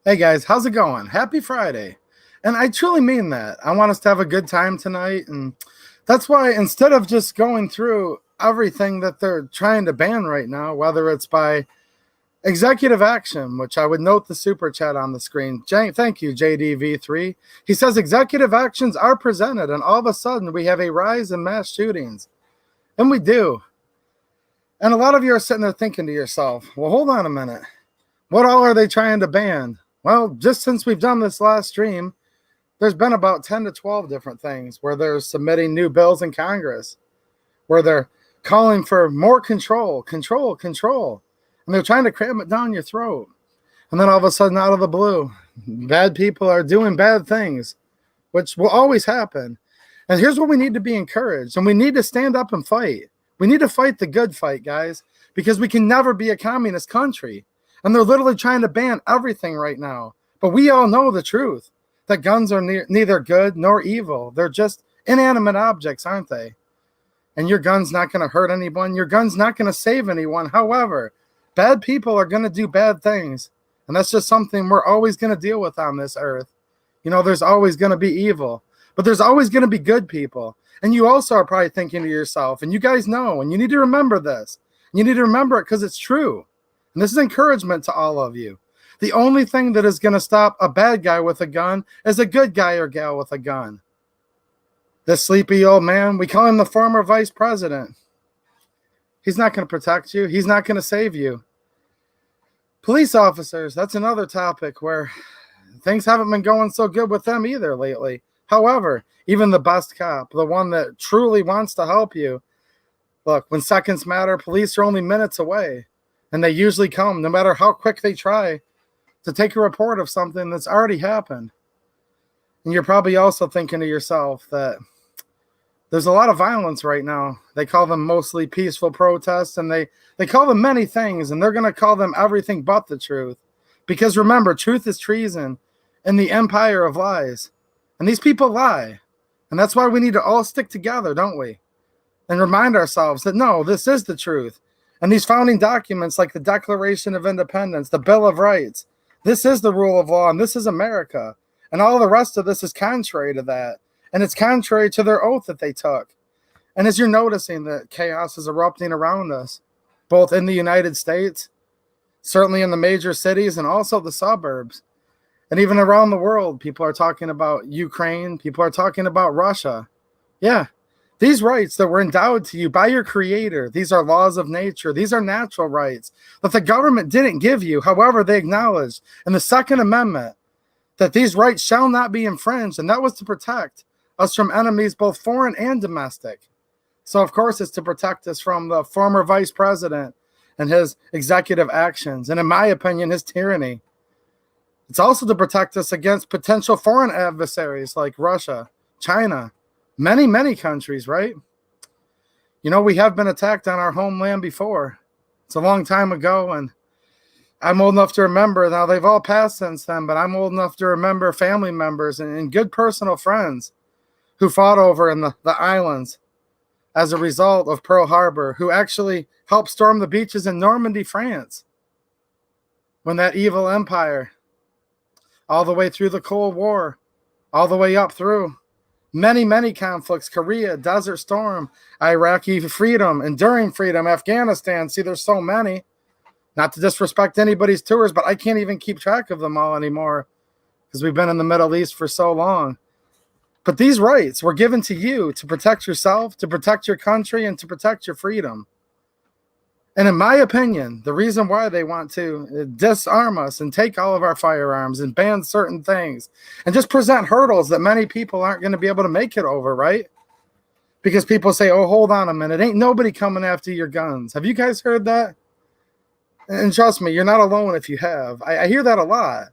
Hey guys, how's it going? Happy Friday. And I truly mean that. I want us to have a good time tonight. And that's why instead of just going through everything that they're trying to ban right now, whether it's by executive action, which I would note the super chat on the screen. Thank you, JDV3. He says executive actions are presented, and all of a sudden we have a rise in mass shootings. And we do. And a lot of you are sitting there thinking to yourself, well, hold on a minute. What all are they trying to ban? Well, just since we've done this last stream, there's been about 10 to 12 different things where they're submitting new bills in Congress, where they're calling for more control. And they're trying to cram it down your throat. And then all of a sudden, out of the blue, bad people are doing bad things, which will always happen. And here's what we need to be encouraged. And we need to stand up and fight. We need to fight the good fight, guys, because we can never be a communist country. And they're literally trying to ban everything right now. But we all know the truth, that guns are neither good nor evil. They're just inanimate objects, aren't they? And your gun's not going to hurt anyone. Your gun's not going to save anyone. However, bad people are going to do bad things. And that's just something we're always going to deal with on this earth. You know, there's always going to be evil. But there's always going to be good people. And you also are probably thinking to yourself, and you guys know, and you need to remember this. You need to remember it because it's true. And this is encouragement to all of you. The only thing that is going to stop a bad guy with a gun is a good guy or gal with a gun. This sleepy old man, we call him the former vice president. He's not going to protect you. He's not going to save you. Police officers, that's another topic where things haven't been going so good with them either lately. However, even the best cop, the one that truly wants to help you, look, when seconds matter, police are only minutes away. And they usually come, no matter how quick they try, to take a report of something that's already happened. And you're probably also thinking to yourself that there's a lot of violence right now. They call them mostly peaceful protests, and they call them many things, and they're going to call them everything but the truth. Because remember, truth is treason in the empire of lies. And these people lie. And that's why we need to all stick together, don't we? And remind ourselves that, no, this is the truth. And these founding documents like the Declaration of Independence, the Bill of Rights, this is the rule of law, and this is America. And all the rest of this is contrary to that. And it's contrary to their oath that they took. And as you're noticing that chaos is erupting around us, both in the United States, certainly in the major cities, and also the suburbs, and even around the world, people are talking about Ukraine, people are talking about Russia. Yeah. These rights that were endowed to you by your creator, these are laws of nature. These are natural rights that the government didn't give you. However, they acknowledged in the Second Amendment that these rights shall not be infringed. And that was to protect us from enemies, both foreign and domestic. So, of course, it's to protect us from the former vice president and his executive actions. And in my opinion, his tyranny. It's also to protect us against potential foreign adversaries like Russia, China, many countries, right? You know, we have been attacked on our homeland before. It's a long time ago, and I'm old enough to remember. Now, they've all passed since then, but I'm old enough to remember family members and good personal friends who fought over in the islands as a result of Pearl Harbor, who actually helped storm the beaches in Normandy, France, when that evil empire, all the way through the Cold War, all the way up through many conflicts, Korea, Desert Storm, Iraqi freedom, enduring freedom, Afghanistan. See, there's so many. Not to disrespect anybody's tours, but I can't even keep track of them all anymore because we've been in the Middle East for so long. But these rights were given to you to protect yourself, to protect your country, and to protect your freedom. And in my opinion, the reason why they want to disarm us and take all of our firearms and ban certain things and just present hurdles that many people aren't going to be able to make it over, right? Because people say, oh, hold on a minute. Ain't nobody coming after your guns. Have you guys heard that? And trust me, you're not alone if you have. I hear that a lot.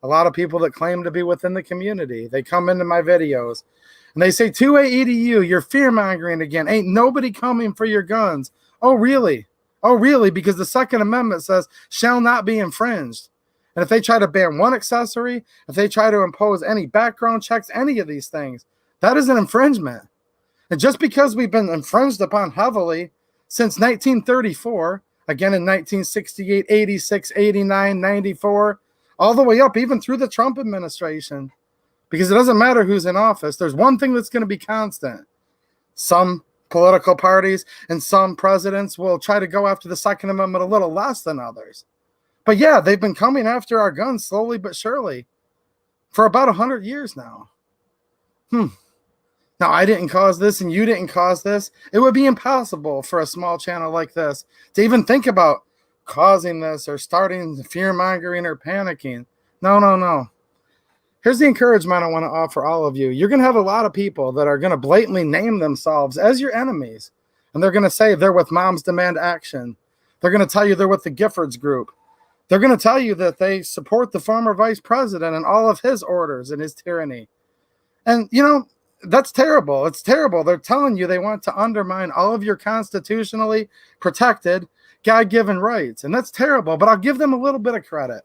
A lot of people that claim to be within the community, they come into my videos and they say, 2AEDU, you're fear-mongering again. Ain't nobody coming for your guns. Oh, really? Oh, really? Because the Second Amendment says shall not be infringed. And if they try to ban one accessory, if they try to impose any background checks, any of these things, that is an infringement. And just because we've been infringed upon heavily since 1934, again in 1968, 86, 89, 94, all the way up, even through the Trump administration, because it doesn't matter who's in office. There's one thing that's going to be constant. Some political parties and some presidents will try to go after the Second Amendment a little less than others. But yeah, they've been coming after our guns slowly but surely for about 100 years now. Now, I didn't cause this and you didn't cause this. It would be impossible for a small channel like this to even think about causing this or starting fear-mongering or panicking. No. Here's the encouragement I want to offer all of you. You're going to have a lot of people that are going to blatantly name themselves as your enemies. And they're going to say they're with Moms Demand Action. They're going to tell you they're with the Giffords Group. They're going to tell you that they support the former vice president and all of his orders and his tyranny. And, that's terrible. It's terrible. They're telling you they want to undermine all of your constitutionally protected, God-given rights. And that's terrible, but I'll give them a little bit of credit.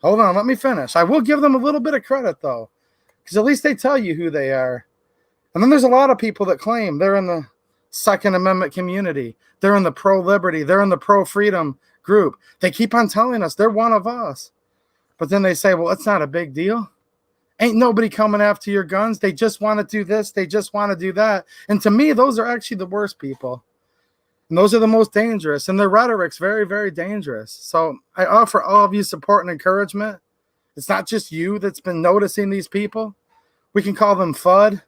Hold on, let me finish. I will give them a little bit of credit, though, because at least they tell you who they are. And then there's a lot of people that claim they're in the Second Amendment community. They're in the pro-liberty. They're in the pro-freedom group. They keep on telling us they're one of us. But then they say, well, it's not a big deal. Ain't nobody coming after your guns. They just want to do this. They just want to do that. And to me, those are actually the worst people. And those are the most dangerous. And their rhetoric's very, very dangerous. So I offer all of you support and encouragement. It's not just you that's been noticing these people. We can call them FUD.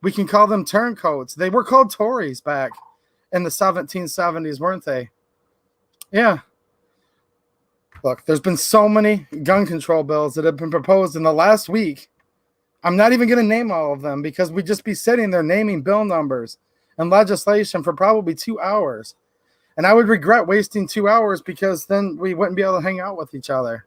We can call them turncoats. They were called Tories back in the 1770s, weren't they? Yeah. Look, there's been so many gun control bills that have been proposed in the last week. I'm not even going to name all of them because we'd just be sitting there naming bill numbers and legislation for probably 2 hours. And I would regret wasting 2 hours because then we wouldn't be able to hang out with each other.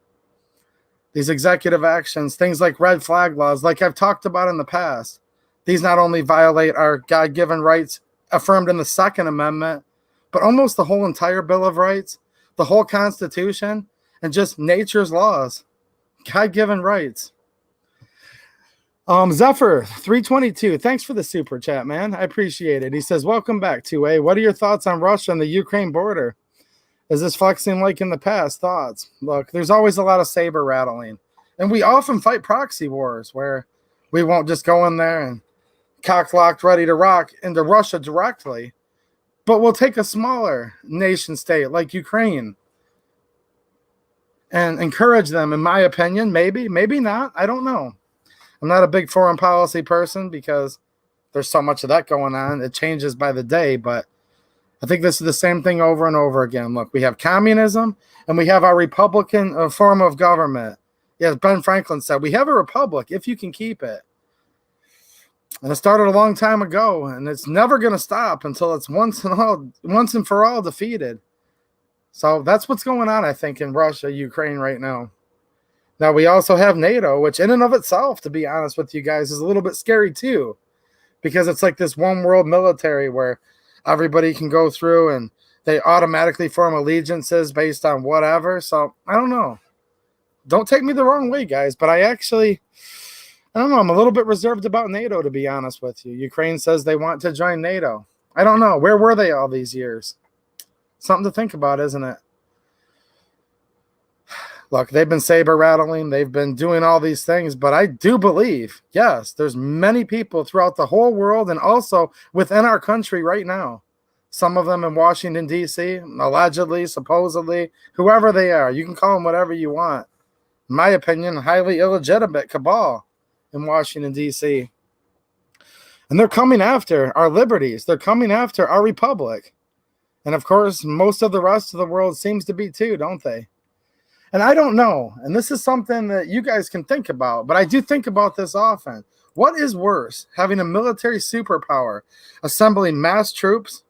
These executive actions, things like red flag laws, like I've talked about in the past, these not only violate our God-given rights affirmed in the Second Amendment, but almost the whole entire Bill of Rights, the whole Constitution, and just nature's laws, God-given rights. Zephyr 322, thanks for the super chat, man. I appreciate it. He says, welcome back, 2A. What are your thoughts on Russia and the Ukraine border? Is this flexing like in the past? Thoughts? Look, there's always a lot of saber rattling. And we often fight proxy wars where we won't just go in there and cock-locked, ready to rock into Russia directly. But we'll take a smaller nation state like Ukraine and encourage them, in my opinion. Maybe not. I don't know. I'm not a big foreign policy person because there's so much of that going on. It changes by the day, but I think this is the same thing over and over again. Look, we have communism and we have our Republican form of government. Yes, Ben Franklin said, we have a republic if you can keep it. And it started a long time ago, and it's never going to stop until it's once and for all defeated. So that's what's going on, I think, in Russia, Ukraine right now. Now, we also have NATO, which in and of itself, to be honest with you guys, is a little bit scary too, because it's like this one world military where everybody can go through and they automatically form allegiances based on whatever. So I don't know. Don't take me the wrong way, guys, but I don't know. I'm a little bit reserved about NATO, to be honest with you. Ukraine says they want to join NATO. I don't know. Where were they all these years? Something to think about, isn't it? Look, they've been saber rattling. They've been doing all these things, but I do believe, yes, there's many people throughout the whole world and also within our country right now. Some of them in Washington, D.C., allegedly, supposedly, whoever they are. You can call them whatever you want. In my opinion, highly illegitimate cabal in Washington, D.C. And they're coming after our liberties. They're coming after our republic. And, of course, most of the rest of the world seems to be too, don't they? And I don't know. And this is something that you guys can think about. But I do think about this often. What is worse, having a military superpower, assembling mass troops?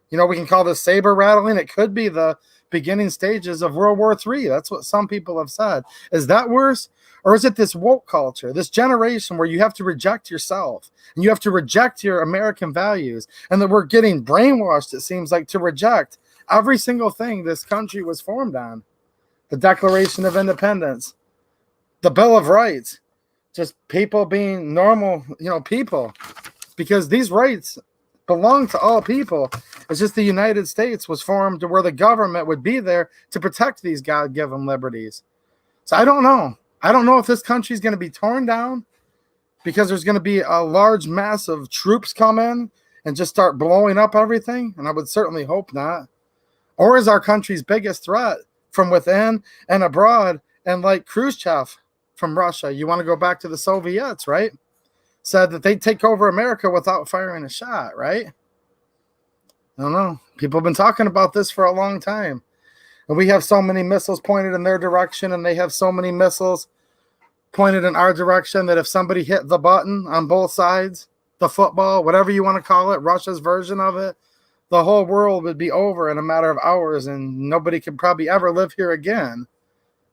You know, we can call this saber rattling. It could be the beginning stages of World War III. That's what some people have said. Is that worse? Or is it this woke culture, this generation where you have to reject yourself and you have to reject your American values, and that we're getting brainwashed, it seems like, to reject every single thing this country was formed on? The Declaration of Independence, the Bill of Rights, just people being normal, people, because these rights belong to all people. It's just the United States was formed to where the government would be there to protect these God-given liberties. So I don't know. I don't know if this country is going to be torn down because there's going to be a large mass of troops come in and just start blowing up everything. And I would certainly hope not. Or is our country's biggest threat from within and abroad, and like Khrushchev from Russia, you want to go back to the Soviets, right? Said that they'd take over America without firing a shot, right? I don't know. People have been talking about this for a long time. And we have so many missiles pointed in their direction, and they have so many missiles pointed in our direction that if somebody hit the button on both sides, the football, whatever you want to call it, Russia's version of it, the whole world would be over in a matter of hours, and nobody could probably ever live here again.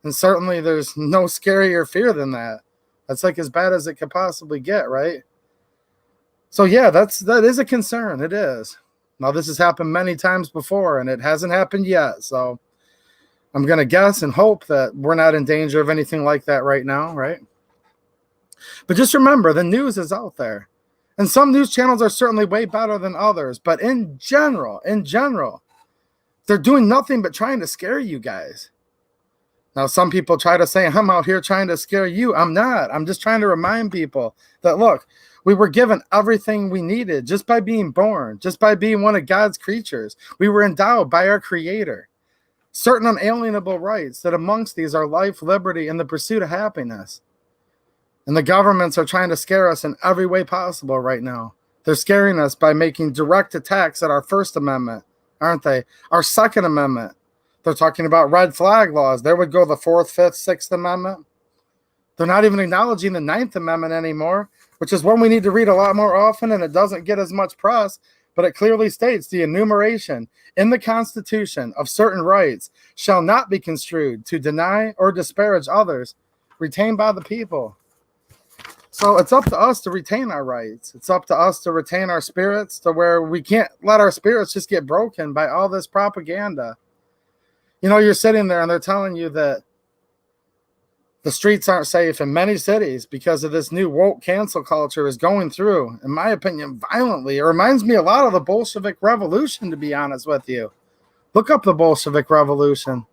And certainly there's no scarier fear than that. That's like as bad as it could possibly get, right? So yeah, that is a concern. It is. Now, this has happened many times before, and it hasn't happened yet. So I'm going to guess and hope that we're not in danger of anything like that right now, right? But just remember, the news is out there. And some news channels are certainly way better than others. But in general, they're doing nothing but trying to scare you guys. Now, some people try to say, I'm out here trying to scare you. I'm not. I'm just trying to remind people that, look, we were given everything we needed just by being born, just by being one of God's creatures. We were endowed by our Creator. Certain unalienable rights, that amongst these are life, liberty, and the pursuit of happiness. And the governments are trying to scare us in every way possible right now. They're scaring us by making direct attacks at our First Amendment, aren't they? Our Second Amendment. They're talking about red flag laws. There would go the Fourth, Fifth, Sixth Amendment. They're not even acknowledging the Ninth Amendment anymore, which is one we need to read a lot more often, and it doesn't get as much press, but it clearly states the enumeration in the Constitution of certain rights shall not be construed to deny or disparage others retained by the people. So it's up to us to retain our rights. It's up to us to retain our spirits to where we can't let our spirits just get broken by all this propaganda. You know, you're sitting there and they're telling you that the streets aren't safe in many cities because of this new woke cancel culture is going through, in my opinion, violently. It reminds me a lot of the Bolshevik Revolution, to be honest with you. Look up the Bolshevik Revolution.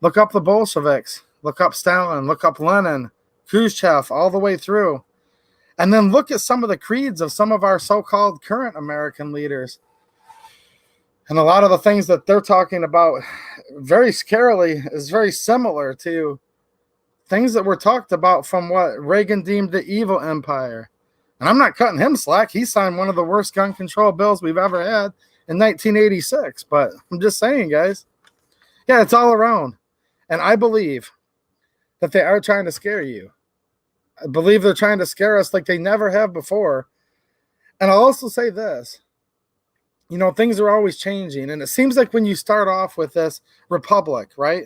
Look up the Bolsheviks. Look up Stalin. Look up Lenin, Khrushchev, all the way through. And then look at some of the creeds of some of our so-called current American leaders. And a lot of the things that they're talking about very scarily is very similar to things that were talked about from what Reagan deemed the evil empire. And I'm not cutting him slack. He signed one of the worst gun control bills we've ever had in 1986. But I'm just saying, guys, yeah, it's all around. And I believe that they are trying to scare you. I believe they're trying to scare us like they never have before. And I'll also say this. You know, things are always changing. And it seems like when you start off with this republic, right?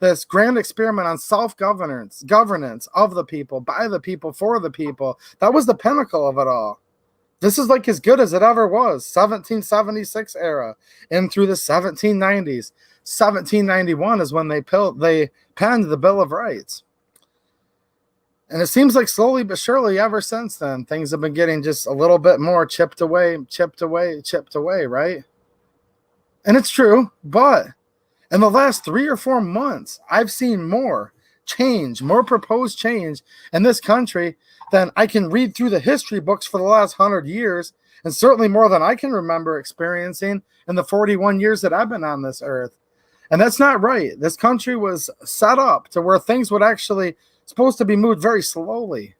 This grand experiment on self-governance, governance of the people, by the people, for the people. That was the pinnacle of it all. This is like as good as it ever was. 1776 era and through the 1790s. 1791 is when they penned the Bill of Rights. And it seems like slowly but surely ever since then, things have been getting just a little bit more chipped away, right? And it's true, but in the last 3 or 4 months, I've seen more change, more proposed change in this country than I can read through the history books for the last 100 years, and certainly more than I can remember experiencing in the 41 years that I've been on this earth. And that's not right. This country was set up to where things would actually supposed to be moved very slowly.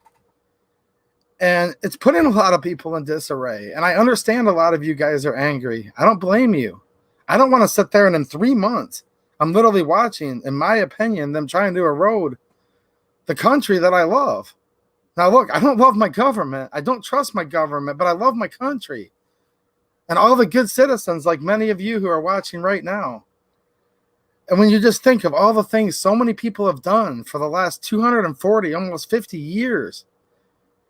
And it's putting a lot of people in disarray. And I understand a lot of you guys are angry. I don't blame you. I don't want to sit there and in 3 months, I'm literally watching, in my opinion, them trying to erode the country that I love. Now, look, I don't love my government. I don't trust my government, but I love my country. And all the good citizens, like many of you who are watching right now. And when you just think of all the things so many people have done for the last 240, almost 50 years,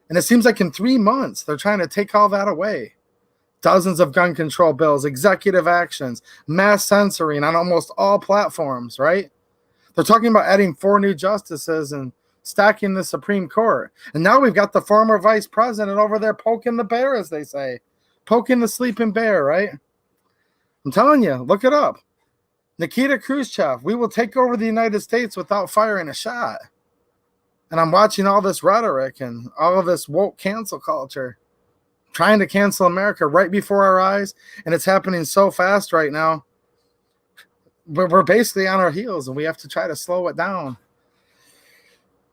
and it seems like in 3 months, they're trying to take all that away. Dozens of gun control bills, executive actions, mass censoring on almost all platforms, right? They're talking about adding 4 new justices and stacking the Supreme Court. And now we've got the former vice president over there poking the bear, as they say. Poking the sleeping bear, right? I'm telling you, look it up. Nikita Khrushchev, we will take over the United States without firing a shot. And I'm watching all this rhetoric and all of this woke cancel culture trying to cancel America right before our eyes. And it's happening so fast right now. We're basically on our heels and we have to try to slow it down.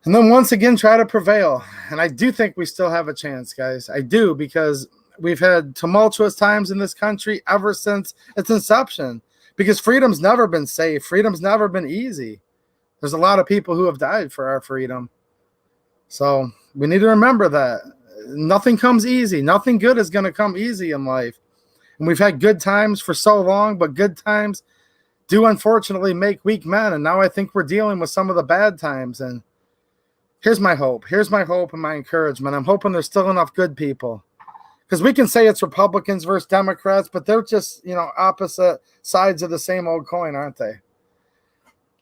And then once again, try to prevail. And I do think we still have a chance, guys. I do, because we've had tumultuous times in this country ever since its inception. Because freedom's never been safe. Freedom's never been easy. There's a lot of people who have died for our freedom. So we need to remember that. Nothing comes easy. Nothing good is going to come easy in life. And we've had good times for so long, but good times do unfortunately make weak men. And now I think we're dealing with some of the bad times. And here's my hope. Here's my hope and my encouragement. I'm hoping there's still enough good people. Because we can say it's Republicans versus Democrats, but they're just, opposite sides of the same old coin, aren't they?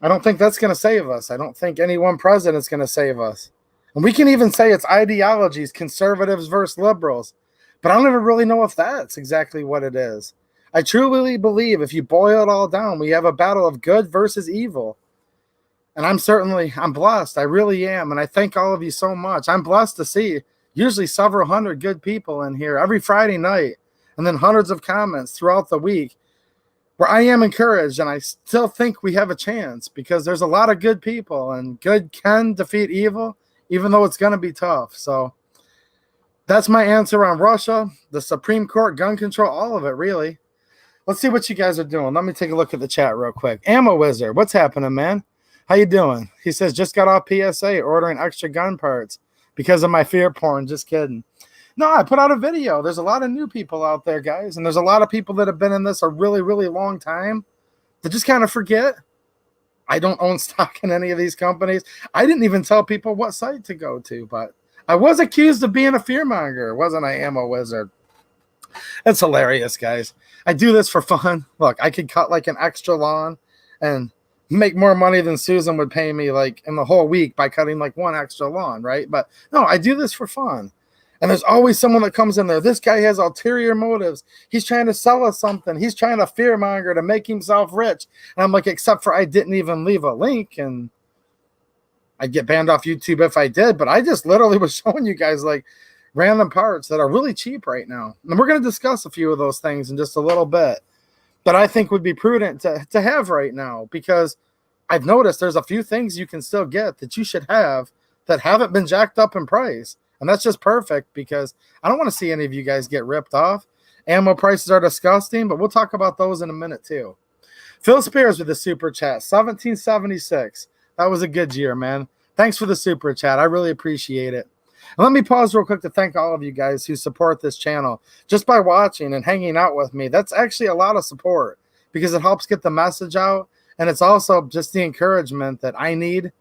I don't think that's going to save us. I don't think any one president's going to save us. And we can even say it's ideologies, conservatives versus liberals. But I don't even really know if that's exactly what it is. I truly believe if you boil it all down, we have a battle of good versus evil. And I'm blessed. I really am. And I thank all of you so much. I'm blessed to see usually several hundred good people in here every Friday night. And then hundreds of comments throughout the week where I am encouraged. And I still think we have a chance because there's a lot of good people. And good can defeat evil, even though it's going to be tough. So that's my answer on Russia, the Supreme Court, gun control, all of it, really. Let's see what you guys are doing. Let me take a look at the chat real quick. Ammo Wizard, what's happening, man? How you doing? He says, just got off PSA ordering extra gun parts because of my fear porn. Just kidding. No, I put out a video. There's a lot of new people out there, guys. And there's a lot of people that have been in this a really, really long time that just kind of forget. I don't own stock in any of these companies. I didn't even tell people what site to go to, but I was accused of being a fearmonger, wasn't I, Ammo Wizard? It's hilarious, guys. I do this for fun. Look, I could cut like an extra lawn and make more money than Susan would pay me like in the whole week by cutting like one extra lawn, right? But no, I do this for fun. And there's always someone that comes in there. This guy has ulterior motives. He's trying to sell us something. He's trying to fearmonger to make himself rich. And I'm like, except for I didn't even leave a link, and I'd get banned off YouTube if I did. But I just literally was showing you guys like random parts that are really cheap right now. And we're going to discuss a few of those things in just a little bit that I think would be prudent to have right now, because I've noticed there's a few things you can still get that you should have that haven't been jacked up in price. And that's just perfect because I don't want to see any of you guys get ripped off. Ammo prices are disgusting, but we'll talk about those in a minute too. Phil Spears with the super chat, 1776. That was a good year, man. Thanks for the super chat. I really appreciate it. And let me pause real quick to thank all of you guys who support this channel just by watching and hanging out with me. That's actually a lot of support because it helps get the message out. And it's also just the encouragement that I need.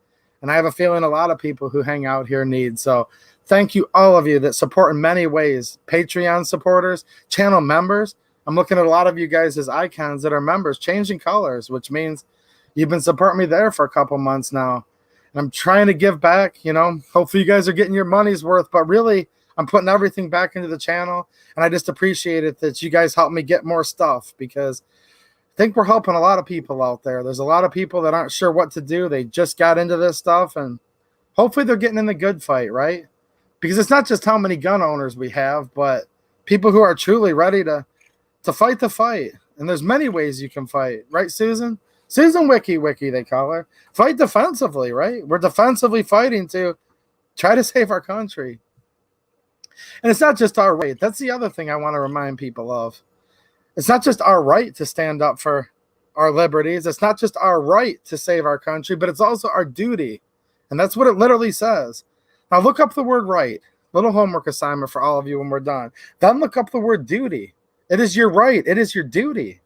And I have a feeling a lot of people who hang out here need. So thank you, all of you that support in many ways. Patreon supporters, channel members. I'm looking at a lot of you guys as icons that are members, changing colors, which means you've been supporting me there for a couple months now. And I'm trying to give back, hopefully you guys are getting your money's worth, but really I'm putting everything back into the channel. And I just appreciate it that you guys help me get more stuff, because I think we're helping a lot of people out there. There's a lot of people that aren't sure what to do. They just got into this stuff, and hopefully they're getting in the good fight, right? Because it's not just how many gun owners we have, but people who are truly ready to fight the fight. And there's many ways you can fight, right, Susan? Susan Wiki, they call her. Fight defensively, right? We're defensively fighting to try to save our country. And it's not just our right. That's the other thing I want to remind people of. It's not just our right to stand up for our liberties. It's not just our right to save our country, but it's also our duty. And that's what it literally says. Now look up the word right. Little homework assignment for all of you when we're done. Then look up the word duty. It is your right. It is your duty.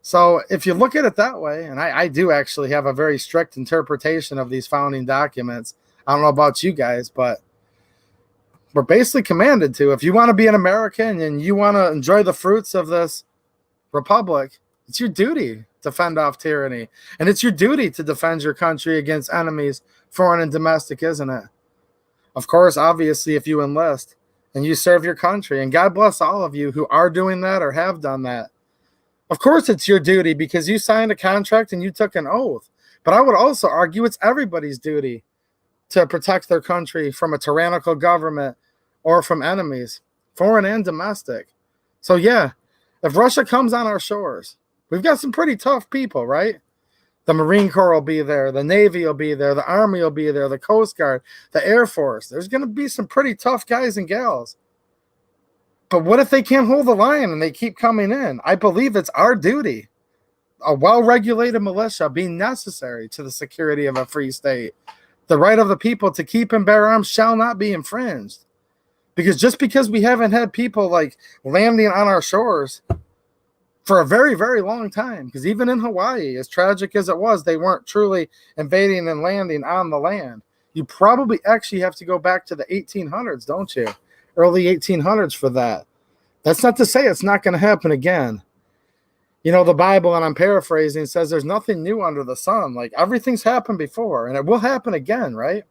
So if you look at it that way, and I do actually have a very strict interpretation of these founding documents. I don't know about you guys, but we're basically commanded to. If you want to be an American and you want to enjoy the fruits of this republic, it's your duty to fend off tyranny. And it's your duty to defend your country against enemies, foreign and domestic, isn't it? Of course, obviously, if you enlist and you serve your country, and God bless all of you who are doing that or have done that. Of course, it's your duty because you signed a contract and you took an oath. But I would also argue it's everybody's duty to protect their country from a tyrannical government or from enemies, foreign and domestic. So, yeah, if Russia comes on our shores, we've got some pretty tough people, right? The Marine Corps will be there. The Navy will be there. The Army will be there. The Coast Guard, the Air Force. There's going to be some pretty tough guys and gals. But what if they can't hold the line and they keep coming in? I believe it's our duty, a well-regulated militia being necessary to the security of a free state. The right of the people to keep and bear arms shall not be infringed. Because just because we haven't had people like landing on our shores for a very, very long time, because even in Hawaii, as tragic as it was, they weren't truly invading and landing on the land. You probably actually have to go back to the 1800s, don't you? Early 1800s for that. That's not to say it's not going to happen again. You know, the Bible, and I'm paraphrasing, says there's nothing new under the sun. Like, everything's happened before, and it will happen again, right?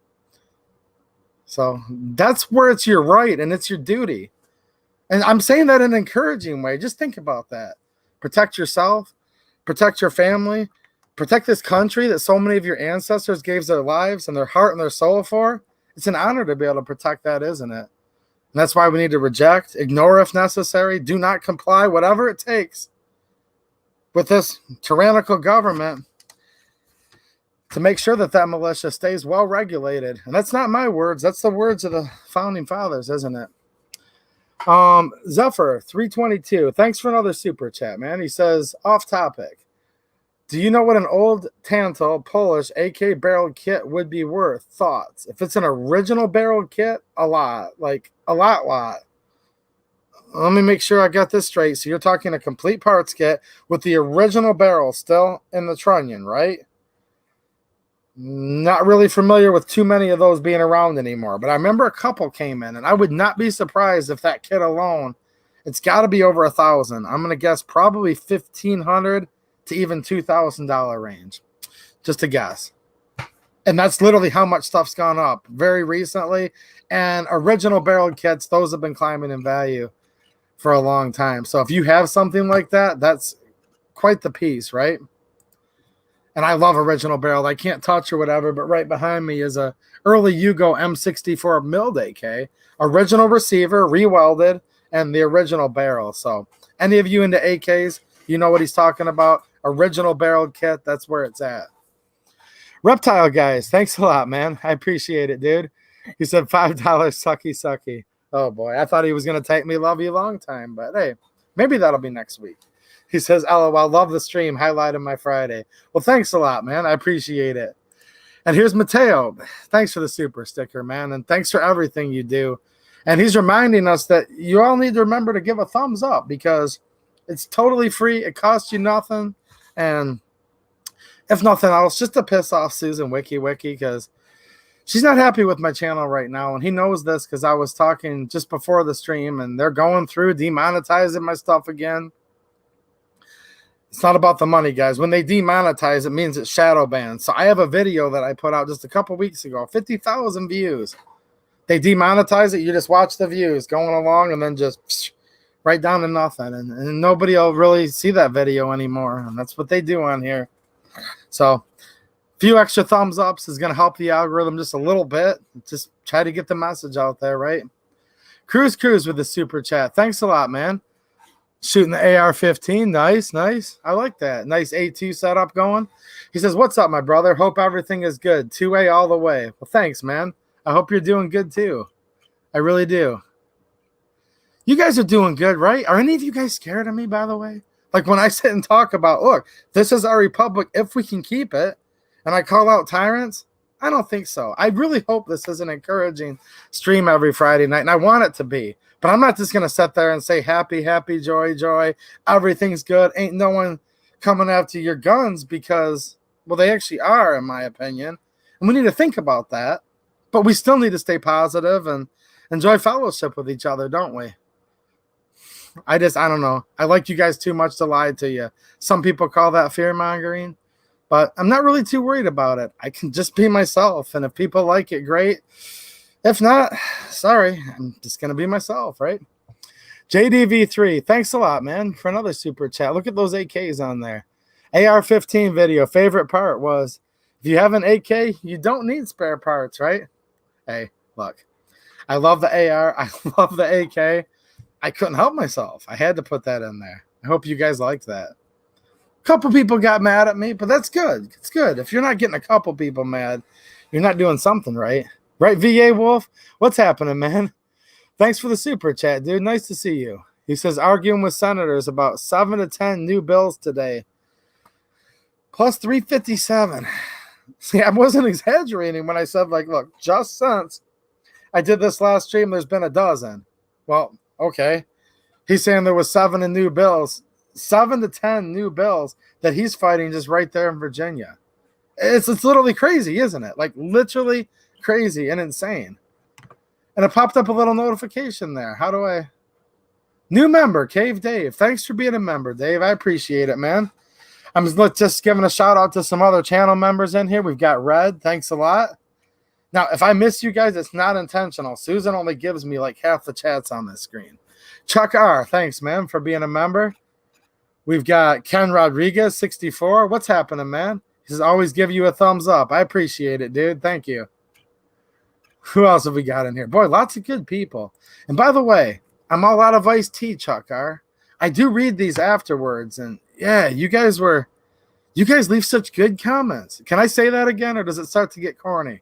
So that's where it's your right and it's your duty. And I'm saying that in an encouraging way. Just think about that. Protect yourself, protect your family, protect this country that so many of your ancestors gave their lives and their heart and their soul for. It's an honor to be able to protect that, isn't it? And that's why we need to reject, ignore if necessary, do not comply, whatever it takes with this tyrannical government to make sure that that militia stays well regulated. And that's not my words. That's the words of the founding fathers, isn't it? Zephyr 322. Thanks for another super chat, man. He says, off topic. Do you know what an old Tantal Polish AK barrel kit would be worth? Thoughts? If it's an original barrel kit, a lot. Like, a lot. Let me make sure I got this straight. So you're talking a complete parts kit with the original barrel still in the trunnion, right? Not really familiar with too many of those being around anymore. But I remember a couple came in, and I would not be surprised if that kit alone, it's got to be over 1,000. I'm going to guess probably $1,500 to even $2,000 range. Just a guess. And that's literally how much stuff's gone up very recently. And original barrel kits, those have been climbing in value for a long time. So if you have something like that, that's quite the piece, right? And I love original barrel. I can't touch or whatever, but right behind me is a early Yugo M64 milled AK, original receiver, rewelded, and the original barrel. So any of you into AKs, you know what he's talking about. Original barrel kit, that's where it's at. Reptile guys, thanks a lot, man. I appreciate it, dude. He said $5 sucky. Oh boy, I thought he was going to take me love you long time, but hey, maybe that'll be next week. He says, LOL, love the stream, highlighted my Friday. Well, thanks a lot, man. I appreciate it. And here's Mateo. Thanks for the super sticker, man, and thanks for everything you do. And he's reminding us that you all need to remember to give a thumbs up because it's totally free. It costs you nothing. And if nothing else, just to piss off Susan Wiki because she's not happy with my channel right now. And he knows this because I was talking just before the stream and they're going through demonetizing my stuff again. It's not about the money, guys. When they demonetize, it means it's shadow banned. So I have a video that I put out just a couple weeks ago, 50,000 views. They demonetize it. You just watch the views going along and then just right down to nothing. And nobody will really see that video anymore. And that's what they do on here. So a few extra thumbs ups is going to help the algorithm just a little bit. Just try to get the message out there, right? Cruise with the super chat. Thanks a lot, man. Shooting the AR-15. Nice. I like that. Nice A2 setup going. He says, what's up, my brother? Hope everything is good. 2A all the way. Well, thanks, man. I hope you're doing good, too. I really do. You guys are doing good, right? Are any of you guys scared of me, by the way? Like when I sit and talk about, look, this is our republic if we can keep it, and I call out tyrants, I don't think so. I really hope this is an encouraging stream every Friday night, and I want it to be. But I'm not just going to sit there and say happy, joy, everything's good. Ain't no one coming after your guns because, well, they actually are, in my opinion. And we need to think about that. But we still need to stay positive and enjoy fellowship with each other, don't we? I don't know. I like you guys too much to lie to you. Some people call that fear-mongering. But I'm not really too worried about it. I can just be myself. And if people like it, great. If not, sorry. I'm just going to be myself, right? JDV3, thanks a lot, man, for another super chat. Look at those AKs on there. AR-15 video. Favorite part was, if you have an AK, you don't need spare parts, right? Hey, look, I love the AR. I love the AK. I couldn't help myself. I had to put that in there. I hope you guys liked that. A couple people got mad at me, but that's good. It's good. If you're not getting a couple people mad, you're not doing something right. Right, VA Wolf? What's happening, man? Thanks for the super chat, dude. Nice to see you. He says, arguing with senators about 7 to 10 new bills today. Plus 357. See, I wasn't exaggerating when I said, like, look, just since I did this last stream, there's been a dozen. Well, okay. He's saying there was 7 new bills. 7 to 10 new bills that he's fighting just right there in Virginia. It's literally crazy, isn't it? Like, literally crazy and insane. And it popped up a little notification there. How do I? New member, Cave Dave. Thanks for being a member, Dave. I appreciate it, man. I'm just giving a shout out to some other channel members in here. We've got Red. Thanks a lot. Now, if I miss you guys, it's not intentional. Susan only gives me like half the chats on this screen. Chuck R. Thanks, man, for being a member. We've got Ken Rodriguez, 64. What's happening, man? He says, always give you a thumbs up. I appreciate it, dude. Thank you. Who else have we got in here? Boy, lots of good people. And by the way, I'm all out of iced tea, Chuck R. I do read these afterwards, and yeah, you guys leave such good comments. Can I say that again, or does it start to get corny?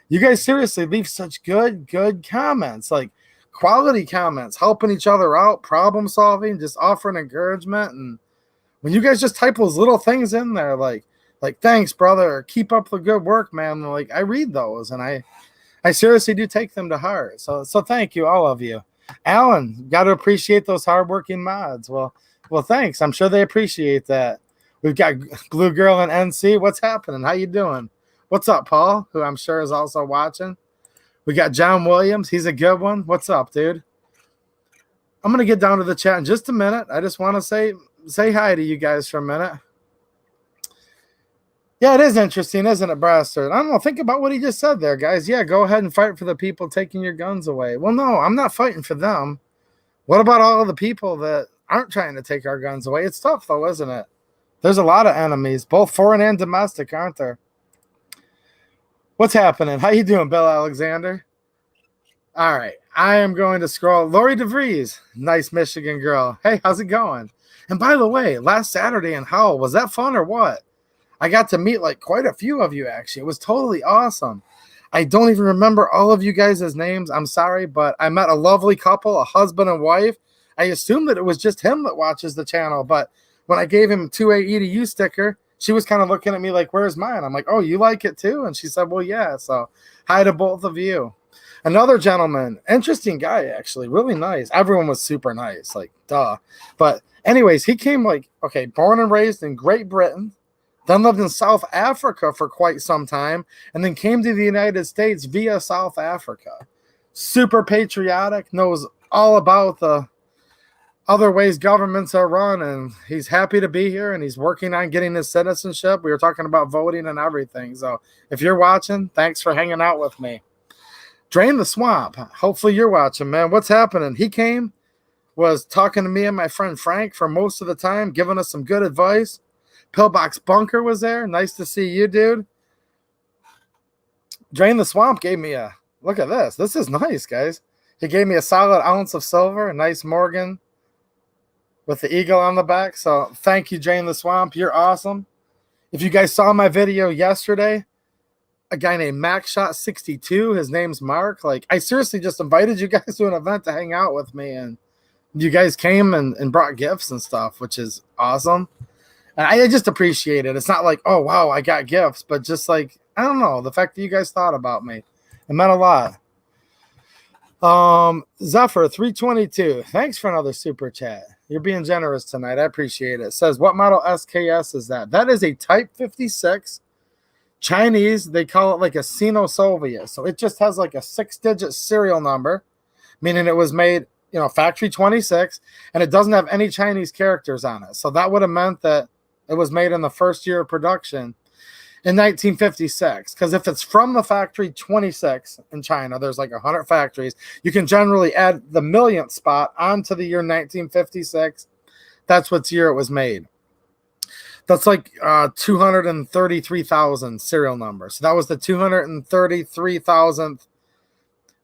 You guys seriously leave such good comments, like quality comments, helping each other out, problem solving, just offering encouragement. And when you guys just type those little things in there, like thanks, brother, or keep up the good work, man. Like, I read those, and I seriously do take them to heart. So thank you, all of you. Alan, got to appreciate those hardworking mods. Well, thanks. I'm sure they appreciate that. We've got Blue Girl and NC. What's happening? How you doing? What's up, Paul, who I'm sure is also watching? We got John Williams. He's a good one. What's up, dude? I'm going to get down to the chat in just a minute. I just want to say hi to you guys for a minute. Yeah, it is interesting, isn't it, Brastard? I don't know. Think about what he just said there, guys. Yeah, go ahead and fight for the people taking your guns away. Well, no, I'm not fighting for them. What about all of the people that aren't trying to take our guns away? It's tough, though, isn't it? There's a lot of enemies, both foreign and domestic, aren't there? What's happening? How you doing, Bill Alexander? All right. I am going to scroll. Lori DeVries, nice Michigan girl. Hey, how's it going? And by the way, last Saturday in Howell, was that fun or what? I got to meet like quite a few of you, actually. It was totally awesome. I don't even remember all of you guys' names. I'm sorry, but I met a lovely couple, a husband and wife. I assumed that it was just him that watches the channel, but when I gave him 2A EDU sticker, she was kind of looking at me like, where's mine? I'm like, oh, you like it too? And she said, well, yeah. So hi to both of you. Another gentleman, interesting guy, actually, really nice. Everyone was super nice, like, duh. But anyways, he came like, okay, born and raised in Great Britain, then lived in South Africa for quite some time, and then came to the United States via South Africa. Super patriotic, knows all about the other ways governments are run, and he's happy to be here, and he's working on getting his citizenship. We were talking about voting and everything. So if you're watching, thanks for hanging out with me. Drain the Swamp. Hopefully you're watching, man. What's happening? He came, was talking to me and my friend Frank for most of the time, giving us some good advice. Pillbox Bunker was there. Nice to see you, dude. Drain the Swamp gave me a, look at this. This is nice, guys. He gave me a solid ounce of silver, a nice Morgan with the eagle on the back. So thank you, Drain the Swamp. You're awesome. If you guys saw my video yesterday, a guy named MacShot62, his name's Mark. Like, I seriously just invited you guys to an event to hang out with me, and you guys came and brought gifts and stuff, which is awesome. And I just appreciate it. It's not like, oh, wow, I got gifts, but just like, I don't know, the fact that you guys thought about me. It meant a lot. Zephyr 322, thanks for another super chat. You're being generous tonight. I appreciate it. Says, what model SKS is that? That is a Type 56 Chinese. They call it like a Sino-Soviet. So it just has like a 6-digit serial number, meaning it was made, factory 26, and it doesn't have any Chinese characters on it. So that would have meant that it was made in the first year of production. in 1956. Because if it's from the factory 26 in China, there's like 100 factories. You can generally add the millionth spot onto the year 1956. That's what year it was made. That's like 233,000 serial numbers. So that was the 233,000th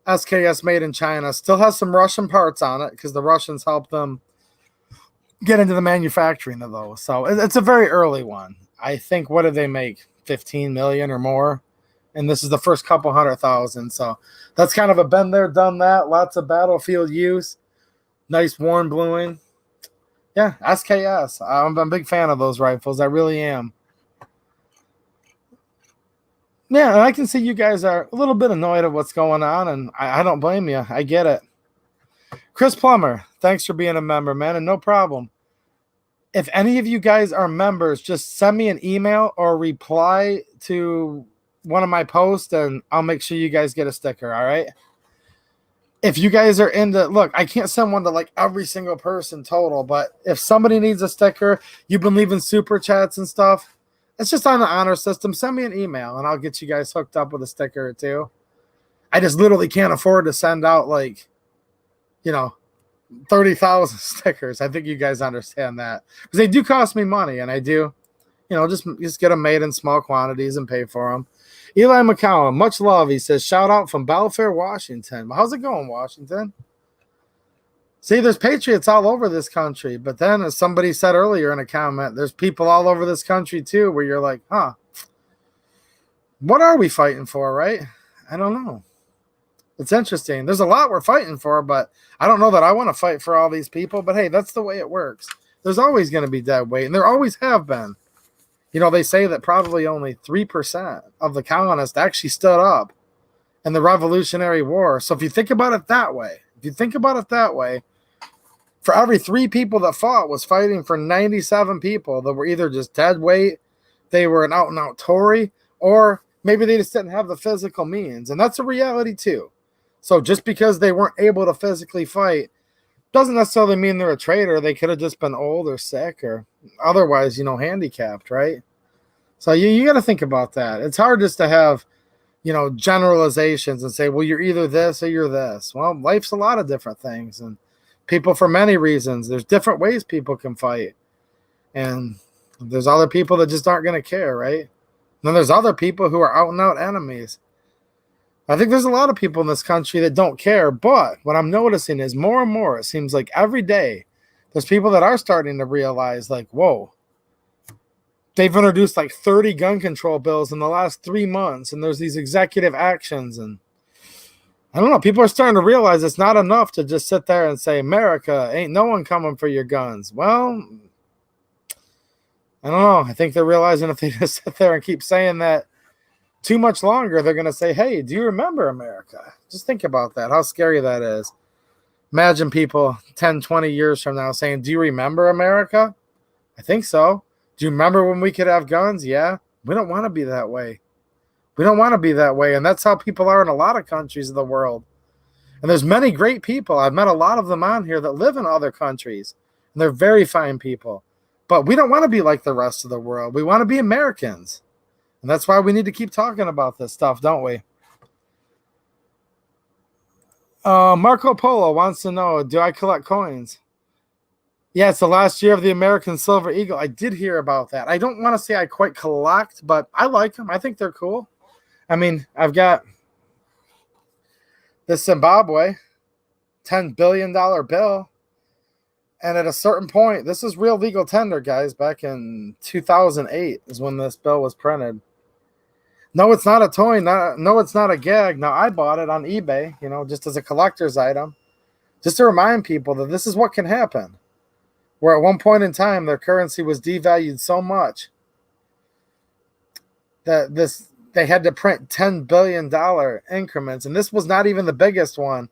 SKS made in China. Still has some Russian parts on it because the Russians helped them get into the manufacturing of those. So it's a very early one. I think, what did they make? 15 million or more. And this is the first couple 100,000. So that's kind of a been there, done that. Lots of battlefield use. Nice warm bluing. Yeah, SKS. I'm a big fan of those rifles. I really am. Yeah, and I can see you guys are a little bit annoyed at what's going on, and I don't blame you. I get it. Chris Plummer, thanks for being a member, man, and no problem. If any of you guys are members, just send me an email or reply to one of my posts, and I'll make sure you guys get a sticker, all right? If you guys are into, look, I can't send one to like every single person total, but if somebody needs a sticker, you've been leaving super chats and stuff, it's just on the honor system. Send me an email and I'll get you guys hooked up with a sticker or two. I just literally can't afford to send out 30,000 stickers. I think you guys understand that because they do cost me money, and I do, just get them made in small quantities and pay for them. Eli McCollum, much love. He says, shout out from Belfair, Washington. How's it going, Washington? See, there's patriots all over this country. But then, as somebody said earlier in a comment, there's people all over this country, too, where you're like, what are we fighting for, right? I don't know. It's interesting. There's a lot we're fighting for, but I don't know that I want to fight for all these people. But, hey, that's the way it works. There's always going to be dead weight, and there always have been. They say that probably only 3% of the colonists actually stood up in the Revolutionary War. So if you think about it that way, for every 3 people that fought was fighting for 97 people that were either just dead weight, they were an out-and-out Tory, or maybe they just didn't have the physical means. And that's a reality too. So just because they weren't able to physically fight doesn't necessarily mean they're a traitor. They could have just been old or sick or otherwise, handicapped, right? So you got to think about that. It's hard just to have, generalizations and say, well, you're either this or you're this. Well, life's a lot of different things, and people, for many reasons, there's different ways people can fight. And there's other people that just aren't going to care, right? And then there's other people who are out and out enemies. I think there's a lot of people in this country that don't care, but what I'm noticing is more and more, it seems like every day, there's people that are starting to realize, like, whoa, they've introduced like 30 gun control bills in the last 3 months, and there's these executive actions, and I don't know, people are starting to realize it's not enough to just sit there and say, America, ain't no one coming for your guns. Well, I don't know. I think they're realizing if they just sit there and keep saying that too much longer, they're going to say, hey, do you remember America? Just think about that, how scary that is. Imagine people 10, 20 years from now saying, do you remember America? I think so. Do you remember when we could have guns? Yeah. We don't want to be that way. And that's how people are in a lot of countries of the world. And there's many great people. I've met a lot of them on here that live in other countries. And they're very fine people. But we don't want to be like the rest of the world. We want to be Americans. And that's why we need to keep talking about this stuff, don't we? Marco Polo wants to know, do I collect coins? Yeah, it's the last year of the American Silver Eagle. I did hear about that. I don't want to say I quite collect, but I like them. I think they're cool. I mean, I've got this Zimbabwe $10 billion bill. And at a certain point, this is real legal tender, guys. Back in 2008 is when this bill was printed. No, it's not a toy. No, it's not a gag. Now, I bought it on eBay, just as a collector's item, just to remind people that this is what can happen. Where at one point in time, their currency was devalued so much that they had to print $10 billion increments. And this was not even the biggest one.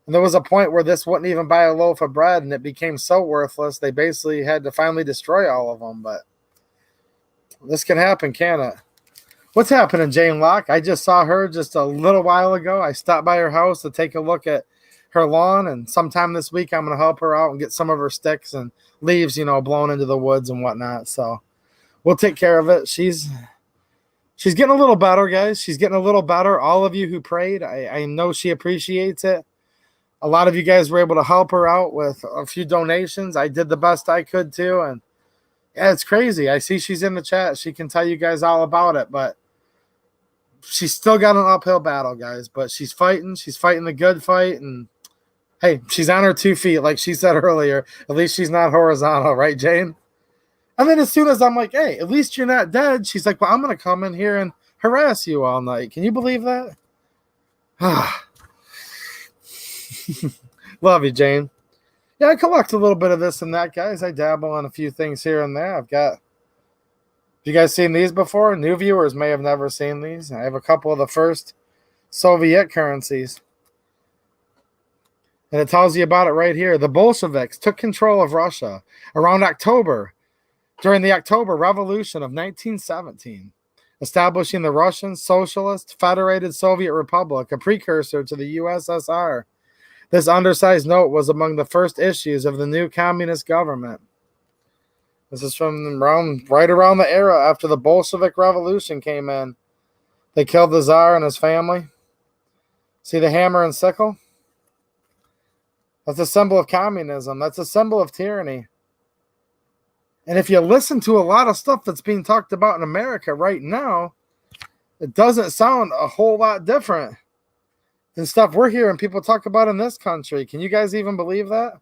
And there was a point where this wouldn't even buy a loaf of bread, and it became so worthless, they basically had to finally destroy all of them. But this can happen, can it? What's happening, Jane Locke? I just saw her just a little while ago. I stopped by her house to take a look at her lawn, and sometime this week I'm going to help her out and get some of her sticks and leaves, blown into the woods and whatnot. So we'll take care of it. She's She's getting a little better, guys. She's getting a little better. All of you who prayed, I know she appreciates it. A lot of you guys were able to help her out with a few donations. I did the best I could too. And yeah, it's crazy. I see she's in the chat. She can tell you guys all about it, but she's still got an uphill battle, guys. But she's fighting. She's fighting the good fight. And hey, she's on her 2 feet, like she said earlier. At least she's not horizontal, right, Jane? And then as soon as I'm like, hey, at least you're not dead, she's like, well, I'm going to come in here and harass you all night. Can you believe that? Love you, Jane. Yeah, I collect a little bit of this and that, guys. I dabble on a few things here and there. Have you guys seen these before? New viewers may have never seen these. I have a couple of the first Soviet currencies. And it tells you about it right here. The Bolsheviks took control of Russia around October, during the October Revolution of 1917, establishing the Russian Socialist Federated Soviet Republic, a precursor to the USSR. This undersized note was among the first issues of the new communist government. This is from right around the era after the Bolshevik Revolution came in. They killed the Tsar and his family. See the hammer and sickle? That's a symbol of communism. That's a symbol of tyranny. And if you listen to a lot of stuff that's being talked about in America right now, it doesn't sound a whole lot different than stuff we're hearing people talk about in this country. Can you guys even believe that?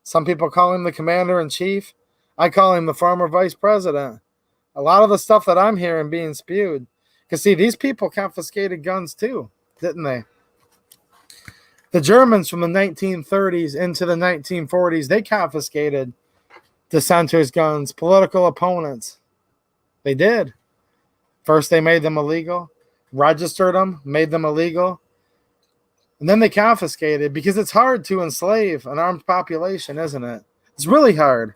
Some people call him the commander-in-chief. I call him the former vice president. A lot of the stuff that I'm hearing being spewed. Because, see, these people confiscated guns too, didn't they? The Germans from the 1930s into the 1940s, they confiscated dissenters' guns, political opponents. They did. First, they made them illegal, registered them, made them illegal, and then they confiscated because it's hard to enslave an armed population, isn't it? It's really hard.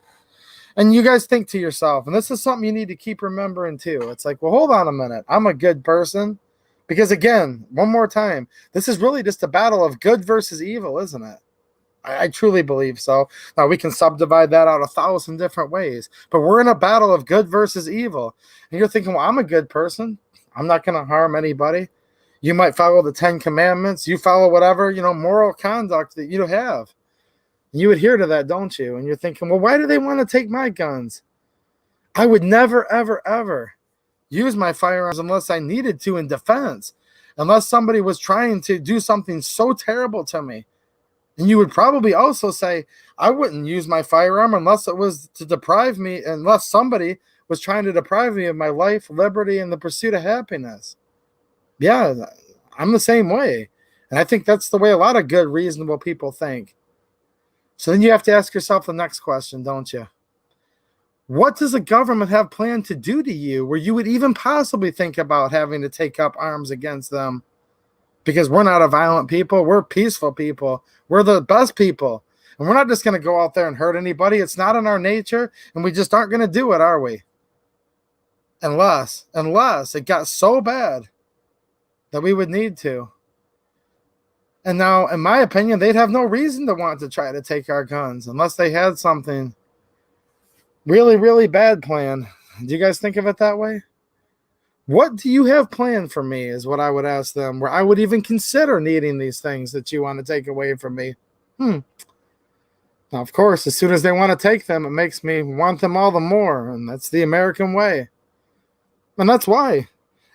And you guys think to yourself, and this is something you need to keep remembering too. It's like, well, hold on a minute. I'm a good person. Because again, one more time, this is really just a battle of good versus evil, isn't it? I truly believe so. Now, we can subdivide that out 1,000 different ways, but we're in a battle of good versus evil. And you're thinking, well, I'm a good person. I'm not going to harm anybody. You might follow the 10 Commandments. You follow whatever, moral conduct that you have. You adhere to that, don't you? And you're thinking, well, why do they want to take my guns? I would never, ever, ever use my firearms unless I needed to in defense, unless somebody was trying to do something so terrible to me. And you would probably also say, I wouldn't use my firearm unless it was to deprive me, unless somebody was trying to deprive me of my life, liberty, and the pursuit of happiness. Yeah, I'm the same way. And I think that's the way a lot of good, reasonable people think. So then you have to ask yourself the next question, don't you? What does the government have planned to do to you where you would even possibly think about having to take up arms against them? Because we're not a violent people. We're peaceful people. We're the best people. And we're not just going to go out there and hurt anybody. It's not in our nature. And we just aren't going to do it, are we? Unless it got so bad that we would need to. And now, in my opinion, they'd have no reason to want to try to take our guns unless they had something really, really bad planned. Do you guys think of it that way? What do you have planned for me is what I would ask them, where I would even consider needing these things that you want to take away from me. Now, of course, as soon as they want to take them, it makes me want them all the more, and that's the American way. And that's why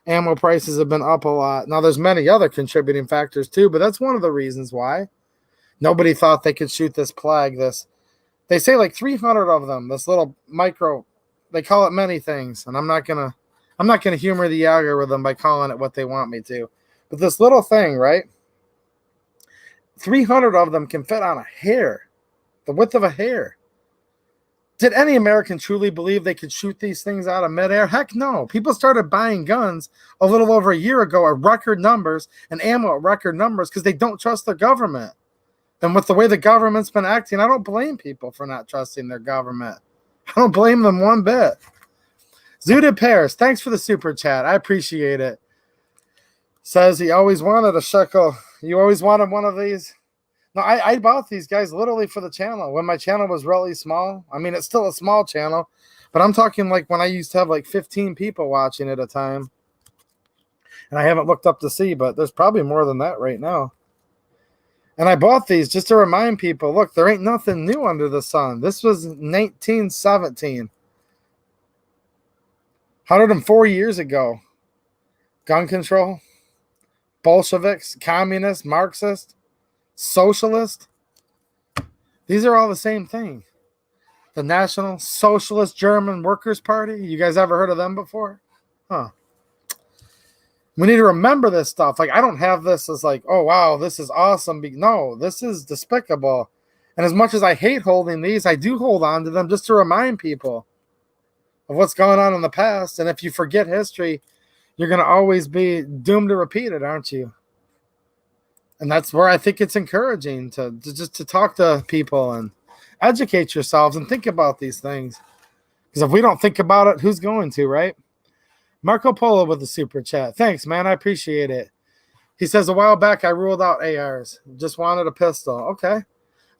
ammo prices have been up a lot. Now, there's many other contributing factors too, but that's one of the reasons why. Nobody thought they could shoot this plague, they say like 300 of them, this little micro, they call it many things, and I'm not going to humor the algorithm by calling it what they want me to. But this little thing, right? 300 of them can fit on a hair, the width of a hair. Did any American truly believe they could shoot these things out of midair? Heck no. People started buying guns a little over a year ago at record numbers and ammo at record numbers because they don't trust the government. And with the way the government's been acting, I don't blame people for not trusting their government. I don't blame them one bit. Zooted Paris, thanks for the super chat. I appreciate it. Says he always wanted a shekel. You always wanted one of these? No, I bought these guys literally for the channel. When my channel was really small. I mean, it's still a small channel. But I'm talking like when I used to have like 15 people watching at a time. And I haven't looked up to see, but there's probably more than that right now. And I bought these just to remind people, look, there ain't nothing new under the sun. This was 1917. 104 years ago. Gun control, Bolsheviks, communists, Marxists, socialists. These are all the same thing. The National Socialist German Workers' Party. You guys ever heard of them before? Huh. We need to remember this stuff. Like, I don't have this as like, oh, wow, this is awesome. No, this is despicable. And as much as I hate holding these, I do hold on to them just to remind people of what's going on in the past. And if you forget history, you're going to always be doomed to repeat it, aren't you? And that's where I think it's encouraging to just to talk to people and educate yourselves and think about these things. Because if we don't think about it, who's going to, right? Marco Polo with the super chat. Thanks, man. I appreciate it. He says, a while back, I ruled out ARs. Just wanted a pistol. Okay.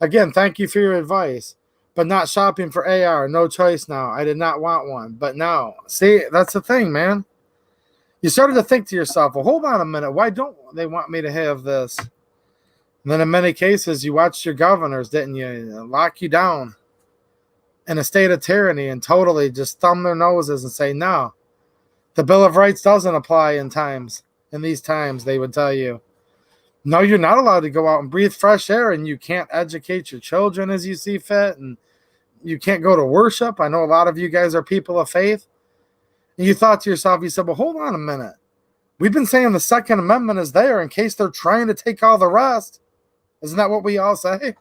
Again, thank you for your advice. But not shopping for AR. No choice now. I did not want one. But now, see, that's the thing, man. You started to think to yourself, well, hold on a minute. Why don't they want me to have this? And then in many cases, you watched your governors, didn't you? Lock you down in a state of tyranny and totally just thumb their noses and say, no, the Bill of Rights doesn't apply in these times, they would tell you. No, you're not allowed to go out and breathe fresh air, and you can't educate your children as you see fit, and you can't go to worship. I know a lot of you guys are people of faith. And you thought to yourself, you said, well, hold on a minute. We've been saying the Second Amendment is there in case they're trying to take all the rest. Isn't that what we all say?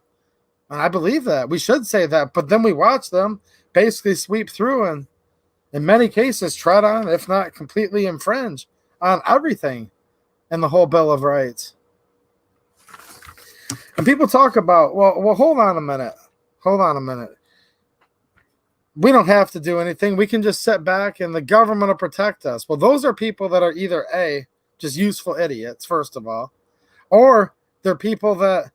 And I believe that. We should say that. But then we watch them basically sweep through and in many cases tread on, if not completely infringe on everything in the whole Bill of Rights. And people talk about, well, hold on a minute. Hold on a minute. We don't have to do anything. We can just sit back and the government will protect us. Well, those are people that are either A, just useful idiots, first of all, or they're people that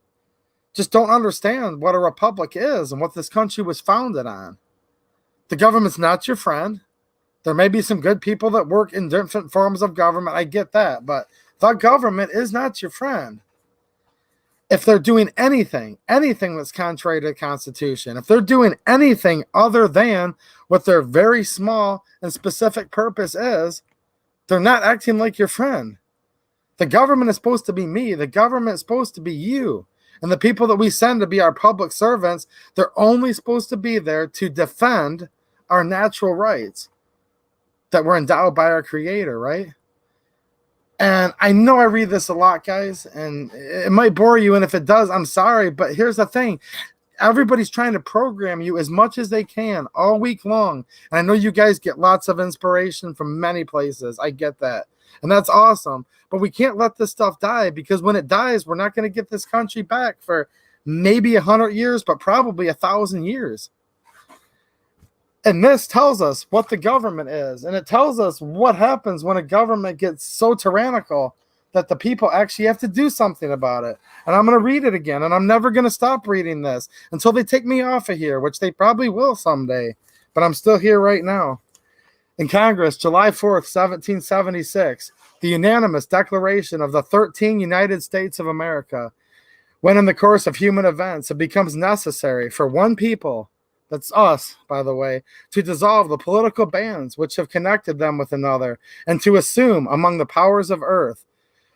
just don't understand what a republic is and what this country was founded on. The government's not your friend. There may be some good people that work in different forms of government. I get that. But the government is not your friend. If they're doing anything that's contrary to the Constitution, if they're doing anything other than what their very small and specific purpose is, they're not acting like your friend. The government is supposed to be me. The government is supposed to be you. And the people that we send to be our public servants, they're only supposed to be there to defend our natural rights that were endowed by our Creator, right? And I know I read this a lot, guys, and it might bore you, and if it does, I'm sorry, but here's the thing. Everybody's trying to program you as much as they can all week long. And I know you guys get lots of inspiration from many places. I get that. And that's awesome. But we can't let this stuff die, because when it dies, we're not going to get this country back for maybe 100 years, but probably 1,000 years. And this tells us what the government is. And it tells us what happens when a government gets so tyrannical that the people actually have to do something about it. And I'm going to read it again. And I'm never going to stop reading this until they take me off of here, which they probably will someday. But I'm still here right now. In Congress, July 4th, 1776, the unanimous declaration of the 13 United States of America, when in the course of human events it becomes necessary for one people, that's us, by the way, to dissolve the political bands which have connected them with another, and to assume among the powers of earth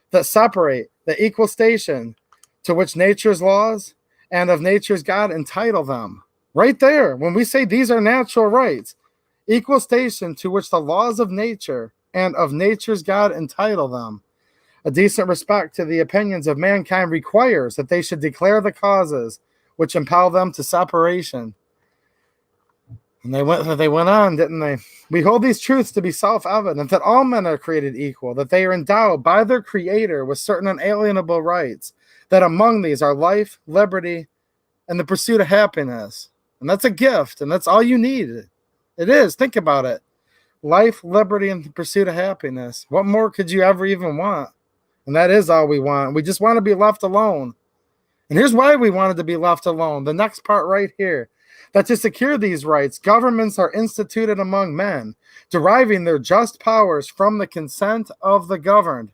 that separate the equal station to which nature's laws and of nature's God entitle them. Right there, when we say these are natural rights, equal station to which the laws of nature and of nature's God entitle them. A decent respect to the opinions of mankind requires that they should declare the causes which impel them to separation. And they went on, didn't they? We hold these truths to be self-evident, that all men are created equal, that they are endowed by their Creator with certain unalienable rights, that among these are life, liberty, and the pursuit of happiness. And that's a gift, and that's all you need. It is. Think about it. Life, liberty, and the pursuit of happiness. What more could you ever even want? And that is all we want. We just want to be left alone. And here's why we wanted to be left alone. The next part right here. that to secure these rights, governments are instituted among men, deriving their just powers from the consent of the governed.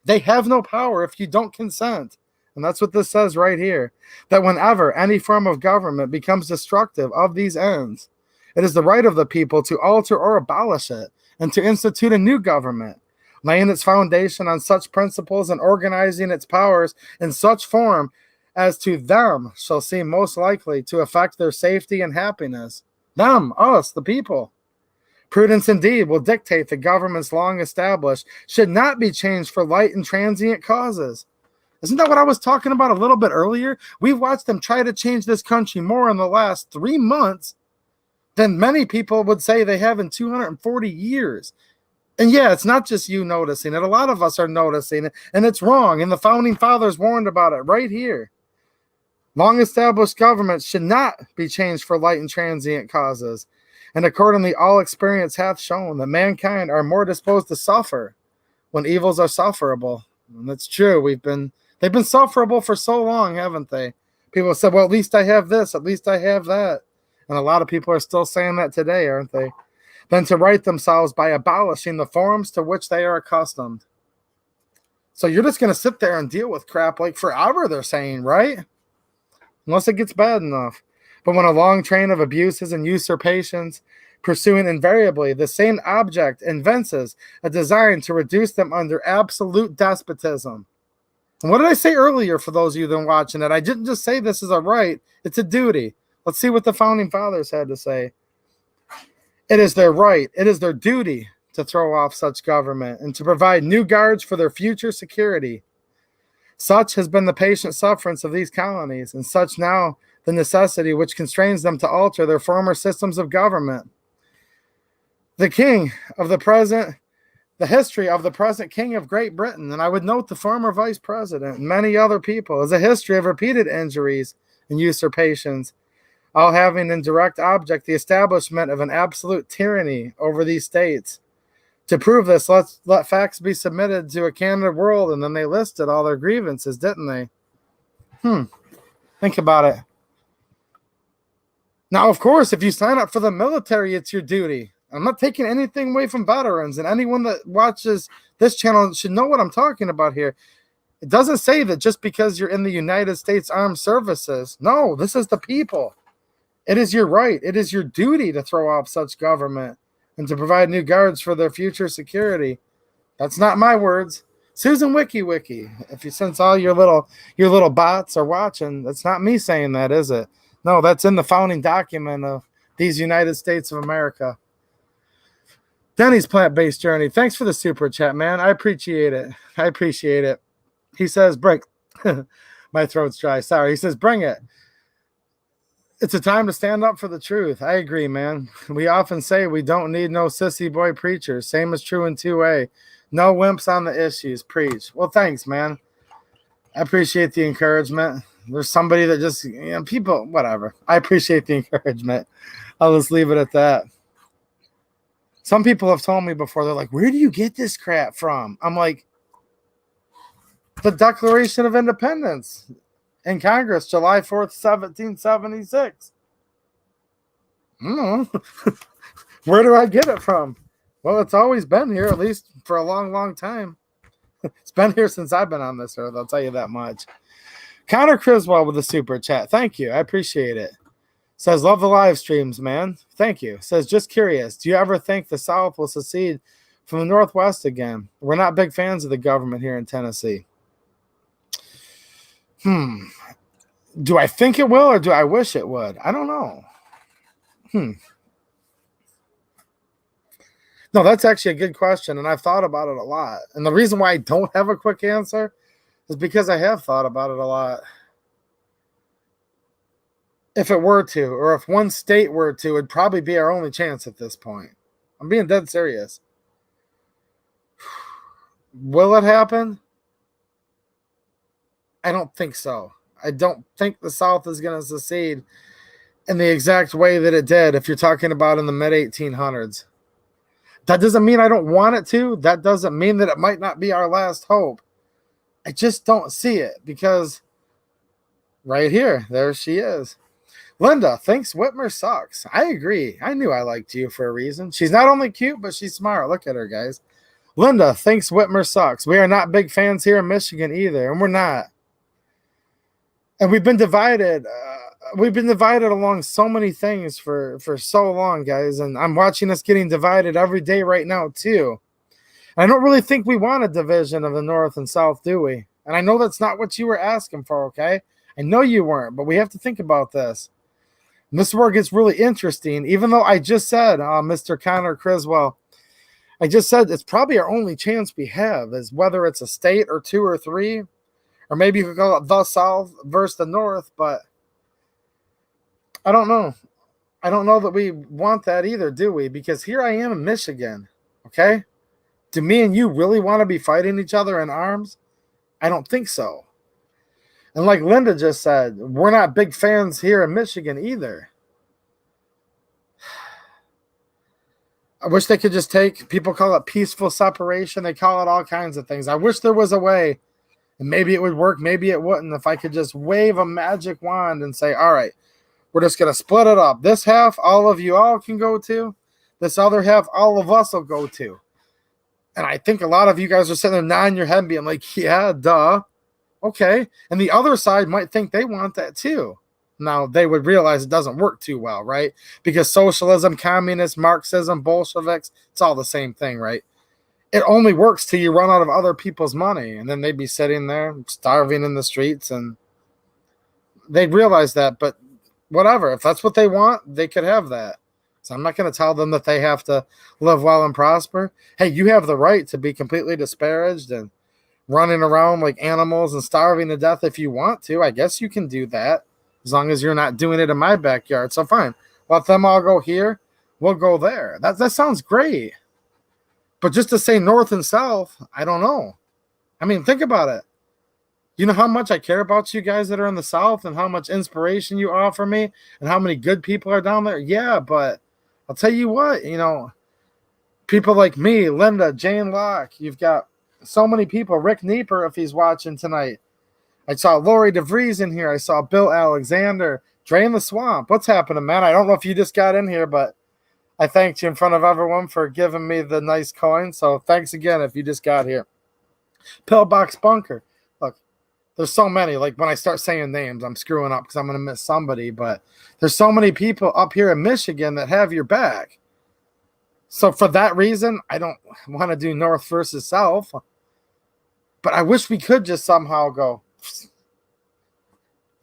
They have no power if you don't consent. And that's what this says right here, that whenever any form of government becomes destructive of these ends, it is the right of the people to alter or abolish it and to institute a new government, laying its foundation on such principles and organizing its powers in such form as to them shall seem most likely to affect their safety and happiness. Them, us, the people. Prudence indeed will dictate the governments long established should not be changed for light and transient causes. Isn't that what I was talking about a little bit earlier? We've watched them try to change this country more in the last 3 months than many people would say they have in 240 years. And yeah, it's not just you noticing it. A lot of us are noticing it, and it's wrong. And the founding fathers warned about it right here. Long established governments should not be changed for light and transient causes. And accordingly, all experience hath shown that mankind are more disposed to suffer when evils are sufferable. And that's true. They've been sufferable for so long, haven't they? People said, well, at least I have this, at least I have that. And a lot of people are still saying that today, aren't they? Than to right themselves by abolishing the forms to which they are accustomed. So you're just going to sit there and deal with crap like forever, they're saying, right? Unless it gets bad enough. But when a long train of abuses and usurpations, pursuing invariably the same object, evinces a design to reduce them under absolute despotism. And what did I say earlier for those of you that are watching it? I didn't just say this is a right, it's a duty. Let's see what the founding fathers had to say. It is their right, it is their duty to throw off such government and to provide new guards for their future security. Such has been the patient sufferance of these colonies, and such now the necessity which constrains them to alter their former systems of government. The king of the present, the history of the present king of Great Britain, and I would note the former vice president and many other people, is a history of repeated injuries and usurpations, all having in direct object the establishment of an absolute tyranny over these states. To prove this, let facts be submitted to a candid world, and then they listed all their grievances, didn't they? Think about it. Now, of course, if you sign up for the military, it's your duty. I'm not taking anything away from veterans, and anyone that watches this channel should know what I'm talking about here. It doesn't say that just because you're in the United States Armed Services. No, this is the people. It is your right. It is your duty to throw off such government and to provide new guards for their future security. That's not my words. Susan WikiWiki. Since all your little bots are watching, that's not me saying that, is it? No, that's in the founding document of these United States of America. Denny's Plant-Based Journey. Thanks for the super chat, man. I appreciate it. He says, bring. My throat's dry. Sorry. He says, bring it. It's a time to stand up for the truth. I agree, man. We often say we don't need no sissy boy preachers. Same is true in 2A. No wimps on the issues. Preach. Well, thanks, man. I appreciate the encouragement. There's somebody that just, people, whatever. I appreciate the encouragement. I'll just leave it at that. Some people have told me before, they're like, where do you get this crap from? I'm like, the Declaration of Independence in Congress, July 4th, 1776. I don't know. Where do I get it from? Well, it's always been here, at least for a long, long time. It's been here since I've been on this earth, I'll tell you that much. Connor Criswell with a super chat. Thank you. I appreciate it. Says, love the live streams, man. Thank you. Says, just curious. Do you ever think the South will secede from the Northwest again? We're not big fans of the government here in Tennessee. Do I think it will or do I wish it would? I don't know. No, that's actually a good question, and I've thought about it a lot. And the reason why I don't have a quick answer is because I have thought about it a lot. If it were to, or if one state were to, it'd probably be our only chance at this point. I'm being dead serious. Will it happen? I don't think so. I don't think the South is going to secede in the exact way that it did if you're talking about in the mid-1800s. That doesn't mean I don't want it to. That doesn't mean that it might not be our last hope. I just don't see it because right here, there she is. Linda thinks Whitmer sucks. I agree. I knew I liked you for a reason. She's not only cute, but she's smart. Look at her, guys. Linda thinks Whitmer sucks. We are not big fans here in Michigan either, and we're not. And we've been divided. We've been divided along so many things for so long, guys. And I'm watching us getting divided every day right now, too. And I don't really think we want a division of the North and South, do we? And I know that's not what you were asking for, okay? I know you weren't, but we have to think about this. And this is where it gets really interesting, even though I just said, Mr. Connor Criswell, I just said it's probably our only chance we have is whether it's a state or two or three, or maybe you could call it the South versus the North, but I don't know. I don't know that we want that either, do we? Because here I am in Michigan, okay? Do me and you really want to be fighting each other in arms? I don't think so. And like Linda just said, we're not big fans here in Michigan either. I wish they could just take, people call it peaceful separation. They call it all kinds of things. I wish there was a way, and maybe it would work, maybe it wouldn't, if I could just wave a magic wand and say, all right, we're just going to split it up. This half, all of you all can go to. This other half, all of us will go to. And I think a lot of you guys are sitting there nodding your head and being like, yeah, duh. Okay. And the other side might think they want that too. Now, they would realize it doesn't work too well, right? Because socialism, communism, Marxism, Bolsheviks, it's all the same thing, right? It only works till you run out of other people's money. And then they'd be sitting there starving in the streets. And they'd realize that. But whatever. If that's what they want, they could have that. So I'm not going to tell them that they have to live well and prosper. Hey, you have the right to be completely disparaged and running around like animals and starving to death if you want to. I guess you can do that as long as you're not doing it in my backyard. So fine. Let them all go here. We'll go there. That sounds great. But just to say North and South, I don't know. I mean, think about it. You know how much I care about you guys that are in the South and how much inspiration you offer me and how many good people are down there? Yeah, but I'll tell you what, people like me, Linda, Jane Locke, you've got so many people. Rick Nieper, if he's watching tonight. I saw Lori DeVries in here. I saw Bill Alexander. Drain the Swamp. What's happening, man? I don't know if you just got in here, but I thanked you in front of everyone for giving me the nice coin. So thanks again if you just got here. Pillbox Bunker. Look, there's so many. Like when I start saying names, I'm screwing up because I'm going to miss somebody. But there's so many people up here in Michigan that have your back. So for that reason, I don't want to do North versus South. But I wish we could just somehow go,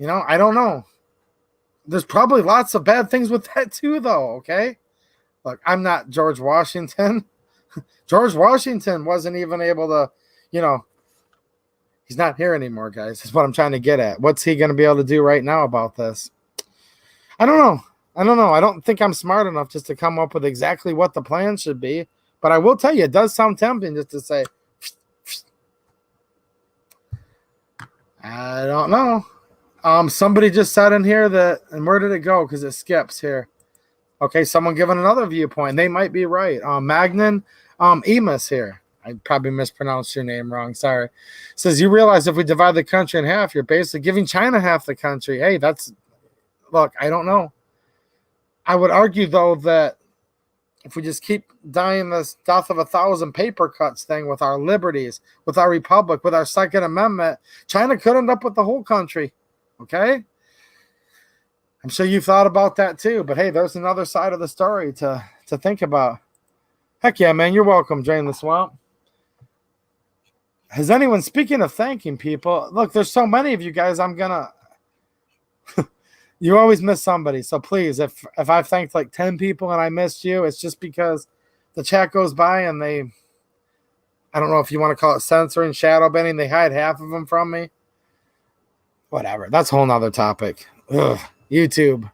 I don't know. There's probably lots of bad things with that too, though, okay? Look, I'm not George Washington. George Washington wasn't even able to, he's not here anymore, guys. That's what I'm trying to get at. What's he going to be able to do right now about this? I don't know. I don't think I'm smart enough just to come up with exactly what the plan should be. But I will tell you, it does sound tempting just to say, I don't know. Somebody just said in here that, and where did it go? Because it skips here. Okay, someone giving another viewpoint. They might be right. Magnan Emus here. I probably mispronounced your name wrong. Sorry. Says, you realize if we divide the country in half, you're basically giving China half the country. Hey, look, I don't know. I would argue, though, that if we just keep dying this death of 1,000 paper cuts thing with our liberties, with our republic, with our Second Amendment, China could end up with the whole country. Okay? I'm sure you've thought about that too, but hey, there's another side of the story to think about. Heck yeah, man, you're welcome, Drain the Swamp. Has anyone, speaking of thanking people, look, there's so many of you guys, you always miss somebody, so please, if I've thanked like 10 people and I missed you, it's just because the chat goes by and I don't know if you want to call it censoring, shadow banning, they hide half of them from me. Whatever, that's a whole nother topic. Ugh. YouTube.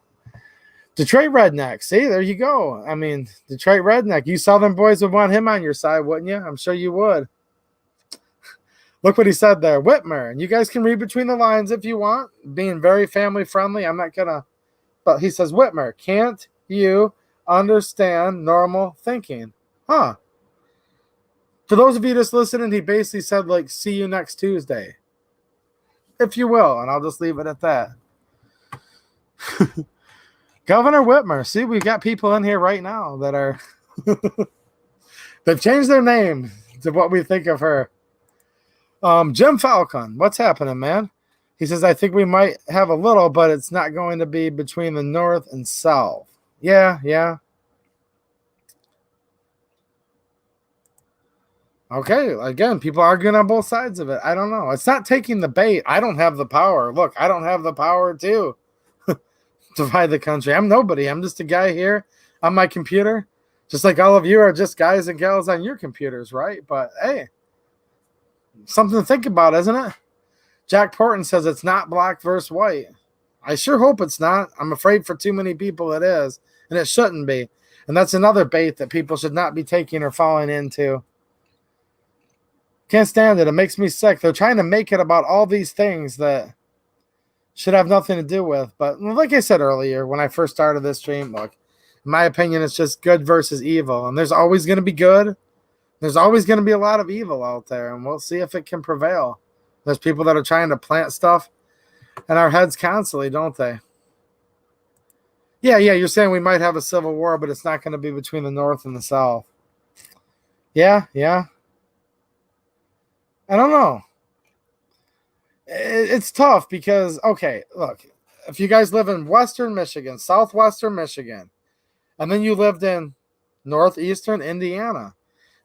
Detroit Redneck. See, there you go. I mean, Detroit Redneck. You Southern boys would want him on your side, wouldn't you? I'm sure you would. Look what he said there. Whitmer. And you guys can read between the lines if you want. Being very family friendly. I'm not going to. But he says, Whitmer, can't you understand normal thinking? Huh. For those of you just listening, he basically said, like, see you next Tuesday. If you will. And I'll just leave it at that. Governor Whitmer. See, we've got people in here right now that are they've changed their name to what we think of her. Jim Falcon, what's happening, man? He says, I think we might have a little, but it's not going to be between the north and south. Yeah. Okay, again, people arguing on both sides of it. I don't know. It's not taking the bait. I don't have the power. Look, I don't have the power to divide the country. I'm nobody. I'm just a guy here on my computer. Just like all of you are just guys and gals on your computers, right? But hey, something to think about, isn't it? Jack Porton says it's not black versus white. I sure hope it's not. I'm afraid for too many people it is, and it shouldn't be. And that's another bait that people should not be taking or falling into. Can't stand it. It makes me sick. They're trying to make it about all these things that should have nothing to do with. But like I said earlier, when I first started this stream, look, in my opinion, it's just good versus evil. And there's always going to be good. There's always going to be a lot of evil out there. And we'll see if it can prevail. There's people that are trying to plant stuff in our heads constantly, don't they? Yeah, you're saying we might have a civil war, but it's not going to be between the North and the South. Yeah. I don't know. It's tough because, okay, look, if you guys live in Western Michigan, Southwestern Michigan, and then you lived in Northeastern Indiana.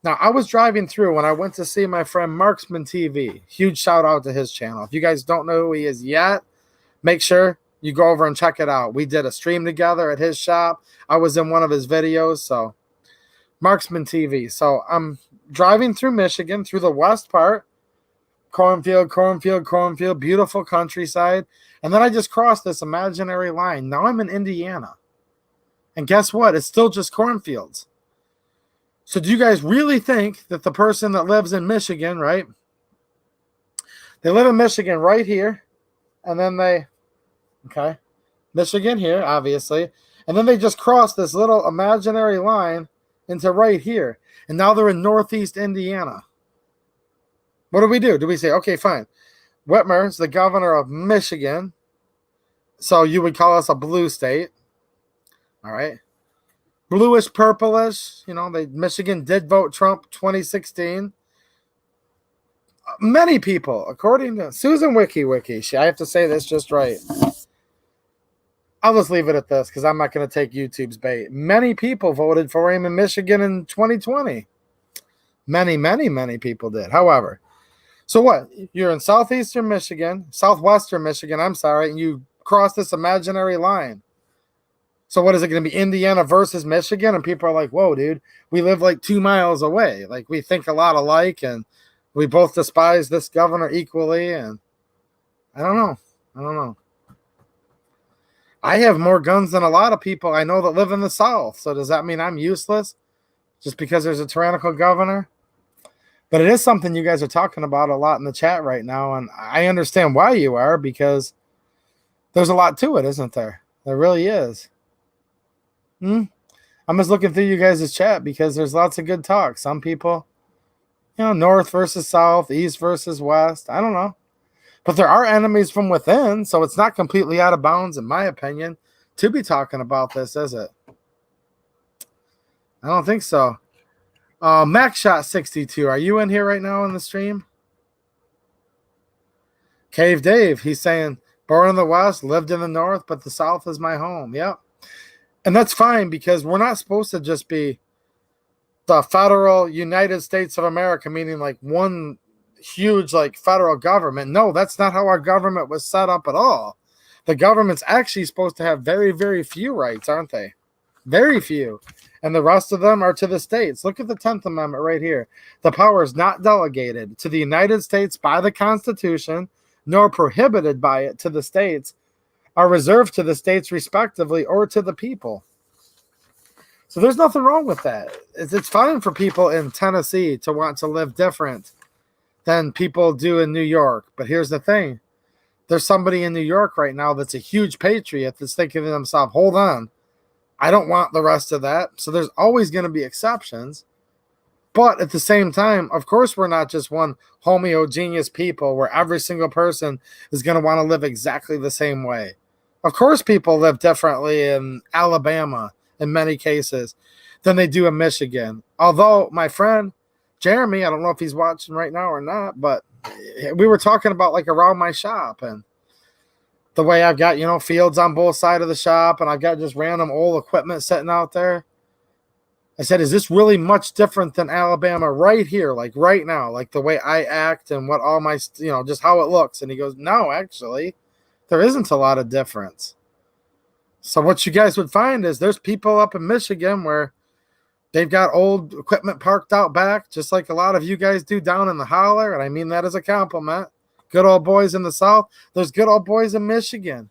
Now, I was driving through when I went to see my friend Marksman TV. Huge shout out to his channel. If you guys don't know who he is yet, make sure you go over and check it out. We did a stream together at his shop. I was in one of his videos, so Marksman TV. So I'm driving through Michigan, through the west part, cornfield, beautiful countryside. And then I just crossed this imaginary line. Now I'm in Indiana. And guess what? It's still just cornfields. So do you guys really think that the person that lives in Michigan, right? They live in Michigan right here. And then Michigan here, obviously. And then they just cross this little imaginary line into right here. And now they're in Northeast Indiana. What do we do? Do we say, okay, fine. Whitmer's the governor of Michigan. So you would call us a blue state. All right. Bluish, purplish. Michigan did vote Trump 2016. Many people, according to Susan Wiki, I have to say this just right. I'll just leave it at this because I'm not going to take YouTube's bait. Many people voted for him in Michigan in 2020. Many people did. However, so what? You're in southwestern Michigan, and you cross this imaginary line. So what is it going to be, Indiana versus Michigan? And people are like, whoa, dude, we live like 2 miles away. Like, we think a lot alike, and we both despise this governor equally. And I don't know. I have more guns than a lot of people I know that live in the South. So does that mean I'm useless just because there's a tyrannical governor? But it is something you guys are talking about a lot in the chat right now. And I understand why you are, because there's a lot to it, isn't there? There really is. I'm just looking through you guys' chat because there's lots of good talk. Some people, north versus south, east versus west. I don't know. But there are enemies from within, so it's not completely out of bounds, in my opinion, to be talking about this, is it? I don't think so. MacShot62, are you in here right now in the stream? Cave Dave, he's saying, born in the West, lived in the North, but the South is my home. Yep. And that's fine, because we're not supposed to just be the federal United States of America, meaning like one huge like federal government. No, that's not how our government was set up at all. The government's actually supposed to have very, very few rights, aren't they? Very few. And the rest of them are to the states. Look at the 10th Amendment right here. The power is not delegated to the United States by the Constitution, nor prohibited by it to the states, are reserved to the states respectively or to the people. So there's nothing wrong with that. It's fine for people in Tennessee to want to live different than people do in New York. But here's the thing. There's somebody in New York right now that's a huge patriot that's thinking to themselves, hold on, I don't want the rest of that. So there's always going to be exceptions. But at the same time, of course, we're not just one homogeneous people where every single person is going to want to live exactly the same way. Of course, people live differently in Alabama in many cases than they do in Michigan. Although my friend Jeremy, I don't know if he's watching right now or not, but we were talking about like around my shop and the way I've got, fields on both sides of the shop and I've got just random old equipment sitting out there. I said, is this really much different than Alabama right here, like right now, like the way I act and what all my, just how it looks? And he goes, no, actually, there isn't a lot of difference. So what you guys would find is there's people up in Michigan where they've got old equipment parked out back, just like a lot of you guys do down in the holler. And I mean that as a compliment. Good old boys in the South. There's good old boys in Michigan.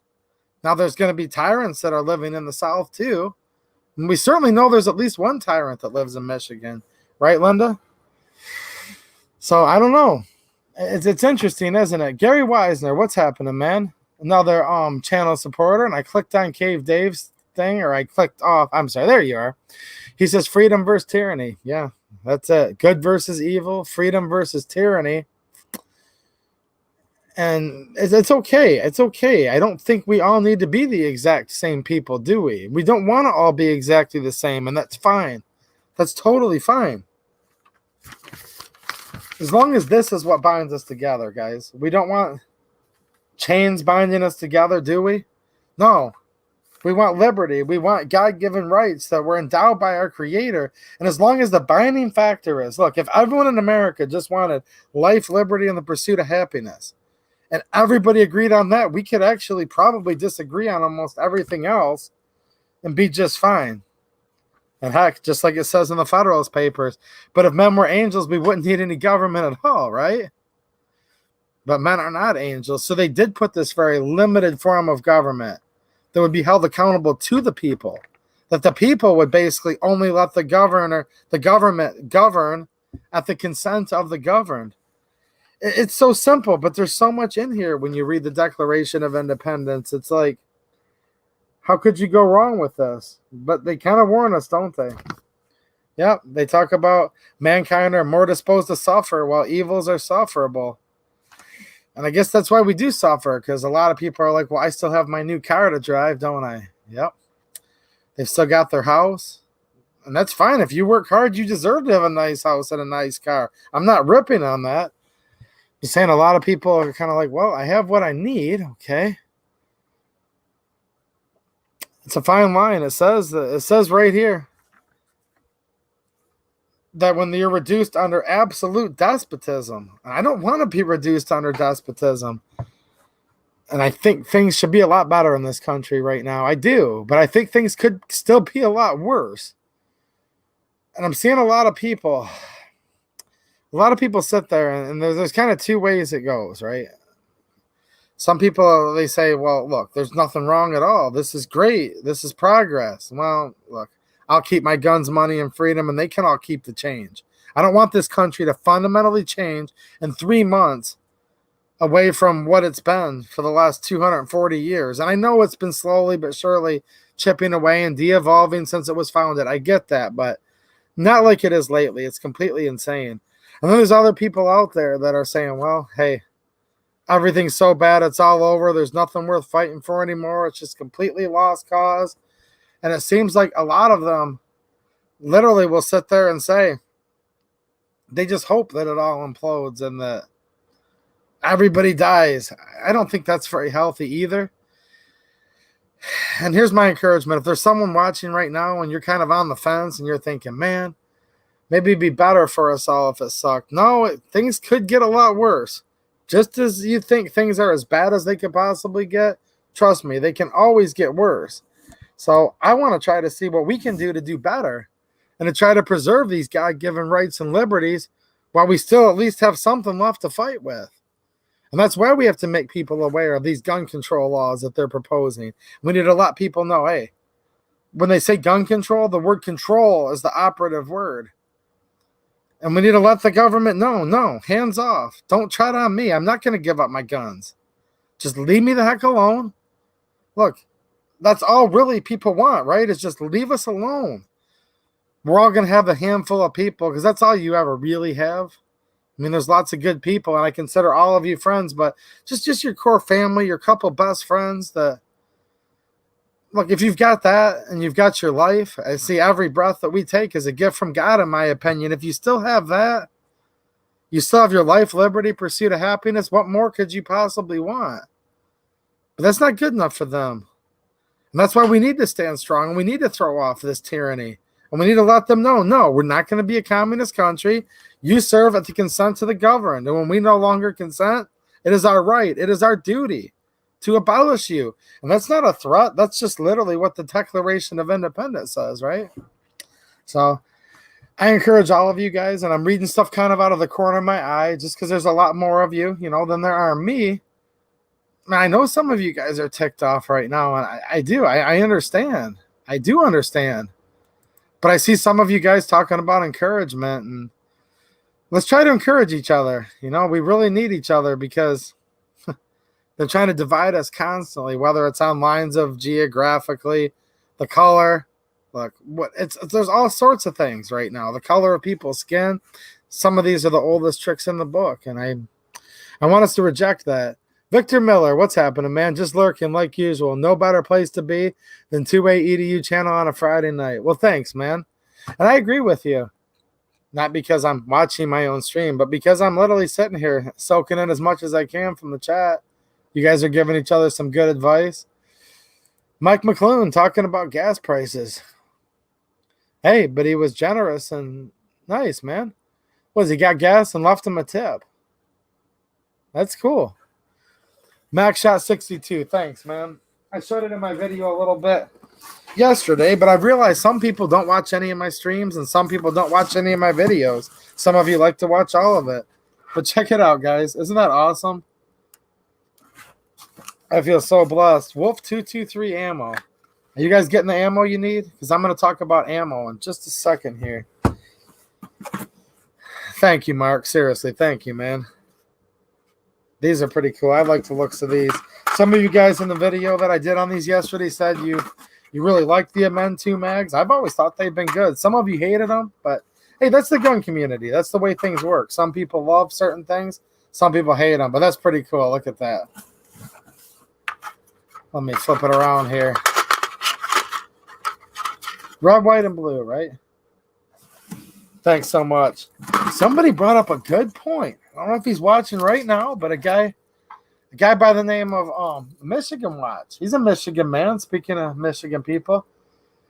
Now there's going to be tyrants that are living in the South too. And we certainly know there's at least one tyrant that lives in Michigan. Right, Linda? So I don't know. It's interesting, isn't it? Gary Wisner, what's happening, man? Another channel supporter. And I clicked on Cave Dave's thing, or I clicked off. I'm sorry, there you are. He says freedom versus tyranny. Yeah, that's it. Good versus evil, freedom versus tyranny. And it's okay. It's okay. I don't think we all need to be the exact same people, do we? We don't want to all be exactly the same, and that's fine. That's totally fine. As long as this is what binds us together, guys. We don't want chains binding us together, do we? No. We want liberty. We want God-given rights that we're endowed by our Creator. And as long as the binding factor is, look, if everyone in America just wanted life, liberty, and the pursuit of happiness, and everybody agreed on that, we could actually probably disagree on almost everything else and be just fine. And heck, just like it says in the Federalist Papers, but if men were angels, we wouldn't need any government at all, right? But men are not angels, so they did put this very limited form of government that would be held accountable to the people, that the people would basically only let the government govern at the consent of the governed. It's so simple, but there's so much in here when you read the Declaration of Independence. It's like, how could you go wrong with this? But they kind of warn us, don't they? Yep, they talk about mankind are more disposed to suffer while evils are sufferable. And I guess that's why we do suffer, because a lot of people are like, well, I still have my new car to drive, don't I? Yep. They've still got their house. And that's fine. If you work hard, you deserve to have a nice house and a nice car. I'm not ripping on that. I'm saying a lot of people are kind of like, well, I have what I need. Okay. It's a fine line. It says right here that when you're reduced under absolute despotism, and I don't want to be reduced under despotism, and I think things should be a lot better in this country right now. I do, but I think things could still be a lot worse. And I'm seeing a lot of people sit there, and there's kind of two ways it goes, right? Some people, they say, well, look, there's nothing wrong at all. This is great. This is progress. Well, look, I'll keep my guns, money, and freedom, and they can all keep the change. I don't want this country to fundamentally change in 3 months away from what it's been for the last 240 years. And I know it's been slowly but surely chipping away and de-evolving since it was founded. I get that, but not like it is lately. It's completely insane. And then there's other people out there that are saying, well, hey, everything's so bad, it's all over. There's nothing worth fighting for anymore. It's just completely lost cause. And it seems like a lot of them literally will sit there and say they just hope that it all implodes and that everybody dies. I don't think that's very healthy either. And here's my encouragement. If there's someone watching right now and you're kind of on the fence and you're thinking, man, maybe it'd be better for us all if it sucked. No, things could get a lot worse. Just as you think things are as bad as they could possibly get, trust me, they can always get worse. So I want to try to see what we can do to do better and to try to preserve these God-given rights and liberties while we still at least have something left to fight with. And that's why we have to make people aware of these gun control laws that they're proposing. We need to let people know, hey, when they say gun control, the word control is the operative word. And we need to let the government know, no, hands off. Don't try it on me. I'm not going to give up my guns. Just leave me the heck alone. Look, that's all really people want, right? Is just leave us alone. We're all going to have a handful of people because that's all you ever really have. I mean, there's lots of good people, and I consider all of you friends, but just your core family, your couple best friends that look, if you've got that and you've got your life, I see every breath that we take is a gift from God, in my opinion. If you still have that, you still have your life, liberty, pursuit of happiness. What more could you possibly want? But that's not good enough for them. And that's why we need to stand strong. And we need to throw off this tyranny. And we need to let them know, no, we're not going to be a communist country. You serve at the consent of the governed. And when we no longer consent, it is our right. It is our duty to abolish you. And that's not a threat. That's just literally what the Declaration of Independence says, right? So I encourage all of you guys, and I'm reading stuff kind of out of the corner of my eye just because there's a lot more of you, than there are me. And I know some of you guys are ticked off right now, and I understand. I do understand. But I see some of you guys talking about encouragement, and let's try to encourage each other. We really need each other because they're trying to divide us constantly, whether it's on lines of geographically, the color. Look, there's all sorts of things right now. The color of people's skin. Some of these are the oldest tricks in the book, and I want us to reject that. Victor Miller, what's happening, man? Just lurking like usual. No better place to be than 2A EDU channel on a Friday night. Well, thanks, man. And I agree with you. Not because I'm watching my own stream, but because I'm literally sitting here soaking in as much as I can from the chat. You guys are giving each other some good advice. Mike McClune talking about gas prices. Hey, but he was generous and nice, man. He got gas and left him a tip. That's cool. Max Shot 62, thanks, man. I showed it in my video a little bit yesterday, but I've realized some people don't watch any of my streams and some people don't watch any of my videos. Some of you like to watch all of it. But check it out, guys. Isn't that awesome? I feel so blessed. Wolf 223 ammo. Are you guys getting the ammo you need? Because I'm going to talk about ammo in just a second here. Thank you, Mark. Seriously, thank you, man. These are pretty cool. I like the looks of these. Some of you guys in the video that I did on these yesterday said you really liked the Amend 2 mags. I've always thought they've been good. Some of you hated them, but hey, that's the gun community. That's the way things work. Some people love certain things. Some people hate them, but that's pretty cool. Look at that. Let me flip it around here. Red, white, and blue, right? Thanks so much. Somebody brought up a good point. I don't know if he's watching right now, but a guy by the name of Michigan Watch. He's a Michigan man, speaking of Michigan people.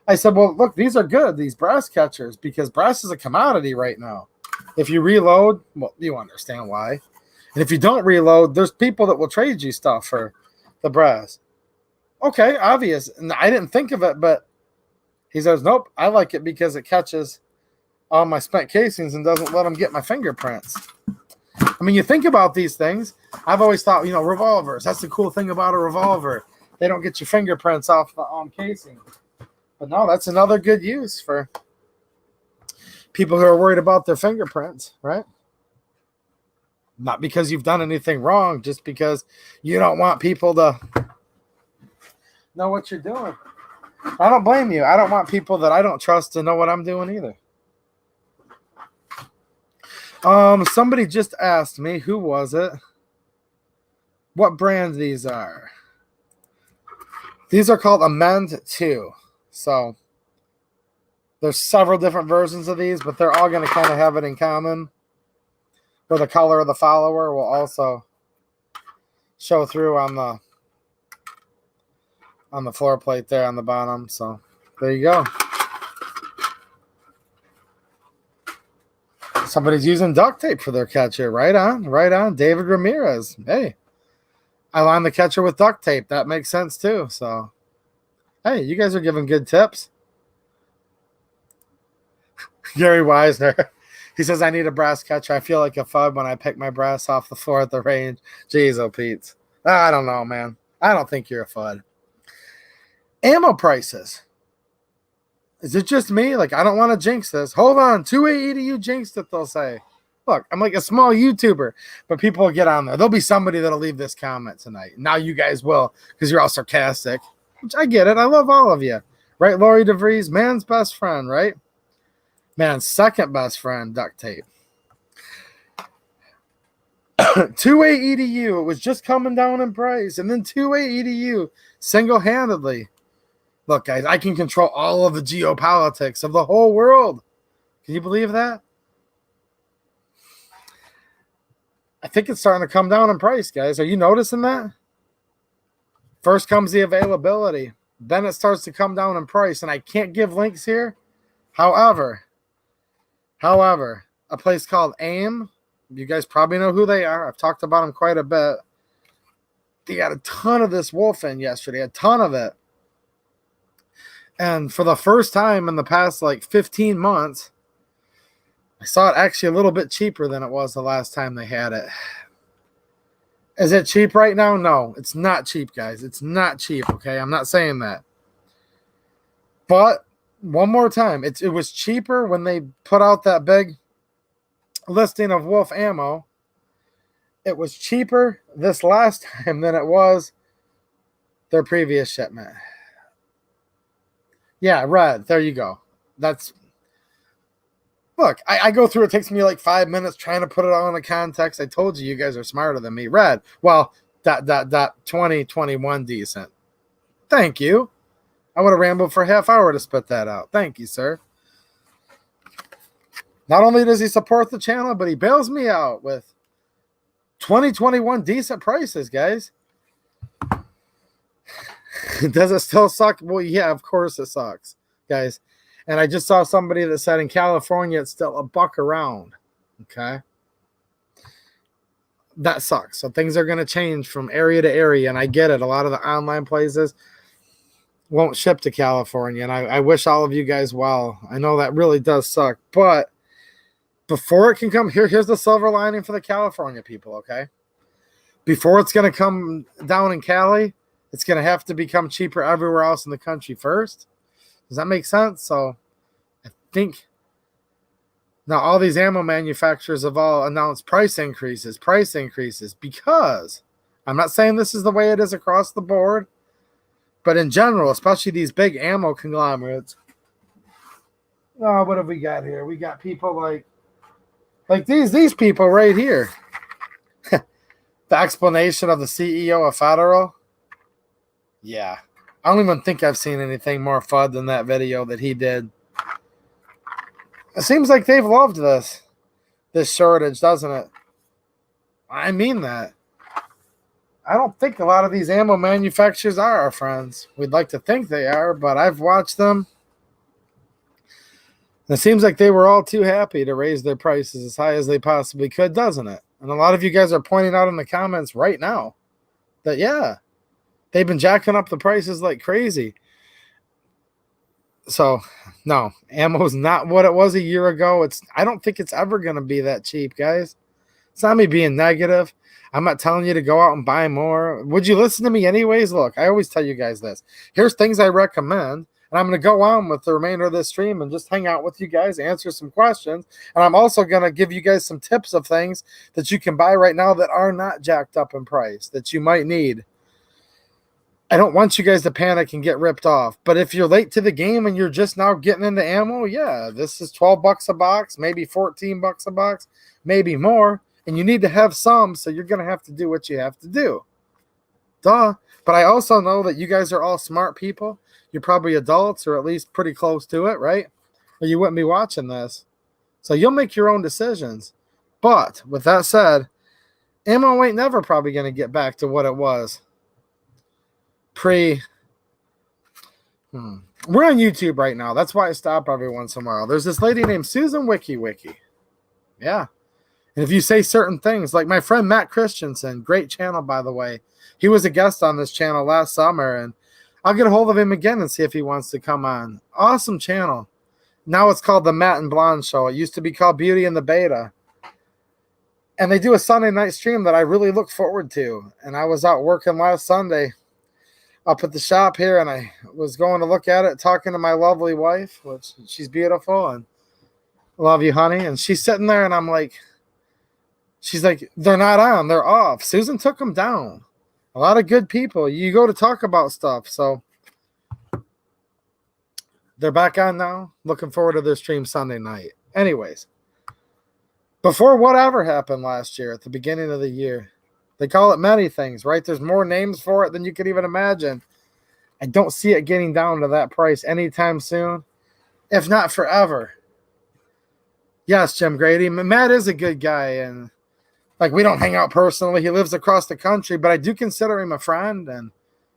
I said, well, look, these are good, these brass catchers, because brass is a commodity right now. If you reload, well, you understand why. And if you don't reload, there's people that will trade you stuff for the brass. Okay, obvious. And I didn't think of it, but he says, nope, I like it because it catches all my spent casings and doesn't let them get my fingerprints. I mean, you think about these things. I've always thought, revolvers. That's the cool thing about a revolver. They don't get your fingerprints off the casing. But no, that's another good use for people who are worried about their fingerprints, right? Not because you've done anything wrong, just because you don't want people to know what you're doing. I don't blame you. I don't want people that I don't trust to know what I'm doing either. Somebody just asked me, who was it? What brand these are? These are called Amend 2. So there's several different versions of these, but they're all going to kind of have it in common. Where the color of the follower will also show through on the floor plate there on the bottom. So there you go. Somebody's using duct tape for their catcher. Right on, right on. David Ramirez. Hey, I line the catcher with duct tape. That makes sense too. So, hey, you guys are giving good tips. Gary Weisner. He says, I need a brass catcher. I feel like a fud when I pick my brass off the floor at the range. Jeez, oh, Pete. I don't know, man. I don't think you're a fud. Ammo prices. Is it just me? Like, I don't want to jinx this. Hold on. 2A EDU jinxed it, they'll say. Look, I'm like a small YouTuber, but people will get on there. There'll be somebody that'll leave this comment tonight. Now you guys will, because you're all sarcastic. Which I get it. I love all of you. Right, Lori DeVries? Man's best friend, right? Man's second best friend, duct tape. 2A EDU, it was just coming down in price. And then 2A EDU, single-handedly, Look, guys, I can control all of the geopolitics of the whole world. Can you believe that? I think it's starting to come down in price, guys. Are you noticing that? First comes the availability. Then it starts to come down in price. And I can't give links here. However, a place called AIM, you guys probably know who they are. I've talked about them quite a bit. They got a ton of this wolf in yesterday, a ton of it. And for the first time in the past like 15 months, I saw it actually a little bit cheaper than it was the last time they had it. Is it cheap right now? No, it's not cheap, guys. It's not cheap, okay? I'm not saying that. But one more time, it was cheaper when they put out that big listing of wolf ammo. It was cheaper this last time than it was their previous shipment. Yeah, red. There you go. That's... Look, I go through, it takes me like 5 minutes trying to put it all in the context. I told you guys are smarter than me. Red. Well, ... 2021 decent. Thank you. I would have rambled for a half hour to spit that out. Thank you, sir. Not only does he support the channel, but he bails me out with 2021 decent prices, guys. Does it still suck? Well, yeah, of course it sucks, guys. And I just saw somebody that said in California it's still $1 around. Okay. That sucks. So things are going to change from area to area. And I get it. A lot of the online places won't ship to California. And I wish all of you guys well. I know that really does suck. But before it can come, here's the silver lining for the California people, okay? Before it's going to come down in Cali, it's going to have to become cheaper everywhere else in the country first. Does that make sense? So I think now all these ammo manufacturers have all announced price increases because I'm not saying this is the way it is across the board, but in general, especially these big ammo conglomerates. Oh, what have we got here? We got people like these people right here. The explanation of the CEO of Federal. Yeah. I don't even think I've seen anything more FUD than that video that he did. It seems like they've loved this shortage, doesn't it? I mean that. I don't think a lot of these ammo manufacturers are our friends. We'd like to think they are, but I've watched them. It seems like they were all too happy to raise their prices as high as they possibly could, doesn't it? And a lot of you guys are pointing out in the comments right now that, yeah, they've been jacking up the prices like crazy. So, no, ammo's not what it was a year ago. I don't think it's ever going to be that cheap, guys. It's not me being negative. I'm not telling you to go out and buy more. Would you listen to me anyways? Look, I always tell you guys this. Here's things I recommend. And I'm going to go on with the remainder of this stream and just hang out with you guys, answer some questions. And I'm also going to give you guys some tips of things that you can buy right now that are not jacked up in price, that you might need. I don't want you guys to panic and get ripped off. But if you're late to the game and you're just now getting into ammo, yeah, this is $12 a box, maybe $14 a box, maybe more. And you need to have some, so you're going to have to do what you have to do. Duh. But I also know that you guys are all smart people. You're probably adults or at least pretty close to it, right? Or you wouldn't be watching this. So you'll make your own decisions. But with that said, ammo ain't never probably going to get back to what it was pre. We're on YouTube right now. That's why I stop every once in a while. There's this lady named Susan Wiki. Yeah. And if you say certain things, like my friend Matt Christensen, great channel, by the way. He was a guest on this channel last summer, and I'll get a hold of him again and see if he wants to come on. Awesome channel. Now it's called the Matt and Blonde Show. It used to be called Beauty and the Beta. And they do a Sunday night stream that I really look forward to. And I was out working last Sunday up at the shop here, and I was going to look at it, talking to my lovely wife, which she's beautiful, and love you, honey. And she's sitting there, and I'm like, she's like, they're not on, they're off. Susan took them down. A lot of good people. You go to talk about stuff. So they're back on now. Looking forward to their stream Sunday night. Anyways, before whatever happened last year at the beginning of the year, they call it many things, right? There's more names for it than you could even imagine. I don't see it getting down to that price anytime soon, if not forever. Yes, Jim Grady. Matt is a good guy, and like we don't hang out personally. He lives across the country, but I do consider him a friend, and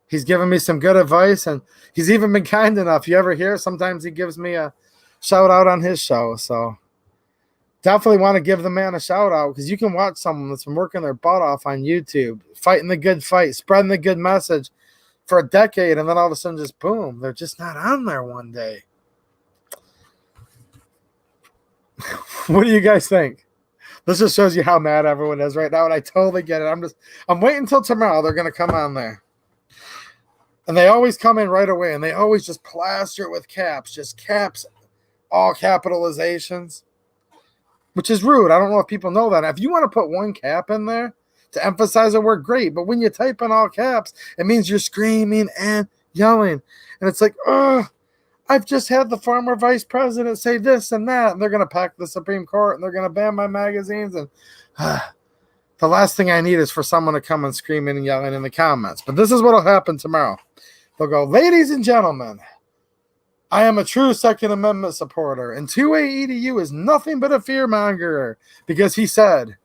he's given me some good advice, and he's even been kind enough. You ever hear? Sometimes he gives me a shout out on his show. So definitely want to give the man a shout out, because you can watch someone that's been working their butt off on YouTube, fighting the good fight, spreading the good message for a decade, and then all of a sudden just boom, they're just not on there one day. What do you guys think? This just shows you how mad everyone is right now, and I totally get it. I'm waiting until tomorrow. They're going to come on there. And they always come in right away, and they always just plaster it with caps, just caps, all capitalizations, which is rude. I don't know if people know that. If you want to put one cap in there to emphasize a word, great. But when you type in all caps, it means you're screaming and yelling. And it's like, I've just had the former vice president say this and that, and they're going to pack the Supreme Court, and they're going to ban my magazines. And the last thing I need is for someone to come and screaming and yelling in the comments. But this is what will happen tomorrow. They'll go, ladies and gentlemen, I am a true Second Amendment supporter, and 2A EDU is nothing but a fearmonger, because he said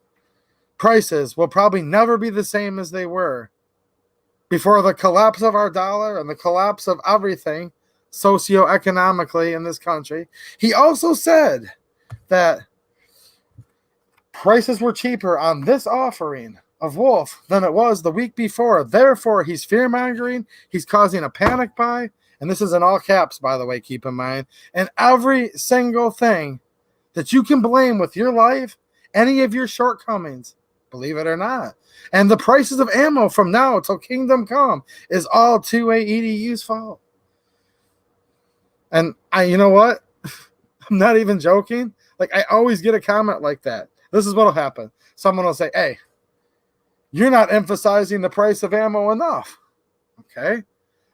prices will probably never be the same as they were before the collapse of our dollar and the collapse of everything socioeconomically in this country. He also said that prices were cheaper on this offering of Wolf than it was the week before. Therefore, he's fear-mongering. He's causing a panic buy. And this is in all caps, by the way, keep in mind. And every single thing that you can blame with your life, any of your shortcomings, believe it or not. And the prices of ammo from now till kingdom come is all 2A EDU's fault. And you know what? I'm not even joking. Like, I always get a comment like that. This is what will happen. Someone will say, hey, you're not emphasizing the price of ammo enough. Okay.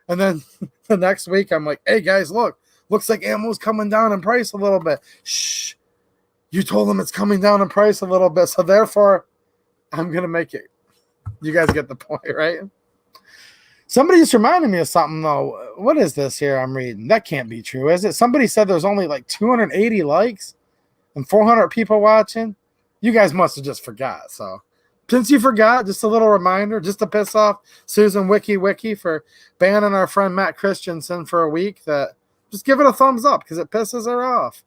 And then the next week, I'm like, hey, guys, looks like ammo's coming down in price a little bit. Shh. You told them it's coming down in price a little bit. So therefore, I'm going to make it. You guys get the point, right? Somebody just reminded me of something, though. What is this here I'm reading? That can't be true, is it? Somebody said there's only like 280 likes and 400 people watching. You guys must have just forgot. So since you forgot, just a little reminder, just to piss off Susan Wiki for banning our friend Matt Christensen for a week, that just give it a thumbs up because it pisses her off.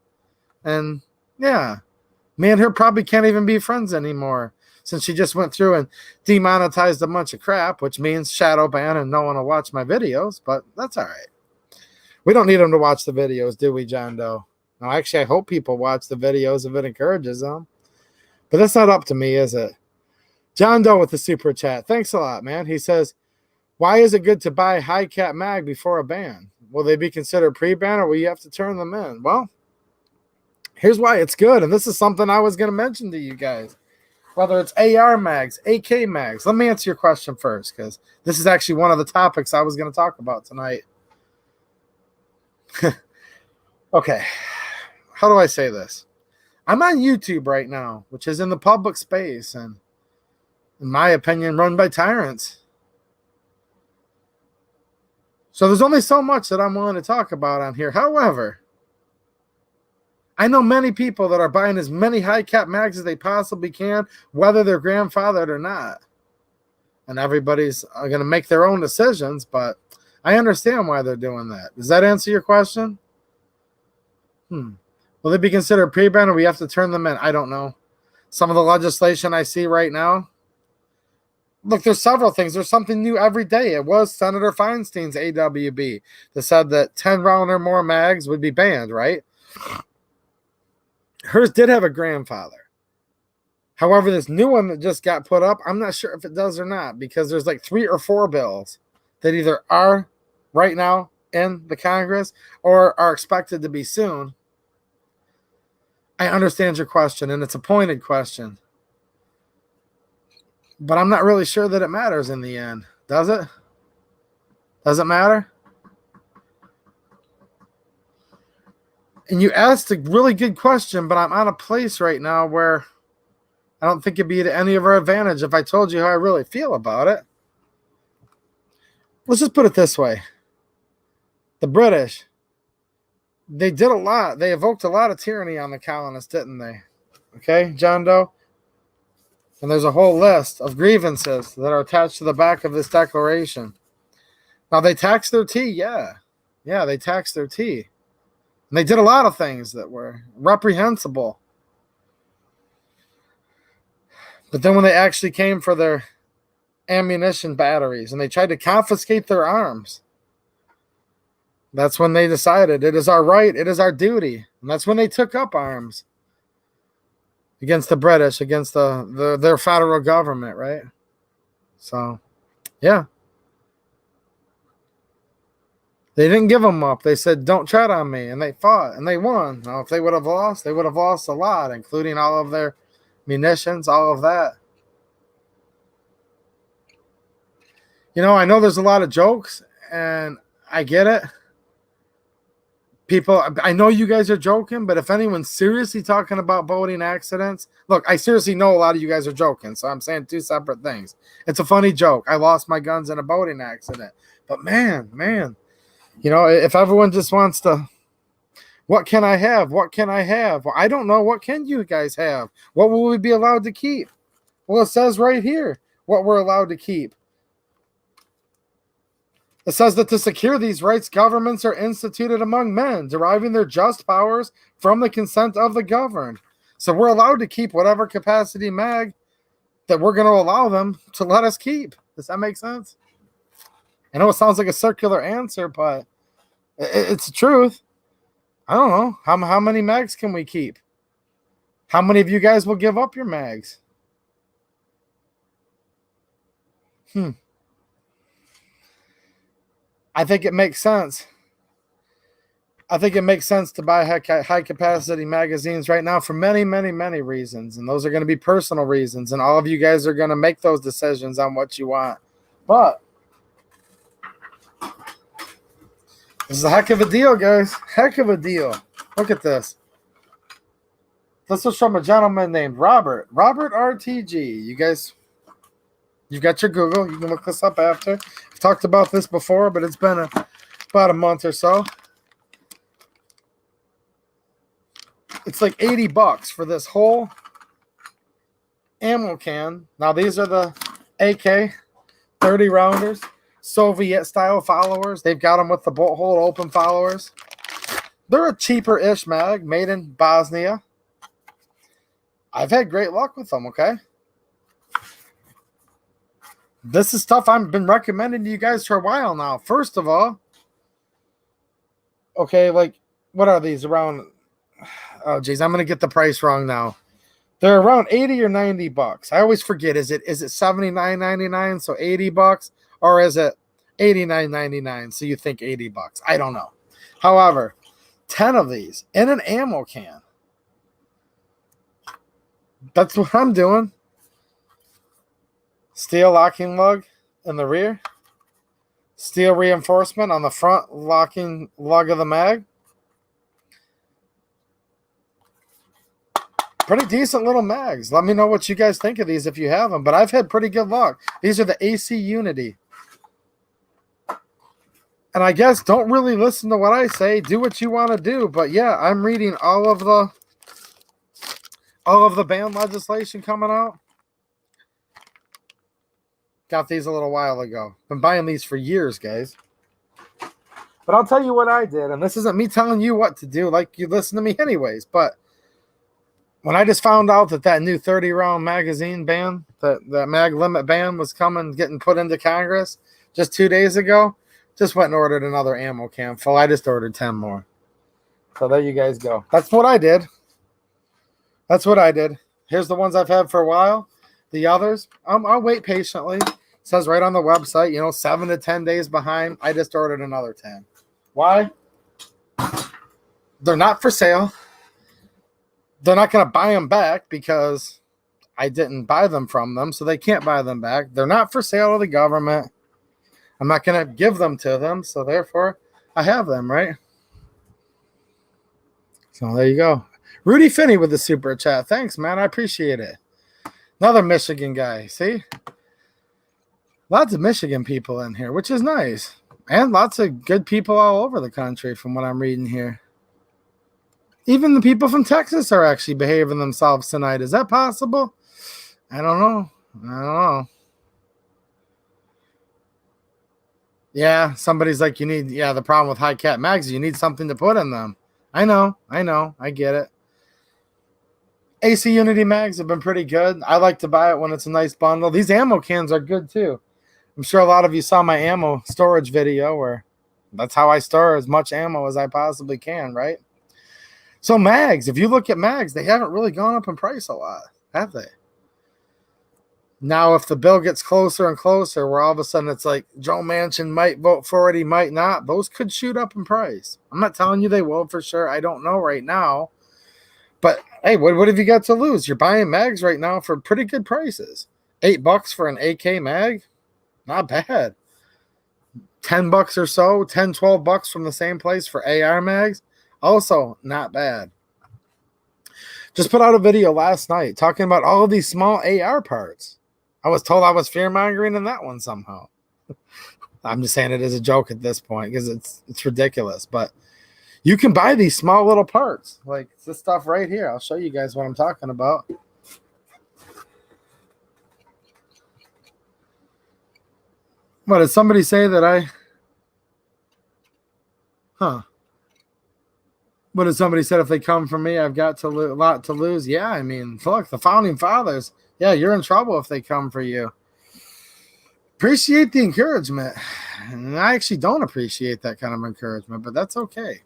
And yeah, me and her probably can't even be friends anymore, since she just went through and demonetized a bunch of crap, which means shadow ban and no one will watch my videos, but that's all right. We don't need them to watch the videos, do we, John Doe? No, actually, I hope people watch the videos if it encourages them. But that's not up to me, is it? John Doe with the super chat. Thanks a lot, man. He says, why is it good to buy high cap mag before a ban? Will they be considered pre-ban, or will you have to turn them in? Well, here's why it's good, and this is something I was going to mention to you guys. Whether it's AR mags, AK mags. Let me answer your question first, because this is actually one of the topics I was going to talk about tonight. Okay. How do I say this? I'm on YouTube right now, which is in the public space, and in my opinion, run by tyrants. So there's only so much that I'm willing to talk about on here. However, I know many people that are buying as many high-cap mags as they possibly can, whether they're grandfathered or not. And everybody's going to make their own decisions, but I understand why they're doing that. Does that answer your question? Will they be considered pre-ban, or we have to turn them in? I don't know. Some of the legislation I see right now, look, there's several things. There's something new every day. It was Senator Feinstein's AWB that said that 10-round or more mags would be banned, right? Hers did have a grandfather. However, this new one that just got put up, I'm not sure if it does or not, because there's like 3 or 4 bills that either are right now in the Congress or are expected to be soon. I understand your question, and it's a pointed question. But I'm not really sure that it matters in the end. Does it? Does it matter? And you asked a really good question, but I'm on a place right now where I don't think it'd be to any of our advantage if I told you how I really feel about it. Let's just put it this way. The British, they did a lot. They evoked a lot of tyranny on the colonists, didn't they? Okay, John Doe? And there's a whole list of grievances that are attached to the back of this declaration. Now, they taxed their tea, yeah. Yeah, they taxed their tea. And they did a lot of things that were reprehensible. But then when they actually came for their ammunition batteries and they tried to confiscate their arms, that's when they decided it is our right, it is our duty. And that's when they took up arms against the British, against their federal government, right? So, yeah. They didn't give them up. They said, don't tread on me. And they fought, and they won. Now, if they would have lost, they would have lost a lot, including all of their munitions, all of that. You know, I know there's a lot of jokes, and I get it. People, I know you guys are joking, but if anyone's seriously talking about boating accidents, look, I seriously know a lot of you guys are joking, so I'm saying two separate things. It's a funny joke. I lost my guns in a boating accident. But man, you know, if everyone just wants to, what can I have? What can I have? Well, I don't know. What can you guys have? What will we be allowed to keep? Well, it says right here what we're allowed to keep. It says that to secure these rights, governments are instituted among men, deriving their just powers from the consent of the governed. So we're allowed to keep whatever capacity mag that we're going to allow them to let us keep. Does that make sense? I know it sounds like a circular answer, but it's the truth. I don't know. How many mags can we keep? How many of you guys will give up your mags? I think it makes sense. I think it makes sense to buy high-capacity magazines right now for many, many, many reasons. And those are going to be personal reasons. And all of you guys are going to make those decisions on what you want. But this is a heck of a deal, guys. Heck of a deal. Look at this. This was from a gentleman named Robert. Robert RTG. You guys, you've got your Google. You can look this up after. I've talked about this before, but it's been about a month or so. It's like $80 for this whole ammo can. Now, these are the AK 30 rounders. Soviet-style followers. They've got them with the bolt hole open followers. They're a cheaper-ish mag made in Bosnia. I've had great luck with them, okay? This is stuff I've been recommending to you guys for a while now. First of all, okay, like, what are these around? Oh, geez, I'm going to get the price wrong now. They're around 80 or 90 bucks. I always forget. Is it $79.99, so 80 bucks? Or is it $89.99, so you think 80 bucks? I don't know. However, 10 of these in an ammo can. That's what I'm doing. Steel locking lug in the rear. Steel reinforcement on the front locking lug of the mag. Pretty decent little mags. Let me know what you guys think of these if you have them. But I've had pretty good luck. These are the AC Unity. And I guess don't really listen to what I say. Do what you want to do. But yeah, I'm reading all of the ban legislation coming out. Got these a little while ago. Been buying these for years, guys. But I'll tell you what I did. And this isn't me telling you what to do. Like, you listen to me anyways. But when I just found out that new 30-round magazine ban, that mag limit ban was getting put into Congress just 2 days ago, just went and ordered another ammo can full. I just ordered 10 more. So there you guys go. That's what I did. Here's the ones I've had for a while. The others, I'll wait patiently. It says right on the website, 7 to 10 days behind. I just ordered another 10. Why? They're not for sale. They're not going to buy them back because I didn't buy them from them, so they can't buy them back. They're not for sale to the government. I'm not going to give them to them, so therefore I have them, right? So there you go. Rudy Finney with the super chat. Thanks, man. I appreciate it. Another Michigan guy. See? Lots of Michigan people in here, which is nice. And lots of good people all over the country from what I'm reading here. Even the people from Texas are actually behaving themselves tonight. Is that possible? I don't know. Yeah, somebody's like, the problem with high cap mags is you need something to put in them. I know. I get it. AC Unity mags have been pretty good. I like to buy it when it's a nice bundle. These ammo cans are good too. I'm sure a lot of you saw my ammo storage video where that's how I store as much ammo as I possibly can, right? So mags, if you look at mags, they haven't really gone up in price a lot, have they? Now, if the bill gets closer and closer, where all of a sudden it's like Joe Manchin might vote for it, he might not, those could shoot up in price. I'm not telling you they will for sure. I don't know right now. But, hey, what have you got to lose? You're buying mags right now for pretty good prices. $8 for an AK mag? Not bad. $10 or so, $10, $12 from the same place for AR mags? Also, not bad. Just put out a video last night talking about all of these small AR parts. I was told I was fearmongering in that one somehow. I'm just saying it as a joke at this point because it's ridiculous. But you can buy these small little parts. Like this stuff right here. I'll show you guys what I'm talking about. What, did somebody say that What did somebody said if they come from me, I've got a lot to lose? Yeah, I mean, look, the founding fathers. Yeah, you're in trouble if they come for you. Appreciate the encouragement. And I actually don't appreciate that kind of encouragement, but that's okay.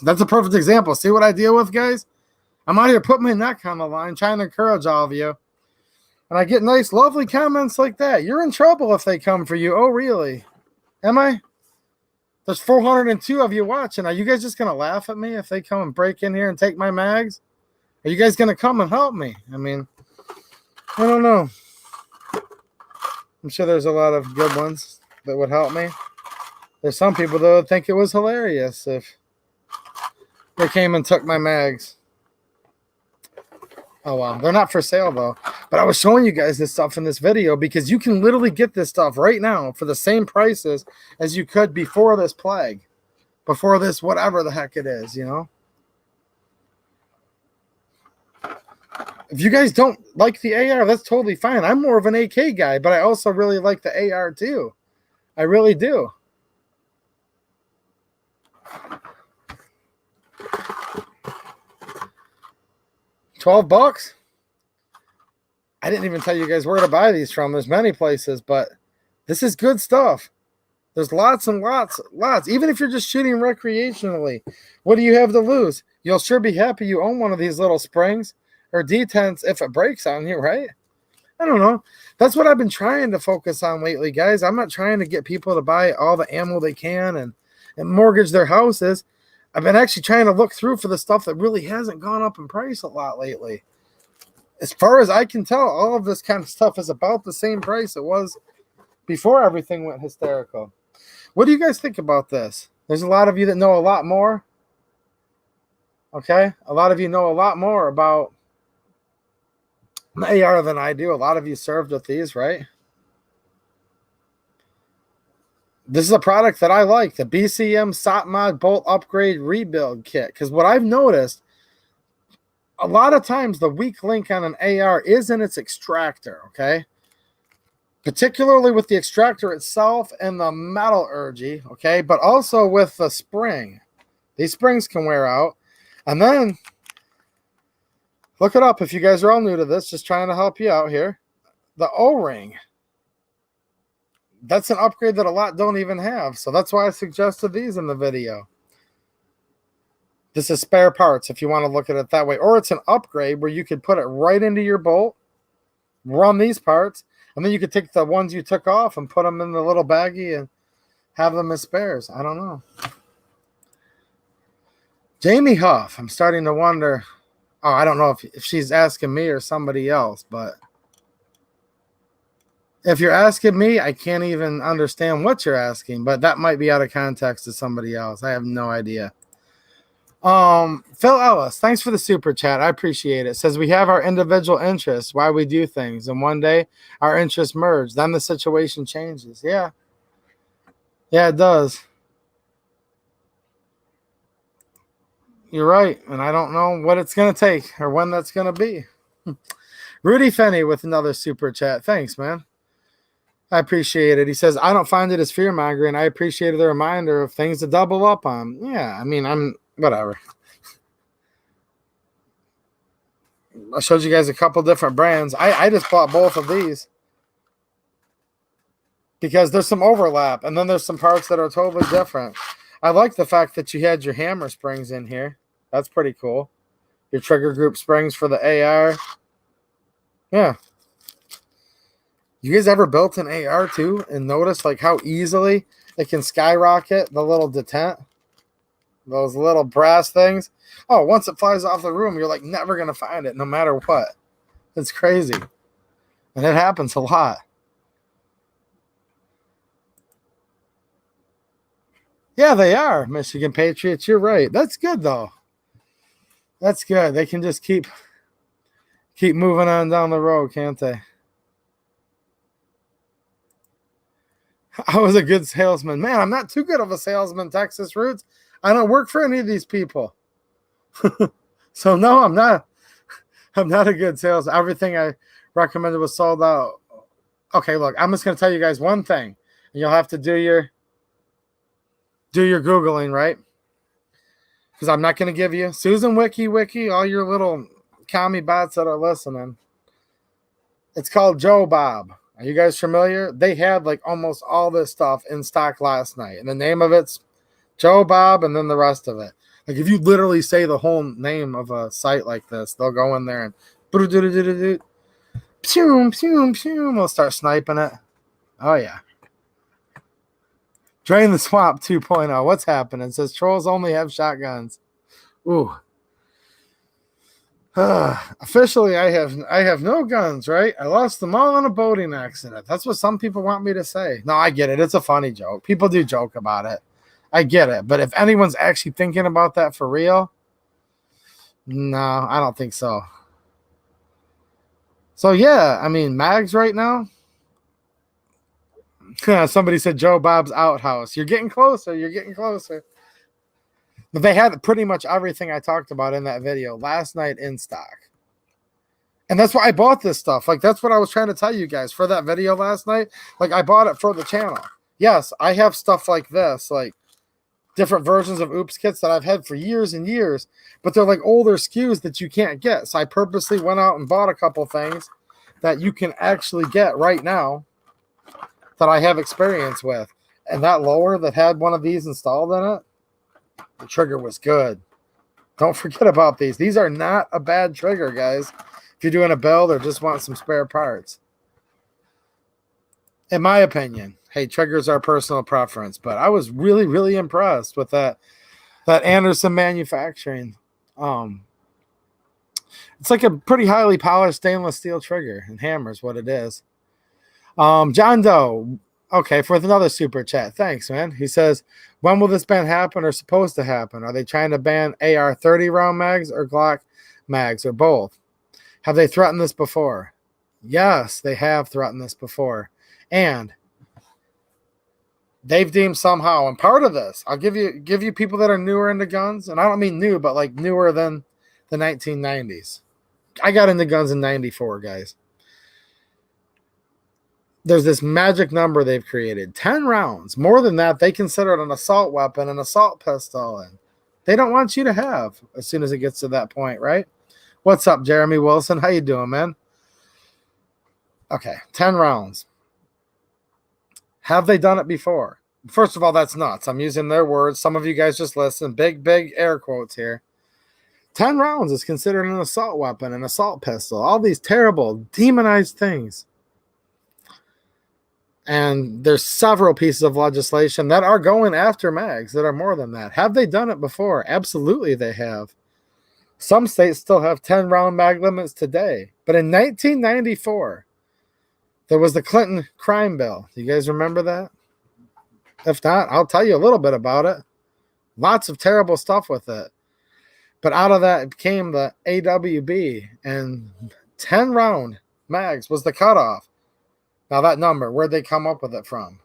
That's a perfect example. See what I deal with, guys? I'm out here putting my neck on the line, trying to encourage all of you. And I get nice, lovely comments like that. You're in trouble if they come for you. Oh, really? Am I? There's 402 of you watching. Are you guys just going to laugh at me if they come and break in here and take my mags? Are you guys going to come and help me? I mean, I don't know. I'm sure there's a lot of good ones that would help me. There's some people that would think it was hilarious if they came and took my mags. Oh, well, they're not for sale, though. But I was showing you guys this stuff in this video because you can literally get this stuff right now for the same prices as you could before this plague. Before this whatever the heck it is, you know? If you guys don't like the AR, that's totally fine. I'm more of an AK guy, but I also really like the AR too. I really do. $12? I didn't even tell you guys where to buy these from. There's many places, but this is good stuff. There's lots and lots. Even if you're just shooting recreationally, what do you have to lose? You'll sure be happy you own one of these little springs or detents if it breaks on you, right? I don't know. That's what I've been trying to focus on lately, guys. I'm not trying to get people to buy all the ammo they can and mortgage their houses. I've been actually trying to look through for the stuff that really hasn't gone up in price a lot lately. As far as I can tell, all of this kind of stuff is about the same price it was before everything went hysterical. What do you guys think about this? There's a lot of you that know a lot more. Okay? A lot of you know a lot more about AR than I do. A lot of you served with these, right? This is a product that I like, the BCM SOTMOD Bolt Upgrade Rebuild Kit. Because what I've noticed, a lot of times the weak link on an AR is in its extractor, okay? Particularly with the extractor itself and the metallurgy, okay? But also with the spring. These springs can wear out. And then, look it up if you guys are all new to this, just trying to help you out here. The O-ring. That's an upgrade that a lot don't even have. So that's why I suggested these in the video. This is spare parts if you want to look at it that way. Or it's an upgrade where you could put it right into your bolt, run these parts, and then you could take the ones you took off and put them in the little baggie and have them as spares. I don't know. Jamie Huff, I'm starting to wonder. Oh, I don't know if she's asking me or somebody else, but if you're asking me, I can't even understand what you're asking, but that might be out of context to somebody else. I have no idea. Phil Ellis, thanks for the super chat. I appreciate it. Says we have our individual interests, why we do things, and one day our interests merge. Then the situation changes. Yeah. Yeah, it does. You're right. And I don't know what it's going to take or when that's going to be. Rudy Fenney with another super chat. Thanks, man. I appreciate it. He says, I don't find it as fear mongering. I appreciated the reminder of things to double up on. Yeah, I mean, I'm whatever. I showed you guys a couple different brands. I just bought both of these because there's some overlap, and then there's some parts that are totally different. I like the fact that you had your hammer springs in here. That's pretty cool. Your trigger group springs for the AR. Yeah. You guys ever built an AR too and notice like how easily it can skyrocket the little detent? Those little brass things. Oh, once it flies off the room, you're like never going to find it no matter what. It's crazy. And it happens a lot. Yeah, they are, Michigan Patriots. You're right. That's good, though. That's good. They can just keep moving on down the road, can't they? I was a good salesman. Man, I'm not too good of a salesman, Texas Roots. I don't work for any of these people. So, no, I'm not. I'm not a good salesman. Everything I recommended was sold out. Okay, look, I'm just going to tell you guys one thing. And you'll have to do your Googling, right? Because I'm not going to give you Susan Wiki, all your little commie bots that are listening. It's called Joe Bob. Are you guys familiar? They had like almost all this stuff in stock last night. And the name of it's Joe Bob and then the rest of it. Like if you literally say the whole name of a site like this, they'll go in there and they'll start sniping it. Oh, yeah. Drain the Swamp 2.0. What's happening? It says trolls only have shotguns. Ooh. Officially, I have no guns, right? I lost them all in a boating accident. That's what some people want me to say. No, I get it. It's a funny joke. People do joke about it. I get it. But if anyone's actually thinking about that for real, no, I don't think so. So, yeah, I mean, mags right now. Somebody said Joe Bob's outhouse. You're getting closer. You're getting closer. But they had pretty much everything I talked about in that video last night in stock. And that's why I bought this stuff. Like, that's what I was trying to tell you guys for that video last night. Like, I bought it for the channel. Yes, I have stuff like this, like different versions of Oops kits that I've had for years and years, but they're like older SKUs that you can't get. So I purposely went out and bought a couple things that you can actually get right now that I have experience with. And that lower that had one of these installed in it, the trigger was good. Don't forget about these. These are not a bad trigger, guys. If you're doing a build or just want some spare parts. In my opinion, hey, triggers are personal preference, but I was really, really impressed with that Anderson manufacturing. It's like a pretty highly polished stainless steel trigger, and hammer is what it is. John Doe, okay, for another super chat. Thanks, man. He says, when will this ban happen or supposed to happen? Are they trying to ban AR 30 round mags or Glock mags or both? Have they threatened this before? Yes, they have threatened this before. And they've deemed somehow, and part of this, I'll give you people that are newer into guns, and I don't mean new, but like newer than the 1990s. I got into guns in 94, guys. There's this magic number they've created, 10 rounds. More than that, they consider it an assault weapon, an assault pistol, and they don't want you to have as soon as it gets to that point, right? What's up, Jeremy Wilson? How you doing, man? Okay, 10 rounds. Have they done it before? First of all, that's nuts. I'm using their words. Some of you guys just listen. Big air quotes here. 10 rounds is considered an assault weapon, an assault pistol, all these terrible, demonized things. And there's several pieces of legislation that are going after mags that are more than that. Have they done it before? Absolutely they have. Some states still have 10-round mag limits today. But in 1994, there was the Clinton crime bill. Do you guys remember that? If not, I'll tell you a little bit about it. Lots of terrible stuff with it. But out of that, it came the AWB, and 10-round mags was the cutoff. Now, that number, where'd they come up with it from?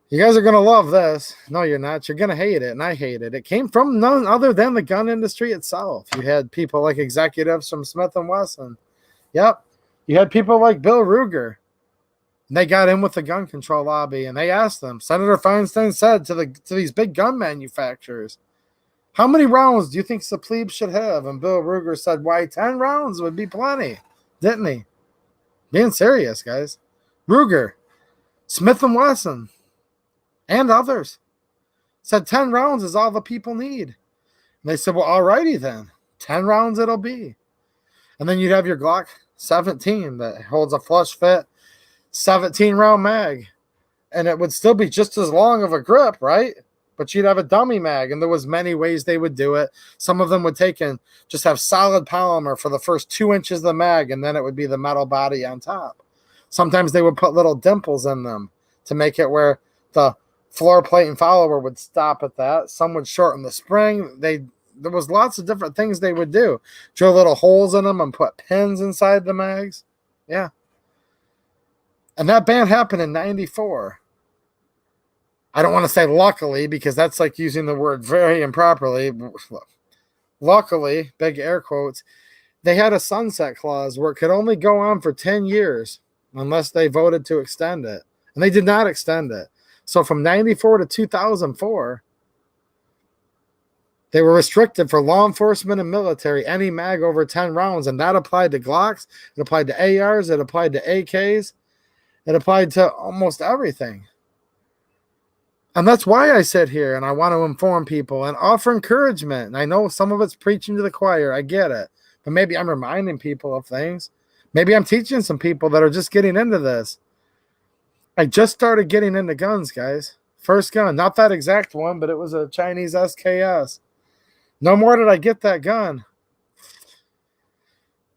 You guys are going to love this. No, you're not. You're going to hate it, and I hate it. It came from none other than the gun industry itself. You had people like executives from Smith & Wesson. Yep. You had people like Bill Ruger. And they got in with the gun control lobby, and they asked them. Senator Feinstein said to these big gun manufacturers, how many rounds do you think the plebes should have? And Bill Ruger said, why, 10 rounds would be plenty, didn't he? Being serious, guys. Ruger, Smith & Wesson, and others said 10 rounds is all the people need. And they said, well, all righty then. 10 rounds it'll be. And then you'd have your Glock 17 that holds a flush fit 17-round mag. And it would still be just as long of a grip, right? But you'd have a dummy mag, and there was many ways they would do it. Some of them would take and just have solid polymer for the first 2 inches of the mag, and then it would be the metal body on top. Sometimes they would put little dimples in them to make it where the floor plate and follower would stop at that. Some would shorten the spring. There was lots of different things they would do. Drill little holes in them and put pins inside the mags. Yeah. And that ban happened in 94. I don't want to say luckily, because that's like using the word very improperly. Luckily, big air quotes, they had a sunset clause where it could only go on for 10 years unless they voted to extend it. And they did not extend it. So from 94 to 2004, they were restricted for law enforcement and military, any mag over 10 rounds. And that applied to Glocks. It applied to ARs. It applied to AKs. It applied to almost everything. And that's why I sit here and I want to inform people and offer encouragement. And I know some of it's preaching to the choir. I get it. But maybe I'm reminding people of things. Maybe I'm teaching some people that are just getting into this. I just started getting into guns, guys. First gun. Not that exact one, but it was a Chinese SKS. No more did I get that gun.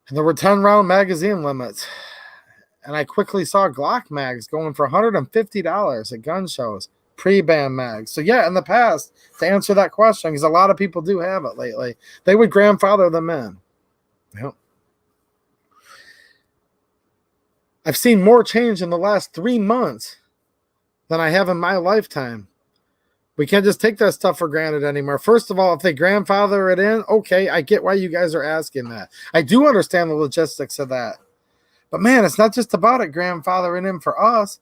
And there were 10-round magazine limits. And I quickly saw Glock mags going for $150 at gun shows. Pre-ban mags. So yeah, in the past, to answer that question, because a lot of people do have it lately, they would grandfather them in. Yep. I've seen more change in the last 3 months than I have in my lifetime. We can't just take that stuff for granted anymore. First of all, if they grandfather it in, okay, I get why you guys are asking that. I do understand the logistics of that. But man, it's not just about it grandfathering in for us.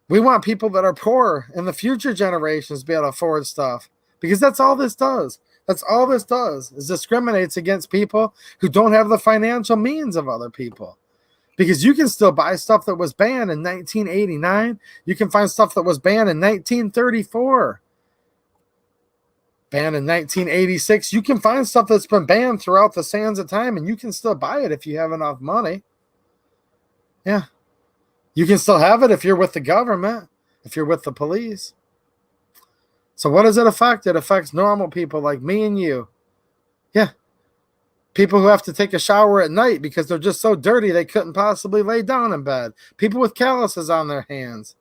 We want people that are poor in the future generations to be able to afford stuff, because that's all this does. That's all this does, is discriminates against people who don't have the financial means of other people. Because you can still buy stuff that was banned in 1989. You can find stuff that was banned in 1934. Banned in 1986. You can find stuff that's been banned throughout the sands of time, and you can still buy it if you have enough money. Yeah. You can still have it if you're with the government, if you're with the police. So what does it affect? It affects normal people like me and you. Yeah. People who have to take a shower at night because they're just so dirty they couldn't possibly lay down in bed. People with calluses on their hands.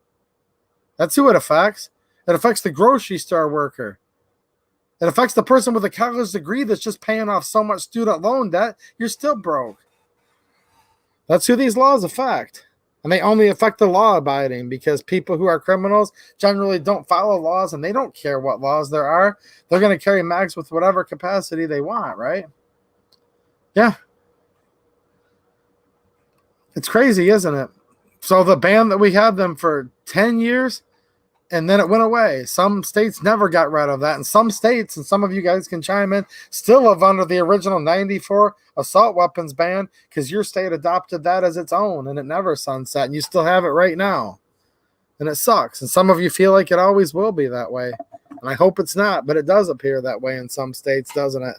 That's who it affects. It affects the grocery store worker. It affects the person with a college degree that's just paying off so much student loan debt, you're still broke. That's who these laws affect. And they only affect the law-abiding, because people who are criminals generally don't follow laws, and they don't care what laws there are. They're going to carry mags with whatever capacity they want, right? Yeah. It's crazy, isn't it? So the ban that we had them for 10 years, and then it went away. Some states never got rid of that. And some states, and some of you guys can chime in, still live under the original 94 assault weapons ban, because your state adopted that as its own, and it never sunset, and you still have it right now. And it sucks. And some of you feel like it always will be that way. And I hope it's not, but it does appear that way in some states, doesn't it?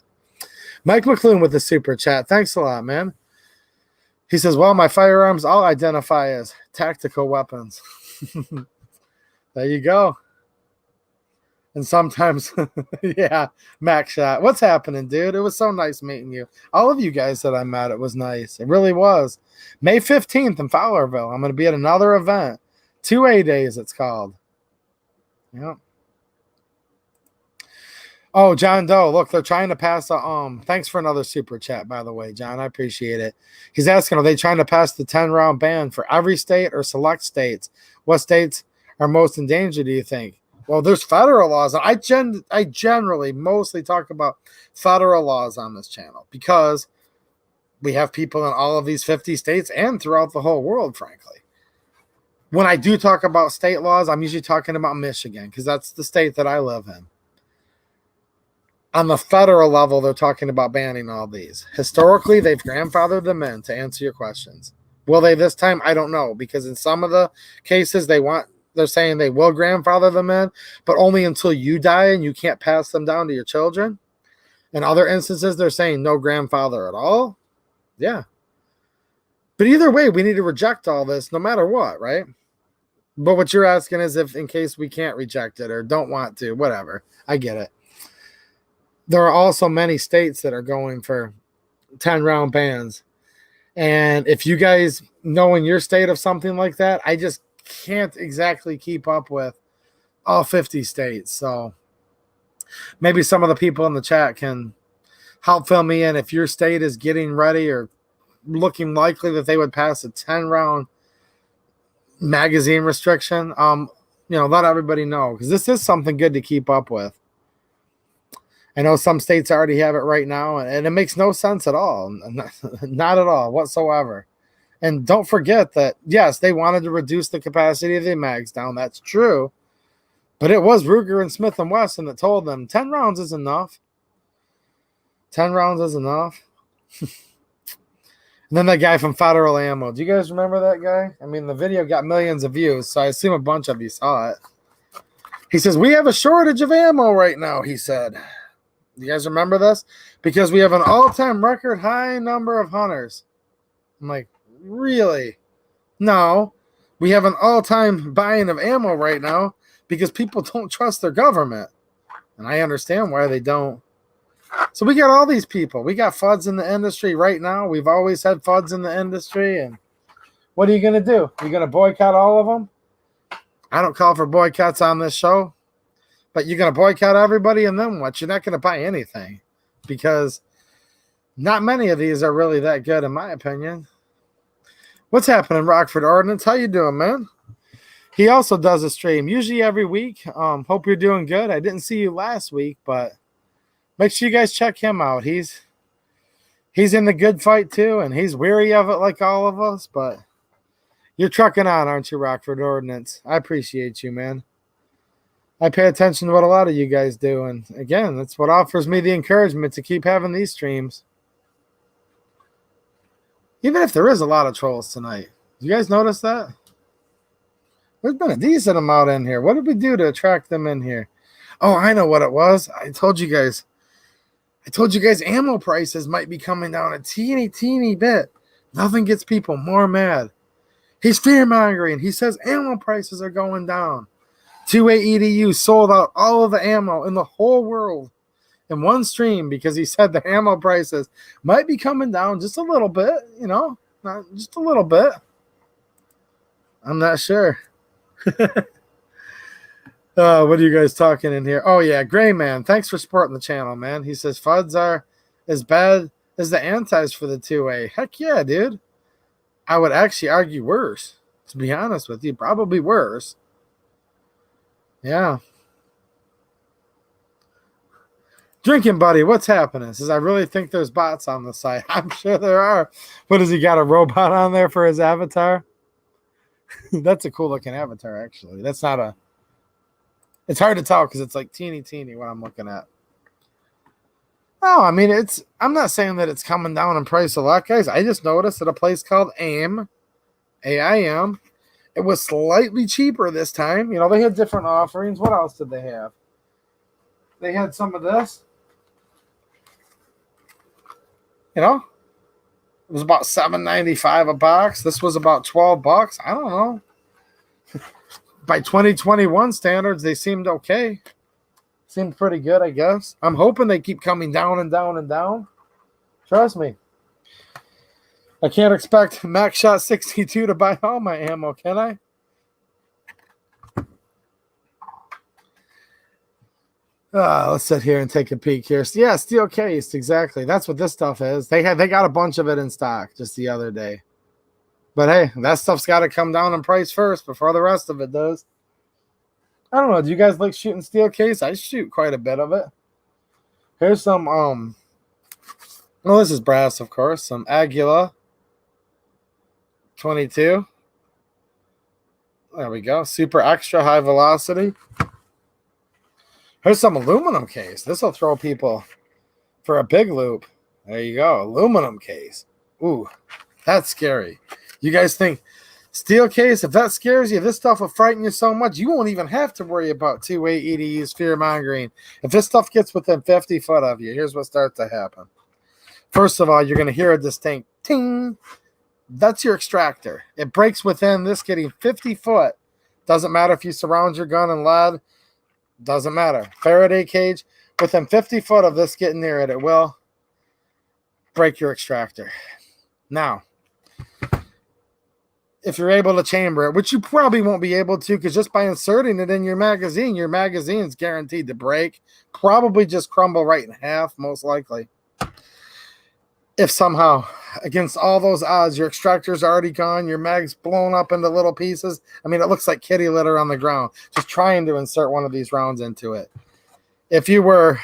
Mike McClune with the super chat. Thanks a lot, man. He says, well, my firearms all identify as tactical weapons. There you go. And sometimes, yeah, Mac Shot. What's happening, dude? It was so nice meeting you. All of you guys that I met, it was nice. It really was. May 15th in Fowlerville. I'm going to be at another event. 2A days, it's called. Yep. Oh, John Doe. Look, they're trying to pass a thanks for another super chat, by the way, John. I appreciate it. He's asking, are they trying to pass the 10-round ban for every state or select states? What states are most endangered, do you think? Well, there's federal laws. I generally mostly talk about federal laws on this channel because we have people in all of these 50 states and throughout the whole world, frankly. When I do talk about state laws, I'm usually talking about Michigan because that's the state that I live in. On the federal level, they're talking about banning all these. Historically, they've grandfathered them in, to answer your questions. Will they this time? I don't know, because in some of the cases they're saying they will grandfather them in, but only until you die and you can't pass them down to your children. In other instances, they're saying no grandfather at all. Yeah. But either way, we need to reject all this no matter what, right? But what you're asking is if in case we can't reject it or don't want to, whatever. I get it. There are also many states that are going for 10-round bans. And if you guys know in your state of something like that, I just can't exactly keep up with all 50 states. So maybe some of the people in the chat can help fill me in if your state is getting ready or looking likely that they would pass a 10-round magazine restriction. Let everybody know, because this is something good to keep up with. I know some states already have it right now, and it makes no sense at all. Not at all whatsoever. And don't forget that, yes, they wanted to reduce the capacity of the mags down. That's true. But it was Ruger and Smith & Wesson that told them 10 rounds is enough. 10 rounds is enough. And then that guy from Federal Ammo. Do you guys remember that guy? I mean, the video got millions of views, so I assume a bunch of you saw it. He says, we have a shortage of ammo right now, he said. You guys remember this? Because we have an all-time record high number of hunters. I'm like, really? No. We have an all-time buying of ammo right now because people don't trust their government. And I understand why they don't. So we got all these people. We got FUDs in the industry right now. We've always had FUDs in the industry. And what are you going to do? You're going to boycott all of them? I don't call for boycotts on this show. But you're going to boycott everybody, and then what? You're not going to buy anything because not many of these are really that good, in my opinion. What's happening, Rockford Ordnance? How you doing, man? He also does a stream, usually every week. Hope you're doing good. I didn't see you last week, but make sure you guys check him out. He's in the good fight, too, and he's weary of it like all of us, but you're trucking on, aren't you, Rockford Ordnance? I appreciate you, man. I pay attention to what a lot of you guys do. And again, that's what offers me the encouragement to keep having these streams. Even if there is a lot of trolls tonight. You guys notice that? There's been a decent amount in here. What did we do to attract them in here? Oh, I know what it was. I told you guys ammo prices might be coming down a teeny bit. Nothing gets people more mad. He's fearmongering. He says ammo prices are going down. 2A EDU sold out all of the ammo in the whole world in one stream because he said the ammo prices might be coming down just a little bit, not just a little bit. I'm not sure. What are you guys talking in here? Oh, yeah, Gray Man. Thanks for supporting the channel, man. He says FUDs are as bad as the antis for the 2A. Heck yeah, dude. I would actually argue worse, to be honest with you. Probably worse. Yeah. Drinking Buddy, what's happening? Says, I really think there's bots on the site. I'm sure there are. What, has he got a robot on there for his avatar? That's a cool looking avatar, actually. That's not a... It's hard to tell because it's like teeny what I'm looking at. Oh, I mean, I'm not saying that it's coming down in price a lot, guys. I just noticed at a place called AIM, AIM, it was slightly cheaper this time. They had different offerings. What else did they have? They had some of this. It was about $7.95 a box. This was about $12. I don't know. By 2021 standards, they seemed okay. Seemed pretty good, I guess. I'm hoping they keep coming down and down and down. Trust me. I can't expect Max Shot 62 to buy all my ammo, can I? Let's sit here and take a peek here. Yeah, steel cased, exactly. That's what this stuff is. They got a bunch of it in stock just the other day. But hey, that stuff's got to come down in price first before the rest of it does. I don't know. Do you guys like shooting steel case? I shoot quite a bit of it. Here's some, well, this is brass, of course. Some Aguila 22. There we go. Super extra high velocity. Here's some aluminum case. This will throw people for a big loop. There you go. Aluminum case. Ooh, that's scary. You guys think steel case, if that scares you, this stuff will frighten you so much, you won't even have to worry about two-way EDUs, fear-mongering. If this stuff gets within 50 foot of you, here's what starts to happen. First of all, you're going to hear a distinct ting. That's your extractor. It breaks within this getting 50 foot. Doesn't matter if you surround your gun in lead. Doesn't matter. Faraday cage, within 50 foot of this getting near it, it will break your extractor. Now, if you're able to chamber it, which you probably won't be able to, because just by inserting it in your magazine is guaranteed to break. Probably just crumble right in half, most likely. If somehow, against all those odds, your extractor's already gone, your mag's blown up into little pieces. I mean, it looks like kitty litter on the ground, just trying to insert one of these rounds into it. If you were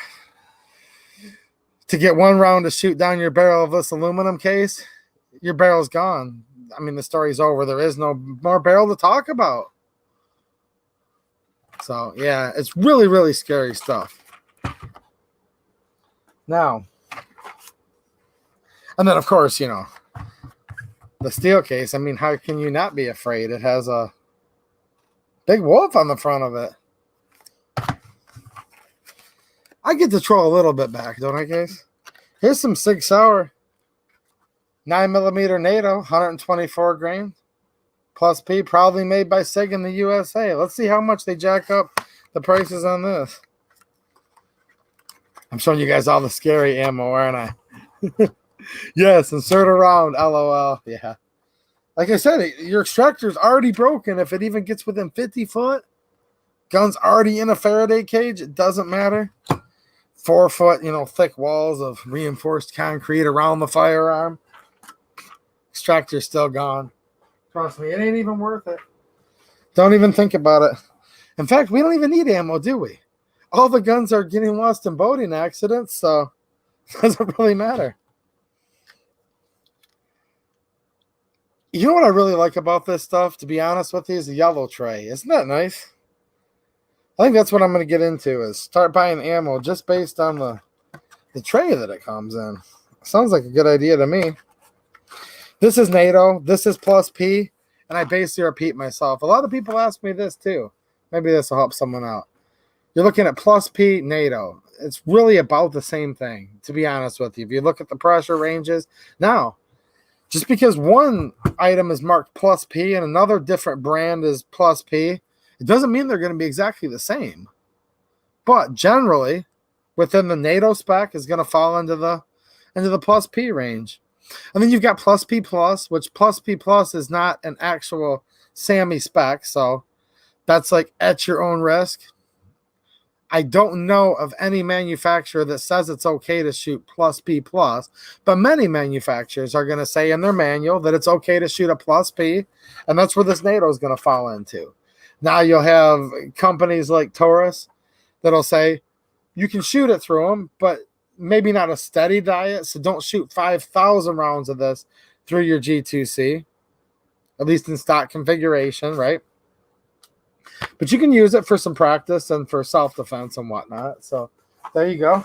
to get one round to shoot down your barrel of this aluminum case, your barrel's gone. I mean, the story's over. There is no more barrel to talk about. So, yeah, it's really, really scary stuff. Now, and then, of course, you know, the steel case, I mean, how can you not be afraid? It has a big wolf on the front of it. I get to troll a little bit back, don't I, guys? Here's some Sig Sauer 9mm NATO, 124 grain, plus P, probably made by Sig in the USA. Let's see how much they jack up the prices on this. I'm showing you guys all the scary ammo, aren't I? Yes, insert a round, LOL. Yeah. Like I said, your extractor's already broken. If it even gets within 50 foot, gun's already in a Faraday cage, it doesn't matter. 4 foot, you know, thick walls of reinforced concrete around the firearm. Extractor's still gone. Trust me, it ain't even worth it. Don't even think about it. In fact, we don't even need ammo, do we? All the guns are getting lost in boating accidents, so it doesn't really matter. You know what I really like about this stuff, to be honest with you, is the yellow tray. Isn't that nice? I think that's what I'm going to get into, is start buying ammo just based on the tray that it comes in. Sounds like a good idea to me. This is NATO. This is plus P. And I basically repeat myself. A lot of people ask me this too. Maybe this will help someone out. You're looking at plus P, NATO. It's really about the same thing, to be honest with you. If you look at the pressure ranges. Now, just because one item is marked plus P and another different brand is plus P, it doesn't mean they're going to be exactly the same. But generally, within the NATO spec is going to fall into the plus P range. And then you've got plus P plus, which plus P plus is not an actual SAMI spec, so that's like at your own risk. I don't know of any manufacturer that says it's okay to shoot plus P plus, but many manufacturers are going to say in their manual that it's okay to shoot a plus P, and that's where this NATO is going to fall into. Now you'll have companies like Taurus that'll say you can shoot it through them, but maybe not a steady diet, so don't shoot 5,000 rounds of this through your G2C, at least in stock configuration, right? But you can use it for some practice and for self-defense and whatnot. So there you go.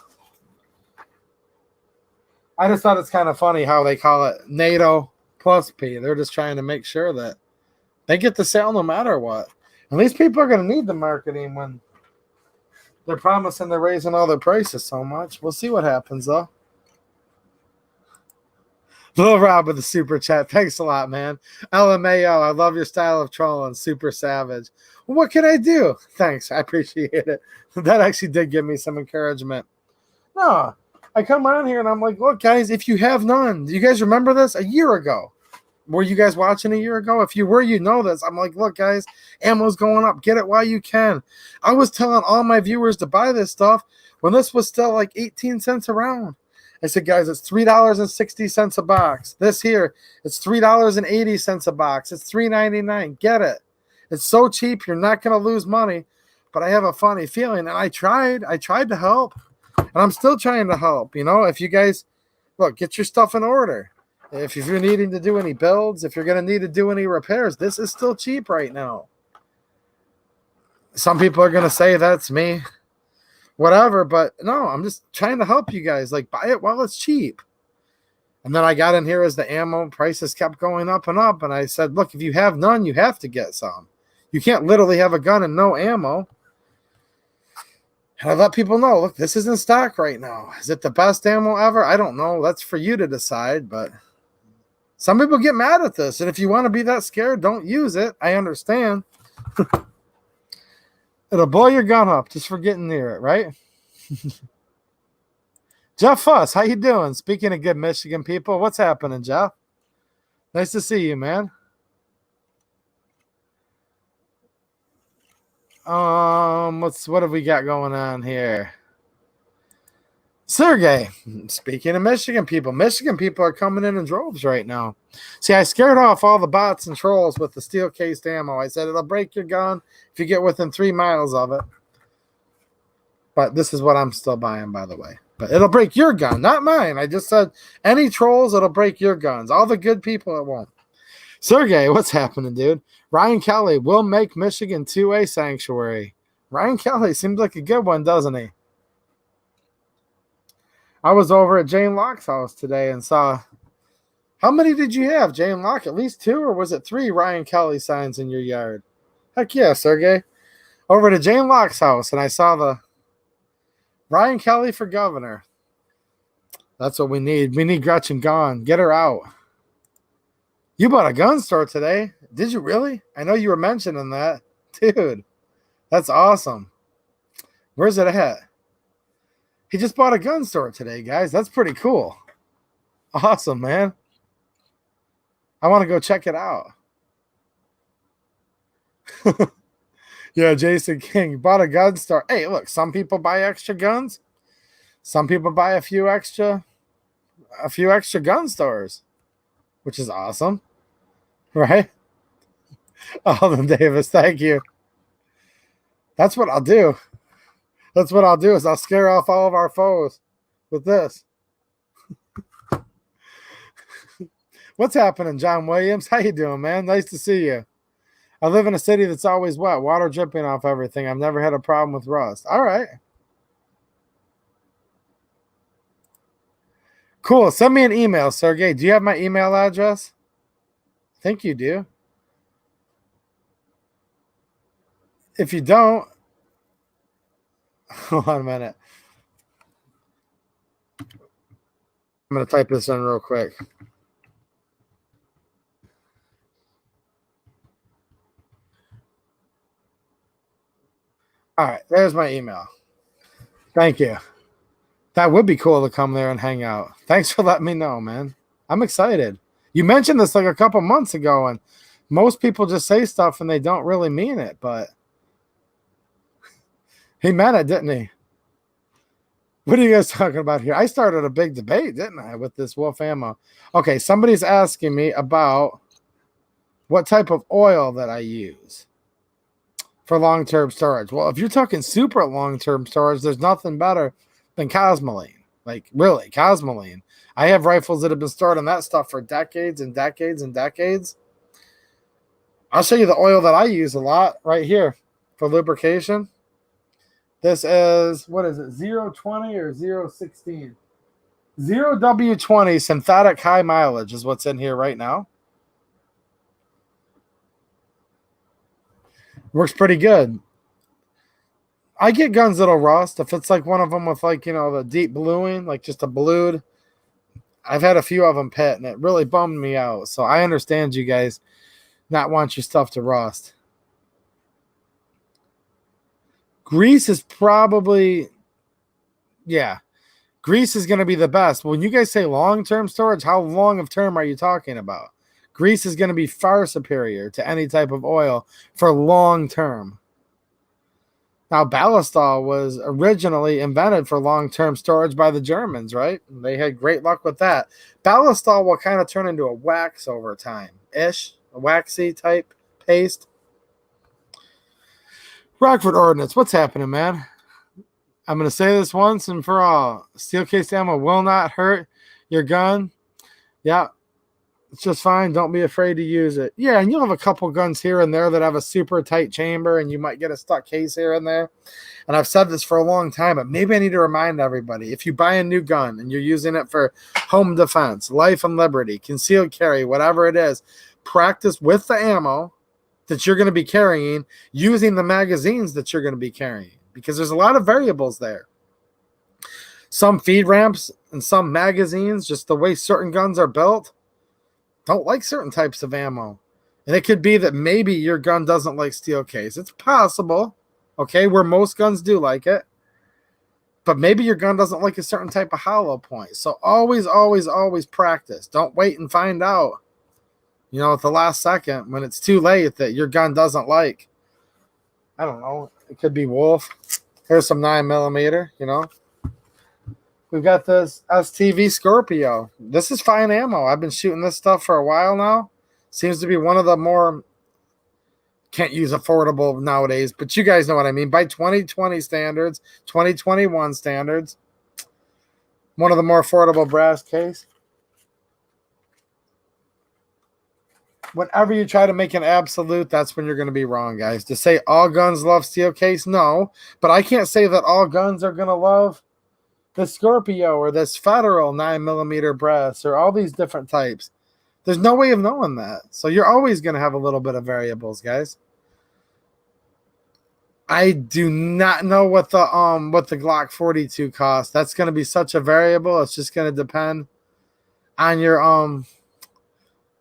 I just thought it's kind of funny how they call it NATO plus P. They're just trying to make sure that they get the sale no matter what. And these people are going to need the marketing when they're promising they're raising all their prices so much. We'll see what happens, though. Little Rob with the super chat. Thanks a lot, man. LMAO, I love your style of trolling. Super savage. What can I do? Thanks. I appreciate it. That actually did give me some encouragement. No, I come on here and I'm like, look, guys, if you have none, do you guys remember this? A year ago. Were you guys watching a year ago? If you were, you know this. I'm like, look, guys, ammo's going up. Get it while you can. I was telling all my viewers to buy this stuff when this was still like 18 cents a round. I said, guys, it's $3.60 a box. This here, it's $3.80 a box. It's $3.99. Get it. It's so cheap, you're not going to lose money. but I have a funny feeling, and I tried to help, and I'm still trying to help. If you guys look, get your stuff in order. If you're needing to do any builds, if you're going to need to do any repairs, this is still cheap right now. Some people are going to say that's me, whatever, but no, I'm just trying to help you guys. Like, buy it while it's cheap. And then I got in here as the ammo prices kept going up and up, and I said, look, if you have none, you have to get some. You can't literally have a gun and no ammo. And I let people know, look, this is in stock right now. Is it the best ammo ever? I don't know. That's for you to decide, but some people get mad at this, and if you want to be that scared, don't use it. I understand. It'll blow your gun up just for getting near it, right? Jeff Fuss, how you doing? Speaking of good Michigan people, what's happening, Jeff? Nice to see you, man. What have we got going on here? Sergey, speaking of Michigan people are coming in droves right now. See, I scared off all the bots and trolls with the steel-cased ammo. I said it'll break your gun if you get within 3 miles of it. But this is what I'm still buying, by the way. But it'll break your gun, not mine. I just said any trolls, it'll break your guns. All the good people, it won't. Sergey, what's happening, dude? Ryan Kelly will make Michigan 2A sanctuary. Ryan Kelly seems like a good one, doesn't he? I was over at Jane Locke's house today and saw, how many did you have, Jane Locke? At least 2, or was it 3 Ryan Kelly signs in your yard? Heck yeah, Sergey. Over to Jane Locke's house, and I saw the Ryan Kelly for governor. That's what we need. We need Gretchen gone. Get her out. You bought a gun store today. Did you really? I know you were mentioning that. Dude, that's awesome. Where's it at? He just bought a gun store today, guys. That's pretty cool. Awesome, man. I want to go check it out. Yeah, Jason King bought a gun store. Hey, look, some people buy extra guns. Some people buy a few extra gun stores, which is awesome. Right? Alden Davis, thank you. That's what I'll do. That's what I'll do is I'll scare off all of our foes with this. What's happening, John Williams? How you doing, man? Nice to see you. I live in a city that's always wet, water dripping off everything. I've never had a problem with rust. All right. Cool. Send me an email, Sergey. Do you have my email address? I think you do. If you don't, hold on a minute. I'm going to type this in real quick. All right, there's my email. Thank you. That would be cool to come there and hang out. Thanks for letting me know, man. I'm excited. You mentioned this like a couple months ago, and most people just say stuff and they don't really mean it, but he meant it, didn't he? What are you guys talking about here? I started a big debate, didn't I, with this wolf ammo? Okay, somebody's asking me about what type of oil that I use for long-term storage. Well, if you're talking super long-term storage, there's nothing better than Cosmoline. Like, really, Cosmoline. I have rifles that have been stored in that stuff for decades and decades and decades. I'll show you the oil that I use a lot right here for lubrication. This is, what is it, 020 or 016? 0W20 synthetic high mileage is what's in here right now. Works pretty good. I get guns that'll rust. If it's like one of them with like, you know, the deep bluing, like just a blued. I've had a few of them pit and it really bummed me out. So I understand you guys not want your stuff to rust. Grease is probably, yeah, grease is going to be the best. When you guys say long-term storage, how long of term are you talking about? Grease is going to be far superior to any type of oil for long-term. Now, Ballistol was originally invented for long-term storage by the Germans, right? They had great luck with that. Ballistol will kind of turn into a wax over time-ish, a waxy type paste. Rockford Ordnance, what's happening, man? I'm going to say this once and for all. Steel case ammo will not hurt your gun. Yeah, it's just fine. Don't be afraid to use it. Yeah, and you'll have a couple guns here and there that have a super tight chamber, and you might get a stuck case here and there. And I've said this for a long time, but maybe I need to remind everybody. If you buy a new gun and you're using it for home defense, life and liberty, concealed carry, whatever it is, practice with the ammo that you're going to be carrying, using the magazines that you're going to be carrying, because there's a lot of variables there. Some feed ramps and some magazines, just the way certain guns are built, don't like certain types of ammo. And it could be that maybe your gun doesn't like steel case. It's possible, okay, where most guns do like it. But maybe your gun doesn't like a certain type of hollow point. So always, always, always practice. Don't wait and find out, you know, at the last second when it's too late that your gun doesn't like. I don't know. It could be Wolf. Here's some 9mm, you know. We've got this STV Scorpio. This is fine ammo. I've been shooting this stuff for a while now. Seems to be one of the more, can't use affordable nowadays, but you guys know what I mean. By 2020 standards, 2021 standards, one of the more affordable brass case. Whenever you try to make an absolute, that's when you're going to be wrong, guys. To say all guns love steel case, no. But I can't say that all guns are going to love the Scorpio or this Federal 9mm brass or all these different types. There's no way of knowing that. So you're always going to have a little bit of variables, guys. I do not know what the Glock 42 costs. That's going to be such a variable. It's just going to depend on your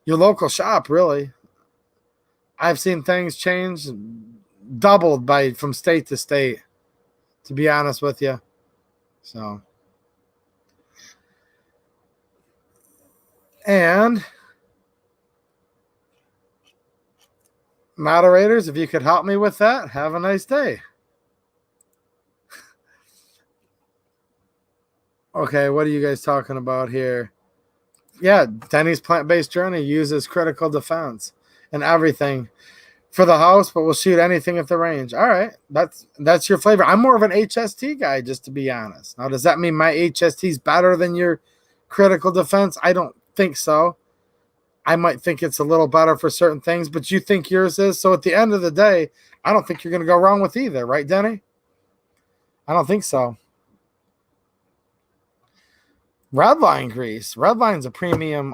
local shop, really. I've seen things change, doubled from state to state, to be honest with you. So, and moderators, if you could help me with that, have a nice day. Okay, what are you guys talking about here? Yeah, Denny's plant-based journey uses critical defense and everything for the house, but we'll shoot anything at the range. All right, that's your flavor. I'm more of an HST guy, just to be honest. Now, does that mean my HST is better than your critical defense? I don't think so. I might think it's a little better for certain things, but you think yours is. So at the end of the day, I don't think you're going to go wrong with either, right, Denny? I don't think so. Redline grease. Redline's a premium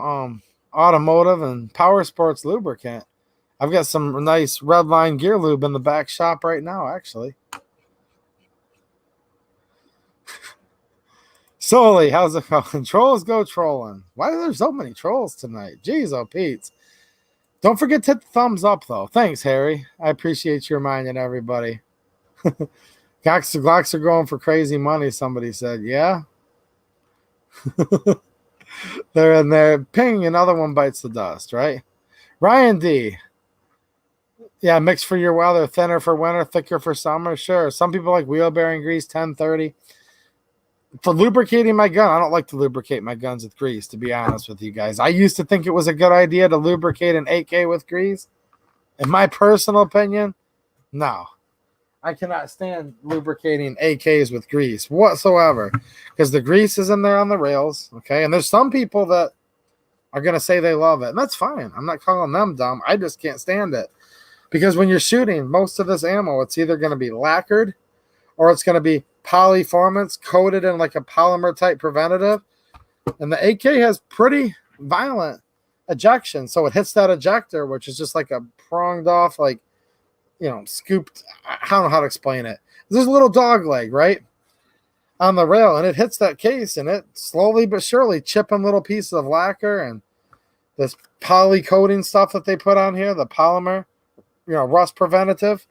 automotive and power sports lubricant. I've got some nice Redline gear lube in the back shop right now, actually. Solely, how's it going? Trolls go trolling. Why are there so many trolls tonight? Jeez, oh, Pete. Don't forget to hit the thumbs up, though. Thanks, Harry. I appreciate you reminding everybody. Glocks are going for crazy money, somebody said. Yeah? They're in there. Ping, another one bites the dust, right? Ryan D. Yeah, mixed for your weather, thinner for winter, thicker for summer. Sure. Some people like wheel bearing grease, 1030. For lubricating my gun, I don't like to lubricate my guns with grease, to be honest with you guys. I used to think it was a good idea to lubricate an AK with grease. In my personal opinion, no. I cannot stand lubricating AKs with grease whatsoever, because the grease is in there on the rails, okay? And there's some people that are going to say they love it, and that's fine. I'm not calling them dumb. I just can't stand it, because when you're shooting most of this ammo, it's either going to be lacquered or it's going to be polyformance coated in like a polymer type preventative, and the AK has pretty violent ejection, so it hits that ejector, which is just like a pronged off, like, you know, scooped, I don't know how to explain it. There's a little dog leg, right, on the rail, and it hits that case, and it slowly but surely chipping little pieces of lacquer and this poly coating stuff that they put on here, the polymer, you know, rust preventative.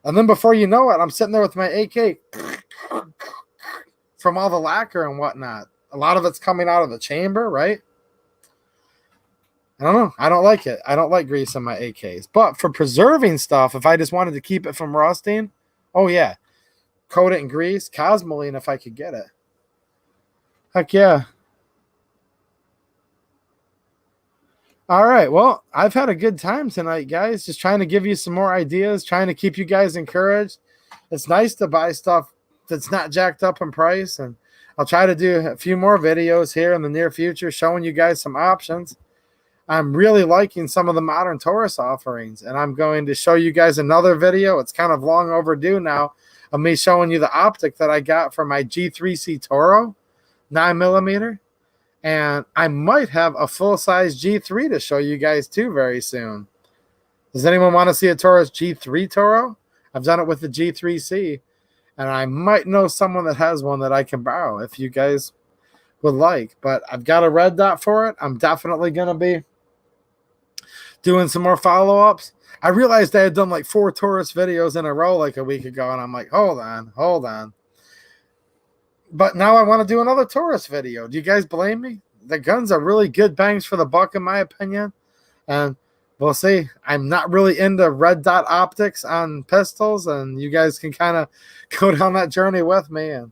And then before you know it, I'm sitting there with my AK from all the lacquer and whatnot. A lot of it's coming out of the chamber, right? I don't know. I don't like it. I don't like grease in my AKs. But for preserving stuff, if I just wanted to keep it from rusting, oh, yeah. Coat it in grease, Cosmoline if I could get it. Heck yeah. All right. Well, I've had a good time tonight, guys. Just trying to give you some more ideas, trying to keep you guys encouraged. It's nice to buy stuff that's not jacked up in price. And I'll try to do a few more videos here in the near future showing you guys some options. I'm really liking some of the modern Taurus offerings, and I'm going to show you guys another video. It's kind of long overdue now of me showing you the optic that I got for my G3C Toro 9mm. And I might have a full-size G3 to show you guys too very soon. Does anyone want to see a Taurus G3 Toro? I've done it with the G3C, and I might know someone that has one that I can borrow if you guys would like. But I've got a red dot for it. I'm definitely going to be doing some more follow-ups. I realized I had done like 4 Taurus videos in a row like a week ago, and I'm like, hold on. But now I want to do another Taurus video. Do you guys blame me? The guns are really good bangs for the buck, in my opinion. And we'll see. I'm not really into red dot optics on pistols, and you guys can kind of go down that journey with me and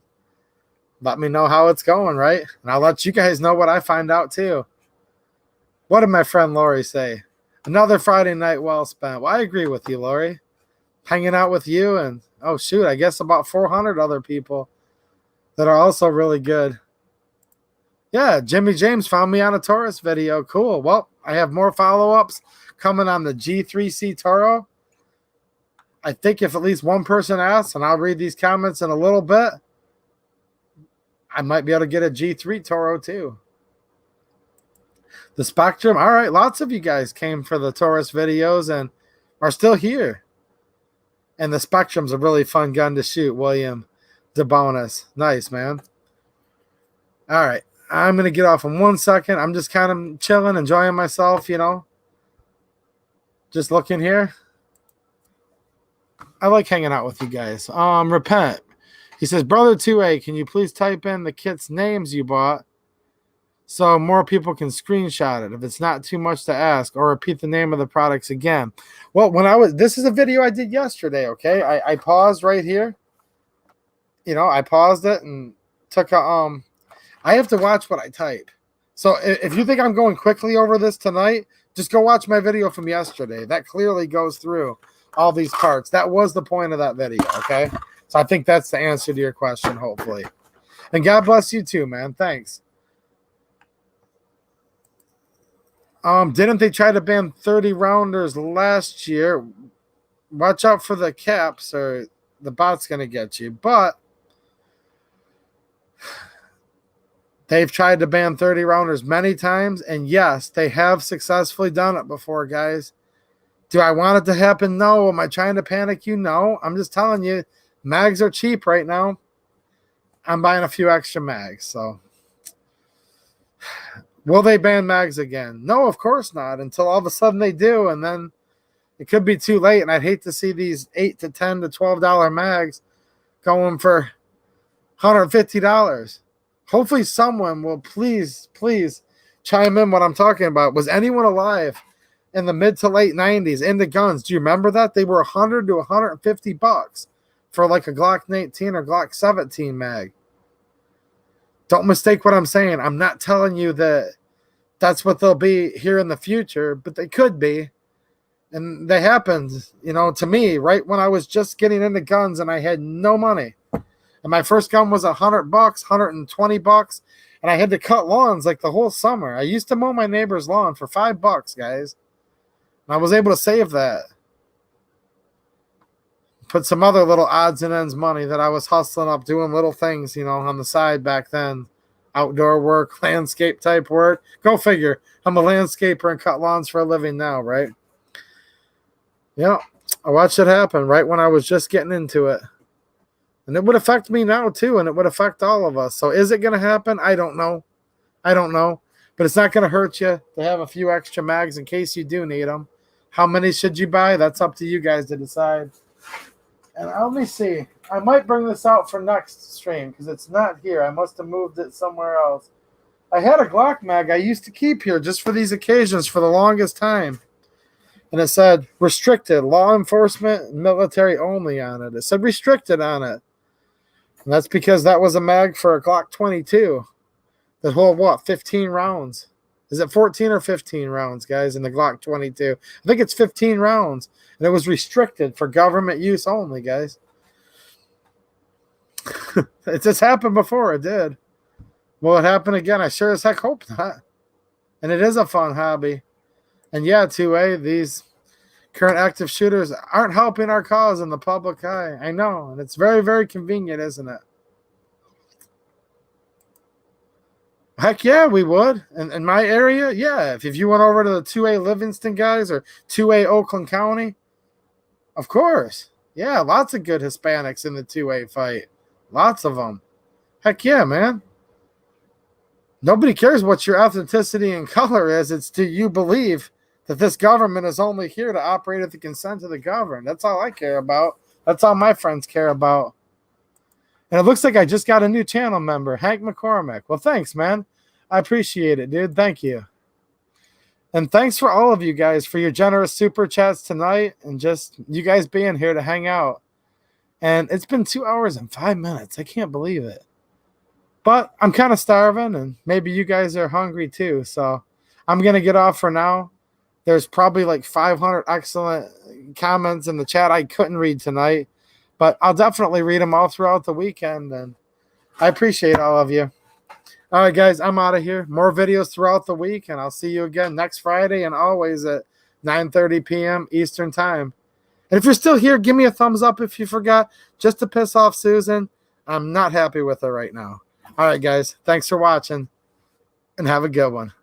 let me know how it's going, right? And I'll let you guys know what I find out too. What did my friend Lori say? Another Friday night well spent. Well, I agree with you, Lori. Hanging out with you and, oh, shoot, I guess about 400 other people that are also really good. Yeah, Jimmy James found me on a Taurus video. Cool. Well, I have more follow-ups coming on the G3C Toro. I think if at least one person asks, and I'll read these comments in a little bit, I might be able to get a G3 Toro too. The Spectrum. All right, lots of you guys came for the Taurus videos and are still here. And the Spectrum's a really fun gun to shoot, William DeBonus. Nice, man. All right. I'm going to get off in 1 second. I'm just kind of chilling, enjoying myself, you know. Just looking here. I like hanging out with you guys. Repent. He says, Brother 2A, can you please type in the kit's names you bought so more people can screenshot it if it's not too much to ask, or repeat the name of the products again? Well, this is a video I did yesterday, okay? I paused right here. You know, I paused it and took a, I have to watch what I type. So if you think I'm going quickly over this tonight, just go watch my video from yesterday. That clearly goes through all these parts. That was the point of that video, okay? So I think that's the answer to your question, hopefully. And God bless you too, man. Thanks. Didn't they try to ban 30 rounders last year? Watch out for the caps or the bot's going to get you. But they've tried to ban 30 rounders many times, and yes, they have successfully done it before, guys. Do I want it to happen? No. Am I trying to panic you? No. I'm just telling you, mags are cheap right now. I'm buying a few extra mags, so. Will they ban mags again? No, of course not, until all of a sudden they do, and then it could be too late, and I'd hate to see these $8 to $10 to $12 mags going for $150. Hopefully someone will please chime in what I'm talking about. Was anyone alive in the mid to late 90s into guns? Do you remember that? They were 100 to 150 bucks for like a Glock 19 or Glock 17 mag. Don't mistake what I'm saying. I'm not telling you that that's what they'll be here in the future, but they could be. And they happened, you know, to me right when I was just getting into guns and I had no money. And my first gun was $100, $120, and I had to cut lawns like the whole summer. I used to mow my neighbor's lawn for $5, guys. And I was able to save that. Put some other little odds and ends money that I was hustling up, doing little things, you know, on the side back then. Outdoor work, landscape type work. Go figure. I'm a landscaper and cut lawns for a living now, right? Yeah, I watched it happen right when I was just getting into it. And it would affect me now too, and it would affect all of us. So is it going to happen? I don't know. But it's not going to hurt you to have a few extra mags in case you do need them. How many should you buy? That's up to you guys to decide. And let me see. I might bring this out for next stream because it's not here. I must have moved it somewhere else. I had a Glock mag I used to keep here just for these occasions for the longest time. And it said restricted, law enforcement, military only on it. It said restricted on it. And that's because that was a mag for a Glock 22 that hold, 15 rounds. Is it 14 or 15 rounds, guys, in the Glock 22? I think it's 15 rounds, and it was restricted for government use only, guys. It just happened before. It did. Will it happen again? I sure as heck hope not. And it is a fun hobby. And yeah, 2A, these current active shooters aren't helping our cause in the public eye. I know, and it's very, very convenient, isn't it? Heck yeah, we would. In my area, yeah. If you went over to the 2A Livingston guys or 2A Oakland County, of course. Yeah, lots of good Hispanics in the 2A fight. Lots of them. Heck yeah, man. Nobody cares what your ethnicity and color is. It's do you believe that this government is only here to operate at the consent of the governed. That's all I care about. That's all my friends care about. And it looks like I just got a new channel member, Hank McCormick. Well, thanks, man. I appreciate it, dude. Thank you. And thanks for all of you guys for your generous super chats tonight and just you guys being here to hang out. And it's been 2 hours and 5 minutes. I can't believe it. But I'm kind of starving, and maybe you guys are hungry too. So I'm going to get off for now. There's probably like 500 excellent comments in the chat I couldn't read tonight. But I'll definitely read them all throughout the weekend. And I appreciate all of you. All right, guys, I'm out of here. More videos throughout the week, and I'll see you again next Friday and always at 9:30 p.m. Eastern Time. And if you're still here, give me a thumbs up if you forgot, just to piss off Susan. I'm not happy with her right now. All right, guys, thanks for watching, and have a good one.